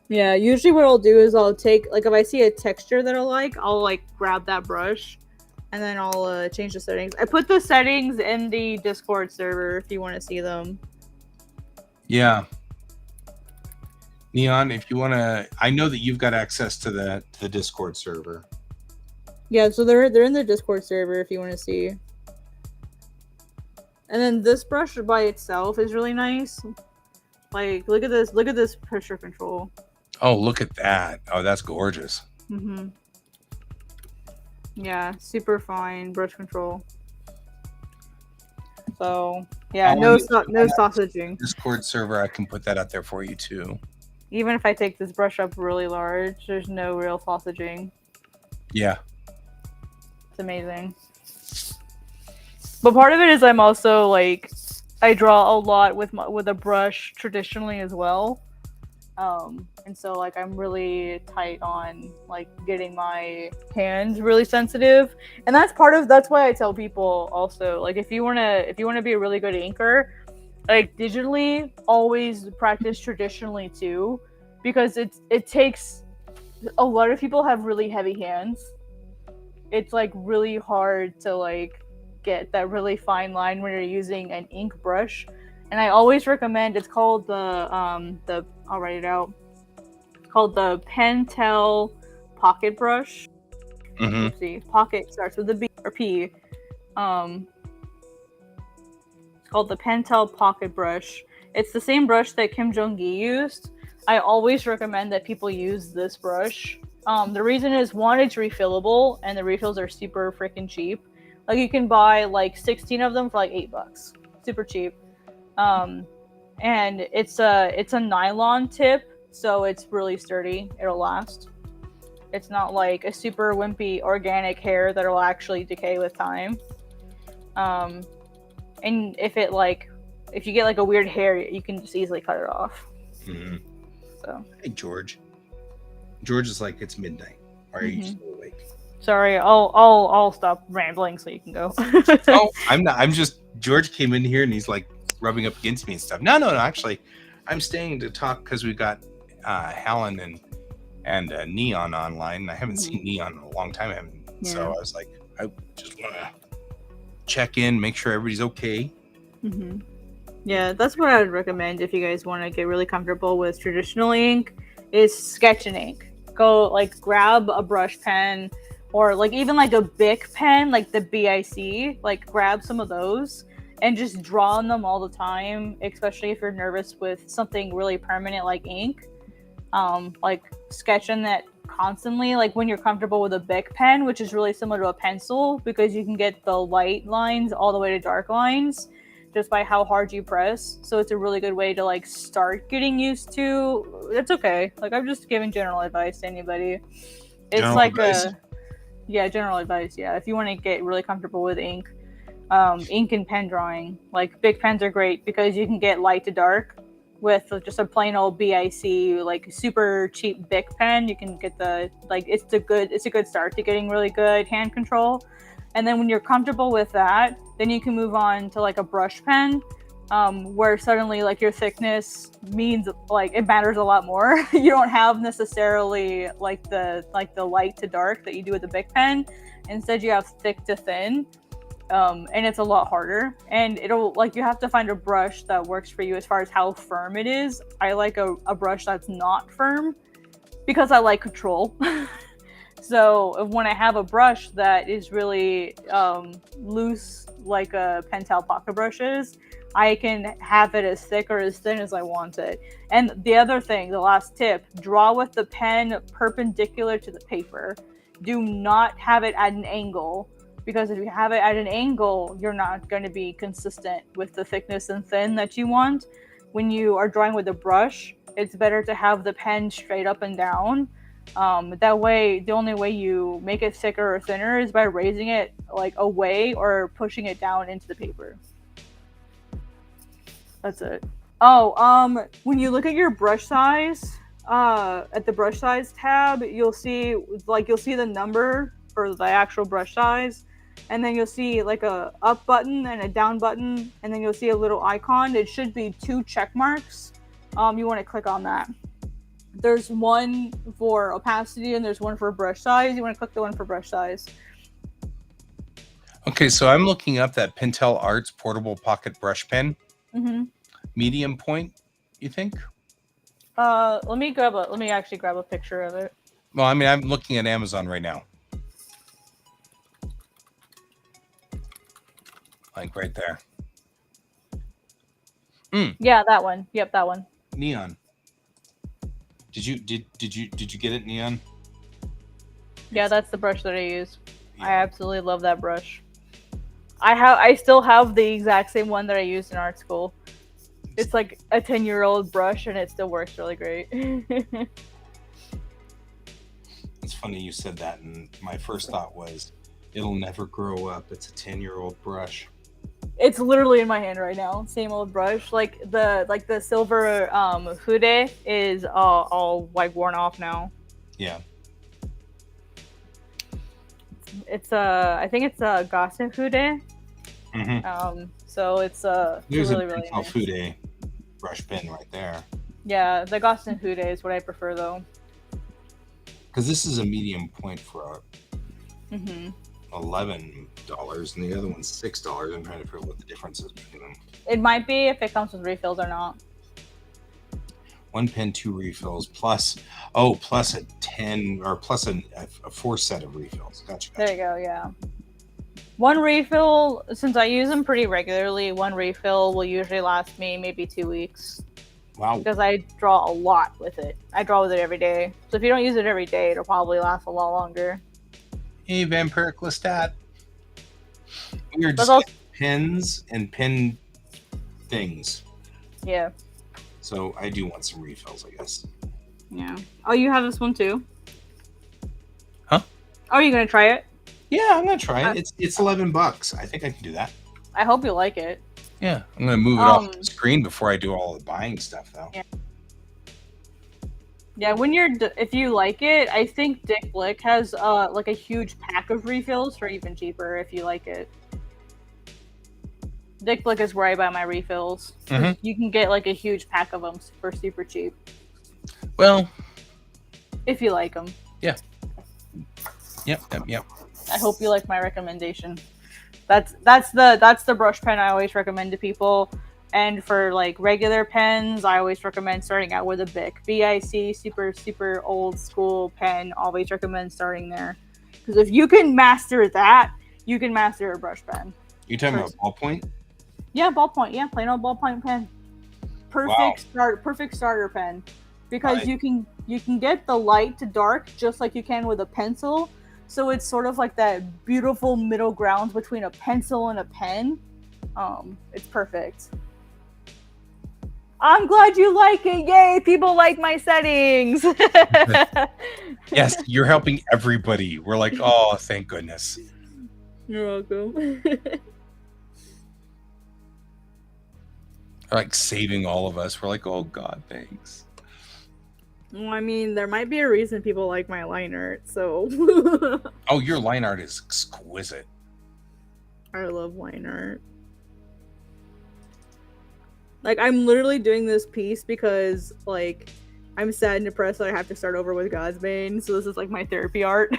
Yeah, usually what I'll do is I'll take, like, if I see a texture that I like, I'll, like, grab that brush, and then I'll change the settings. I put the settings in the Discord server if you want to see them. Yeah. Neon, if you want to, I know that you've got access to the Discord server. Yeah, so they're in the Discord server if you want to see. And then this brush by itself is really nice. Like, look at this pressure control. Oh, look at that. Oh, that's gorgeous. Mm-hmm. Yeah, super fine brush control. So, yeah, no sausaging. Discord server, I can put that out there for you too. Even if I take this brush up really large, there's no real sausaging. Yeah. It's amazing. But part of it is I'm also like, I draw a lot with a brush traditionally as well, and so like I'm really tight on like getting my hands really sensitive, and that's why I tell people also, like, if you wanna be a really good inker, like digitally, always practice traditionally too, because it takes, a lot of people have really heavy hands. It's like really hard to like get that really fine line when you're using an ink brush, and I always recommend, it's called the I'll write it out. It's called the Pentel Pocket Brush. Mm-hmm. Let's see, pocket starts with a B or P. It's called the Pentel Pocket Brush. It's the same brush that Kim Jong-gi used. I always recommend that people use this brush. The reason is, one, it's refillable, and the refills are super freaking cheap. Like, you can buy like 16 of them for like $8. Super cheap. And it's a nylon tip, so it's really sturdy. It'll last. It's not like a super wimpy organic hair that'll actually decay with time. And if you get like a weird hair, you can just easily cut it off. Mm-hmm. So. Hey, George. George is like, it's midnight. Are you still awake? Sorry, I'll stop rambling so you can go. Oh, I'm not. I'm just, George came in here and he's like rubbing up against me and stuff. No. Actually, I'm staying to talk because we've got Helen and Neon online. And I haven't seen Neon in a long time. So I was like, I just want to check in, make sure everybody's okay. Mm-hmm. Yeah, that's what I would recommend if you guys want to get really comfortable with traditional ink, is sketch and ink. Go, like, grab a brush pen, or like even like a Bic pen, like the BIC, like grab some of those and just draw on them all the time, especially if you're nervous with something really permanent like ink. Like sketch in that constantly, like when you're comfortable with a Bic pen, which is really similar to a pencil because you can get the light lines all the way to dark lines just by how hard you press. So it's a really good way to like start getting used to. It's okay. Like, I'm just giving general advice to anybody. It's general advice. General advice. Yeah, if you want to get really comfortable with ink, ink and pen drawing, like Bic pens are great because you can get light to dark. with just a plain old BIC, like super cheap Bic pen. You can get the it's a good start to getting really good hand control. And then when you're comfortable with that, then you can move on to like a brush pen, where suddenly like your thickness means like it matters a lot more. You don't have necessarily like the light to dark that you do with the Bic pen. Instead, you have thick to thin. And it's a lot harder, and it'll like you have to find a brush that works for you as far as how firm it is. I like a brush that's not firm because I like control. So when I have a brush that is really loose, like a Pentel pocket brushes, I can have it as thick or as thin as I want it. And the other thing, the last tip, draw with the pen perpendicular to the paper. Do not have it at an angle, because if you have it at an angle, you're not going to be consistent with the thickness and thin that you want. When you are drawing with a brush, it's better to have the pen straight up and down. That way, the only way you make it thicker or thinner is by raising it like away or pushing it down into the paper. That's it. Oh, when you look at your brush size, at the brush size tab, you'll see the number for the actual brush size. And then you'll see like a up button and a down button, and then you'll see a little icon. It should be 2 check marks. You want to click on that. There's one for opacity and there's one for brush size. You want to click the one for brush size. Okay, so I'm looking up that Pentel Arts portable pocket brush pen. Mm-hmm. Medium point, you think? Let me actually grab a picture of it. Well, I mean, I'm looking at Amazon right now. Like right there. Yeah, that one. Yep, that one. Neon. Did you get it, Neon? Yeah, that's the brush that I use. Yeah. I absolutely love that brush. I still have the exact same one that I used in art school. It's like a 10-year-old brush and it still works really great. It's funny you said that, and my first thought was, it'll never grow up. It's a 10-year-old brush. It's literally in my hand right now. Same old brush. Like the silver Hude is all like worn off now. Yeah. It's I think it's a Gossen Hude. Mm-hmm. So it's There's really a really Pentel nice. Fude brush pen right there. Yeah, the Gossen Hude is what I prefer though. Because this is a medium point for Mm-hmm. $11, and the other one's $6. I'm trying to figure out what the difference is between them. It might be if it comes with refills or not. 1 pen, 2 refills, plus a 10 or plus a 4 set of refills. Gotcha. There you go. Yeah. One refill, since I use them pretty regularly, one refill will usually last me maybe 2 weeks. Wow. Because I draw a lot with it. I draw with it every day. So if you don't use it every day, it'll probably last a lot longer. Hey, Vampiric Lestat. We are But just those- pens and pen things. Yeah. So I do want some refills, I guess. Yeah. Oh, you have this one too? Huh? Oh, are you gonna try it? Yeah, I'm gonna try it. It's $11. I think I can do that. I hope you like it. Yeah, I'm gonna move it off the screen before I do all the buying stuff, though. Yeah. Yeah, if you like it, I think Dick Blick has like a huge pack of refills for even cheaper if you like it. Dick Blick is where I buy my refills. Mhm. You can get like a huge pack of them for super cheap Well, if you like them. yep. I hope you like my recommendation. That's the brush pen I always recommend to people. And for like regular pens, I always recommend starting out with a Bic. BIC, super old school pen. Always recommend starting there. Because if you can master that, you can master a brush pen. You talking about ballpoint? Yeah, ballpoint. Yeah, plain old ballpoint pen. Perfect starter pen. Because Right. you can get the light to dark just like you can with a pencil. So it's sort of like that beautiful middle ground between a pencil and a pen. It's perfect. I'm glad you like it. Yay, people like my settings. Yes, you're helping everybody. We're like, oh, thank goodness. You're welcome. like saving all of us. We're like, oh God, thanks. Well, I mean, there might be a reason people like my line art, so Oh, your line art is exquisite. I love line art. Like, I'm literally doing this piece because, like, I'm sad and depressed, so I have to start over with Godsbane, so this is, like, my therapy art.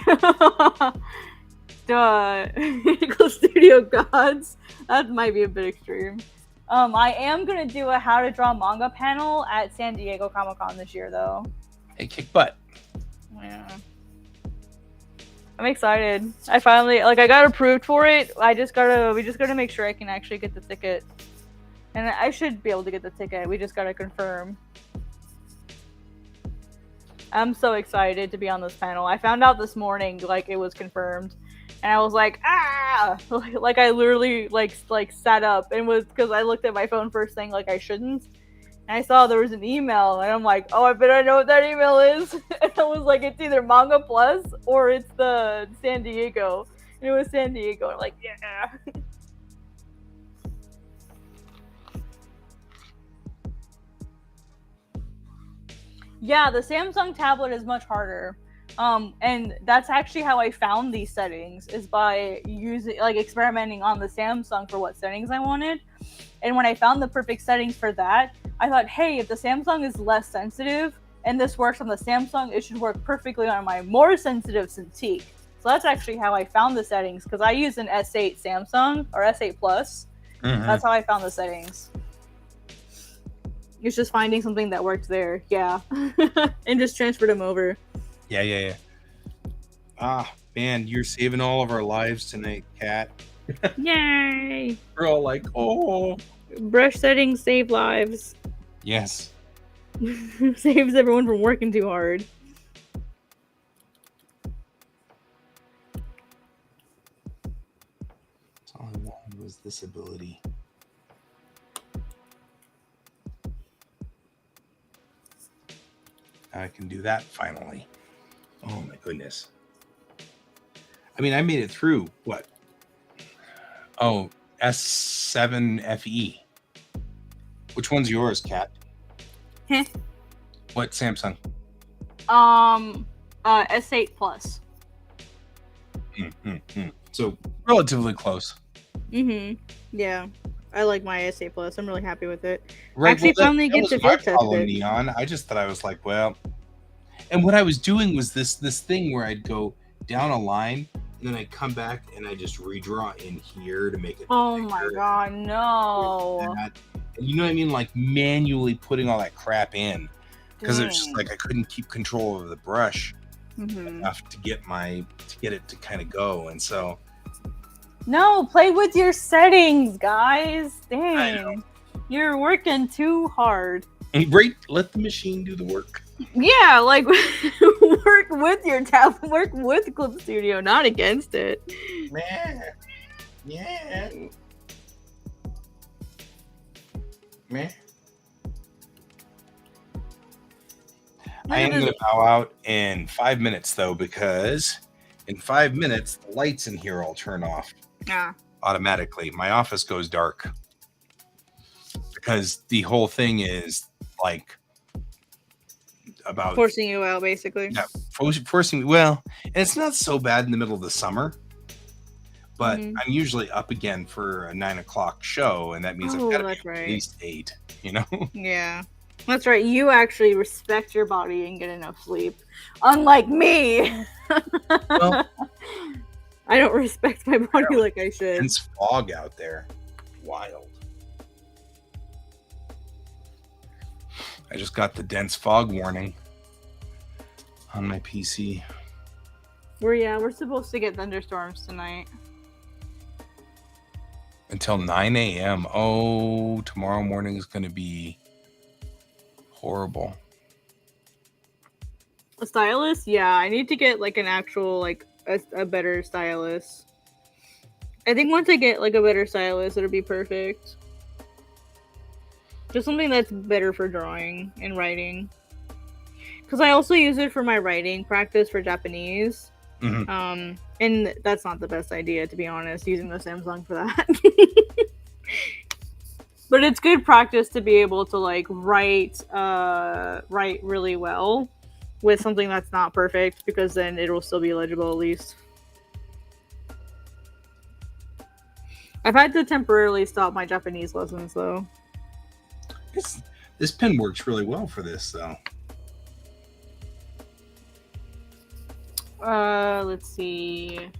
Duh. Clip Studio Gods. That might be a bit extreme. I am gonna do a how to draw manga panel at San Diego Comic-Con this year, though. Hey, kick butt. Yeah. I'm excited. I finally, like, I got approved for it. We just gotta make sure I can actually get the ticket. And I should be able to get the ticket. We just gotta confirm. I'm so excited to be on this panel. I found out this morning, like, it was confirmed. And I was like, ah! Like, I literally, like sat up and was, because I looked at my phone first thing, like, I shouldn't. And I saw there was an email, and I'm like, oh, I bet I know what that email is. And I was like, it's either Manga Plus or it's the San Diego. And it was San Diego. I'm like, yeah. Yeah, the Samsung tablet is much harder. And that's actually how I found these settings, is by using, like, experimenting on the Samsung for what settings I wanted. And when I found the perfect settings for that, I thought, hey, if the Samsung is less sensitive and this works on the Samsung, it should work perfectly on my more sensitive Cintiq. So that's actually how I found the settings, because I use an S8 Samsung, or S8 Plus. Mm-hmm. That's how I found the settings. It's just finding something that worked there, yeah. And just transferred them over. Yeah. Ah, man, you're saving all of our lives tonight, Kat. Yay! We're all like, oh. Brush settings save lives. Yes. Saves everyone from working too hard. All I wanted was this ability. I can do that finally. Oh my goodness. I mean, I made it through what? Oh, S7FE. Which one's yours, Kat? Heh. What Samsung? S8 Plus. So relatively close. Yeah. I like my S8 Plus. I'm really happy with it. Right. Actually, finally get to field test it. Neon. I just thought, I was like, well, and what I was doing was this thing where I'd go down a line and then I'd come back and I just redraw in here to make it. Oh bigger, my god, no. and you know what I mean? Like manually putting all that crap in, because it was just like I couldn't keep control over the brush enough to get it to kind of go, and so. No, play with your settings, guys. Dang. You're working too hard. Right, let the machine do the work. Yeah, like, work with your tablet, work with Clip Studio, not against it. Yeah. Meh. I am going to bow out in 5 minutes, though, because in 5 minutes, the lights in here all turn off automatically. My office goes dark because the whole thing is like about Forcing you out, basically. Yeah, forcing me. Well, and it's not so bad in the middle of the summer, but I'm usually up again for a 9 o'clock show, and that means I've got to be at least 8. You know? Yeah. That's right. You actually respect your body and get enough sleep. Unlike me. Well, I don't respect my body like I should. Dense fog out there. Wild. I just got the dense fog warning on my PC. We're supposed to get thunderstorms tonight. Until 9 a.m. Oh, tomorrow morning is going to be horrible. A stylus? Yeah, I need to get like an actual, like a better stylus. I think once I get like a better stylus, it'll be perfect. Just something that's better for drawing and writing. Because I also use it for my writing practice for Japanese. And that's not the best idea, to be honest, using the Samsung for that. But But it's good practice to be able to like write really well with something that's not perfect, because then it'll still be legible at least. I've had to temporarily stop my Japanese lessons though. This pen works really well for this though. Let's see.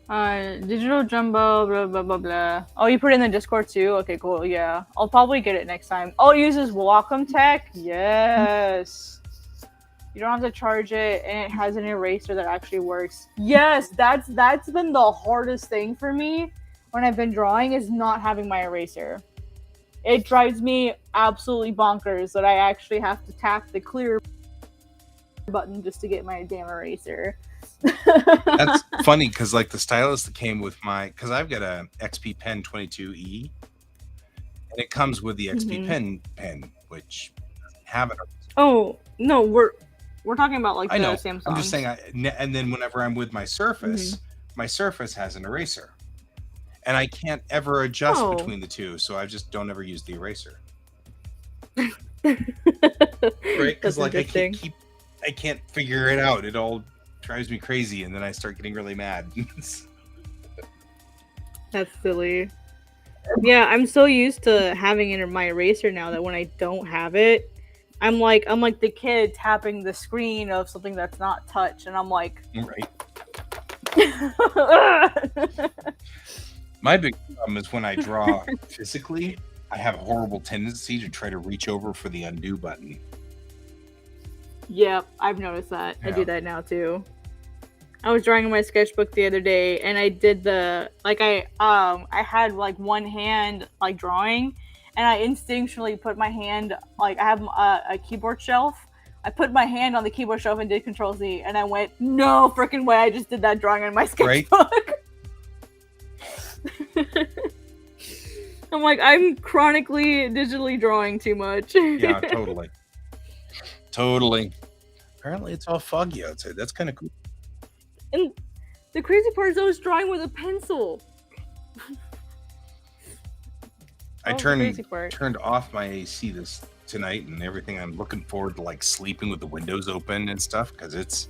Digital Jumbo, blah, blah, blah, blah. Oh, you put it in the Discord too? Okay, cool, yeah. I'll probably get it next time. Oh, it uses Wacom Tech? Yes. You don't have to charge it, and it has an eraser that actually works. Yes, that's been the hardest thing for me when I've been drawing, is not having my eraser. It drives me absolutely bonkers that I actually have to tap the clear button just to get my damn eraser. That's funny because like the stylus that came with because I've got a XP Pen 22E, and it comes with the XP pen, which doesn't have it. Oh no, we're talking about like the Samsung. I'm just saying. And then whenever I'm with my Surface, my Surface has an eraser, and I can't ever adjust between the two, so I just don't ever use the eraser. Right? Because like I can't figure it out. It all drives me crazy, and then I start getting really mad. That's silly. Yeah, I'm so used to having it in my eraser now that when I don't have it, I'm like the kid tapping the screen of something that's not touch, and I'm like, right. My big problem is when I draw physically, I have a horrible tendency to try to reach over for the undo button. Yep, I've noticed that. Yeah. I do that now too. I was drawing in my sketchbook the other day, and I did I had like one hand like drawing, and I instinctually put my hand, like I have a keyboard shelf. I put my hand on the keyboard shelf and did Control Z, and I went, no freaking way! I just did that drawing on my sketchbook. Right? I'm like, I'm chronically digitally drawing too much. Yeah, totally. Apparently, it's all foggy outside. That's kind of cool. And the crazy part is I was drawing with a pencil. I turned off my AC tonight and everything. I'm looking forward to like sleeping with the windows open and stuff because it's.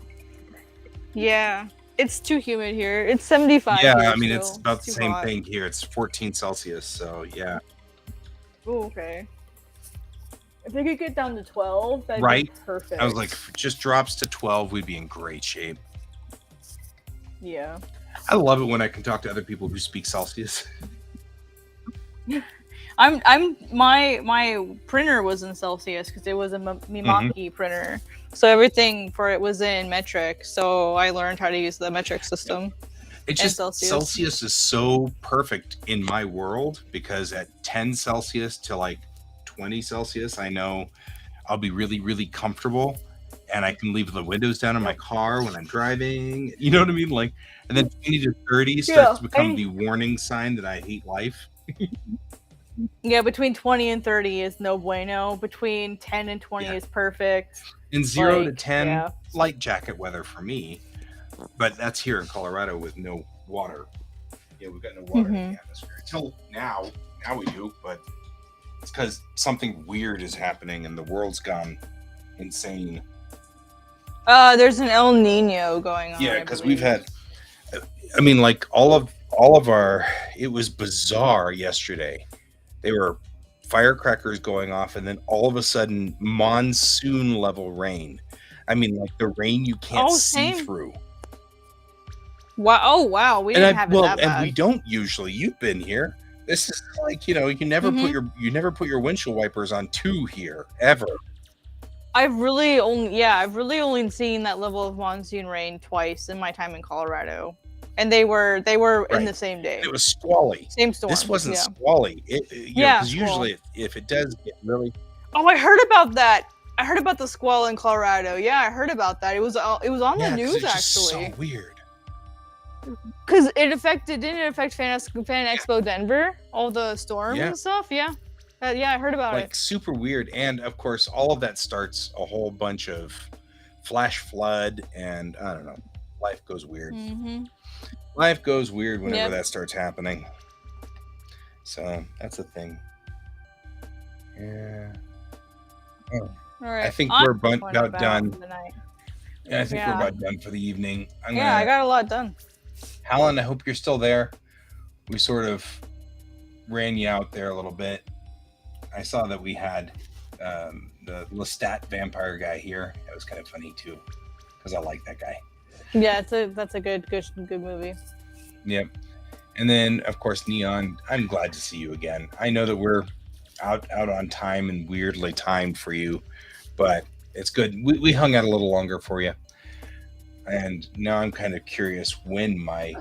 Yeah, it's too humid here. It's 75. Yeah, I mean it's about the same thing here. It's 14 Celsius, so yeah. Oh, okay. If they could get down to 12, that'd be perfect. I was like, if it just drops to 12, we'd be in great shape. Yeah. I love it when I can talk to other people who speak Celsius. My printer was in Celsius because it was a Mimaki printer. So everything for it was in metric. So I learned how to use the metric system. It's just Celsius is so perfect in my world because at 10 Celsius to like 20 Celsius, I know I'll be really, really comfortable. And I can leave the windows down in my car when I'm driving. You know what I mean? Like, and then 20 to 30 starts to become the warning sign that I hate life. Yeah, between 20 and 30 is no bueno. Between 10 and 20 is perfect. And 0 to 10, light jacket weather for me. But that's here in Colorado with no water. Yeah, we've got no water in the atmosphere. Until now we do, but it's because something weird is happening and the world's gone insane. There's an El Nino going on. Yeah, because we've had, I mean, like all of our, it was bizarre yesterday. They were firecrackers going off, and then all of a sudden, monsoon level rain. I mean, like the rain you can't see through. Wow! Oh, wow! We didn't have it that bad. And we don't usually. You've been here. This is like, you know, you never put your windshield wipers on 2 here ever. I've really only seen that level of monsoon rain twice in my time in Colorado, and they were in the same day. It was squally. Same storm. This wasn't squally. Because usually if it does get really. Oh, I heard about that. I heard about the squall in Colorado. Yeah, I heard about that. It was on the news it's actually. Just so weird. Because didn't it affect Fan Expo Denver? All the storms and stuff. Yeah. I heard about it. Like super weird, and of course, all of that starts a whole bunch of flash flood, and I don't know. Life goes weird. Life goes weird whenever that starts happening. So that's a thing. Yeah. Oh, All right. I think I'm we're going about done. for the night. Yeah, I think we're Yeah. about done for the evening. I'm Yeah, I gonna, got a lot done. Helen, I hope you're still there. We sort of ran you out there a little bit. I saw that we had the Lestat vampire guy here. That was kind of funny too, because I like that guy. Yeah, that's a good movie. Yep. And then of course Neon. I'm glad to see you again. I know that we're out on time and weirdly timed for you, but it's good. We hung out a little longer for you. And now I'm kind of curious when my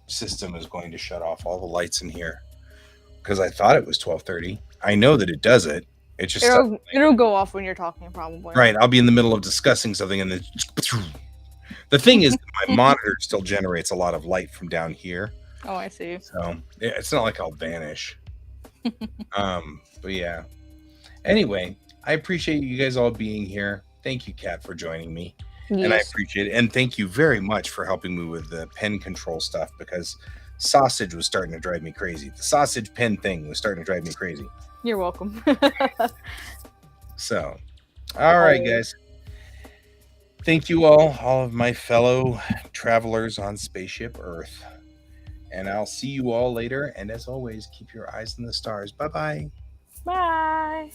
system is going to shut off all the lights in here, because I thought it was 12:30. I know that it does it. It just It'll go off when you're talking, probably. right. I'll be in the middle of discussing something, and then the thing is, my monitor still generates a lot of light from down here, Oh, I see. so it's not like I'll vanish. But yeah. Anyway, I appreciate you guys all being here. Thank you, Kat, for joining me. And I appreciate it. And thank you very much for helping me with the pen control stuff, because sausage was starting to drive me crazy. The sausage pen thing was starting to drive me crazy. You're welcome. So, all right, guys. Thank you all of my fellow travelers on Spaceship Earth. And I'll see you all later. And as always, keep your eyes on the stars. Bye-bye. Bye.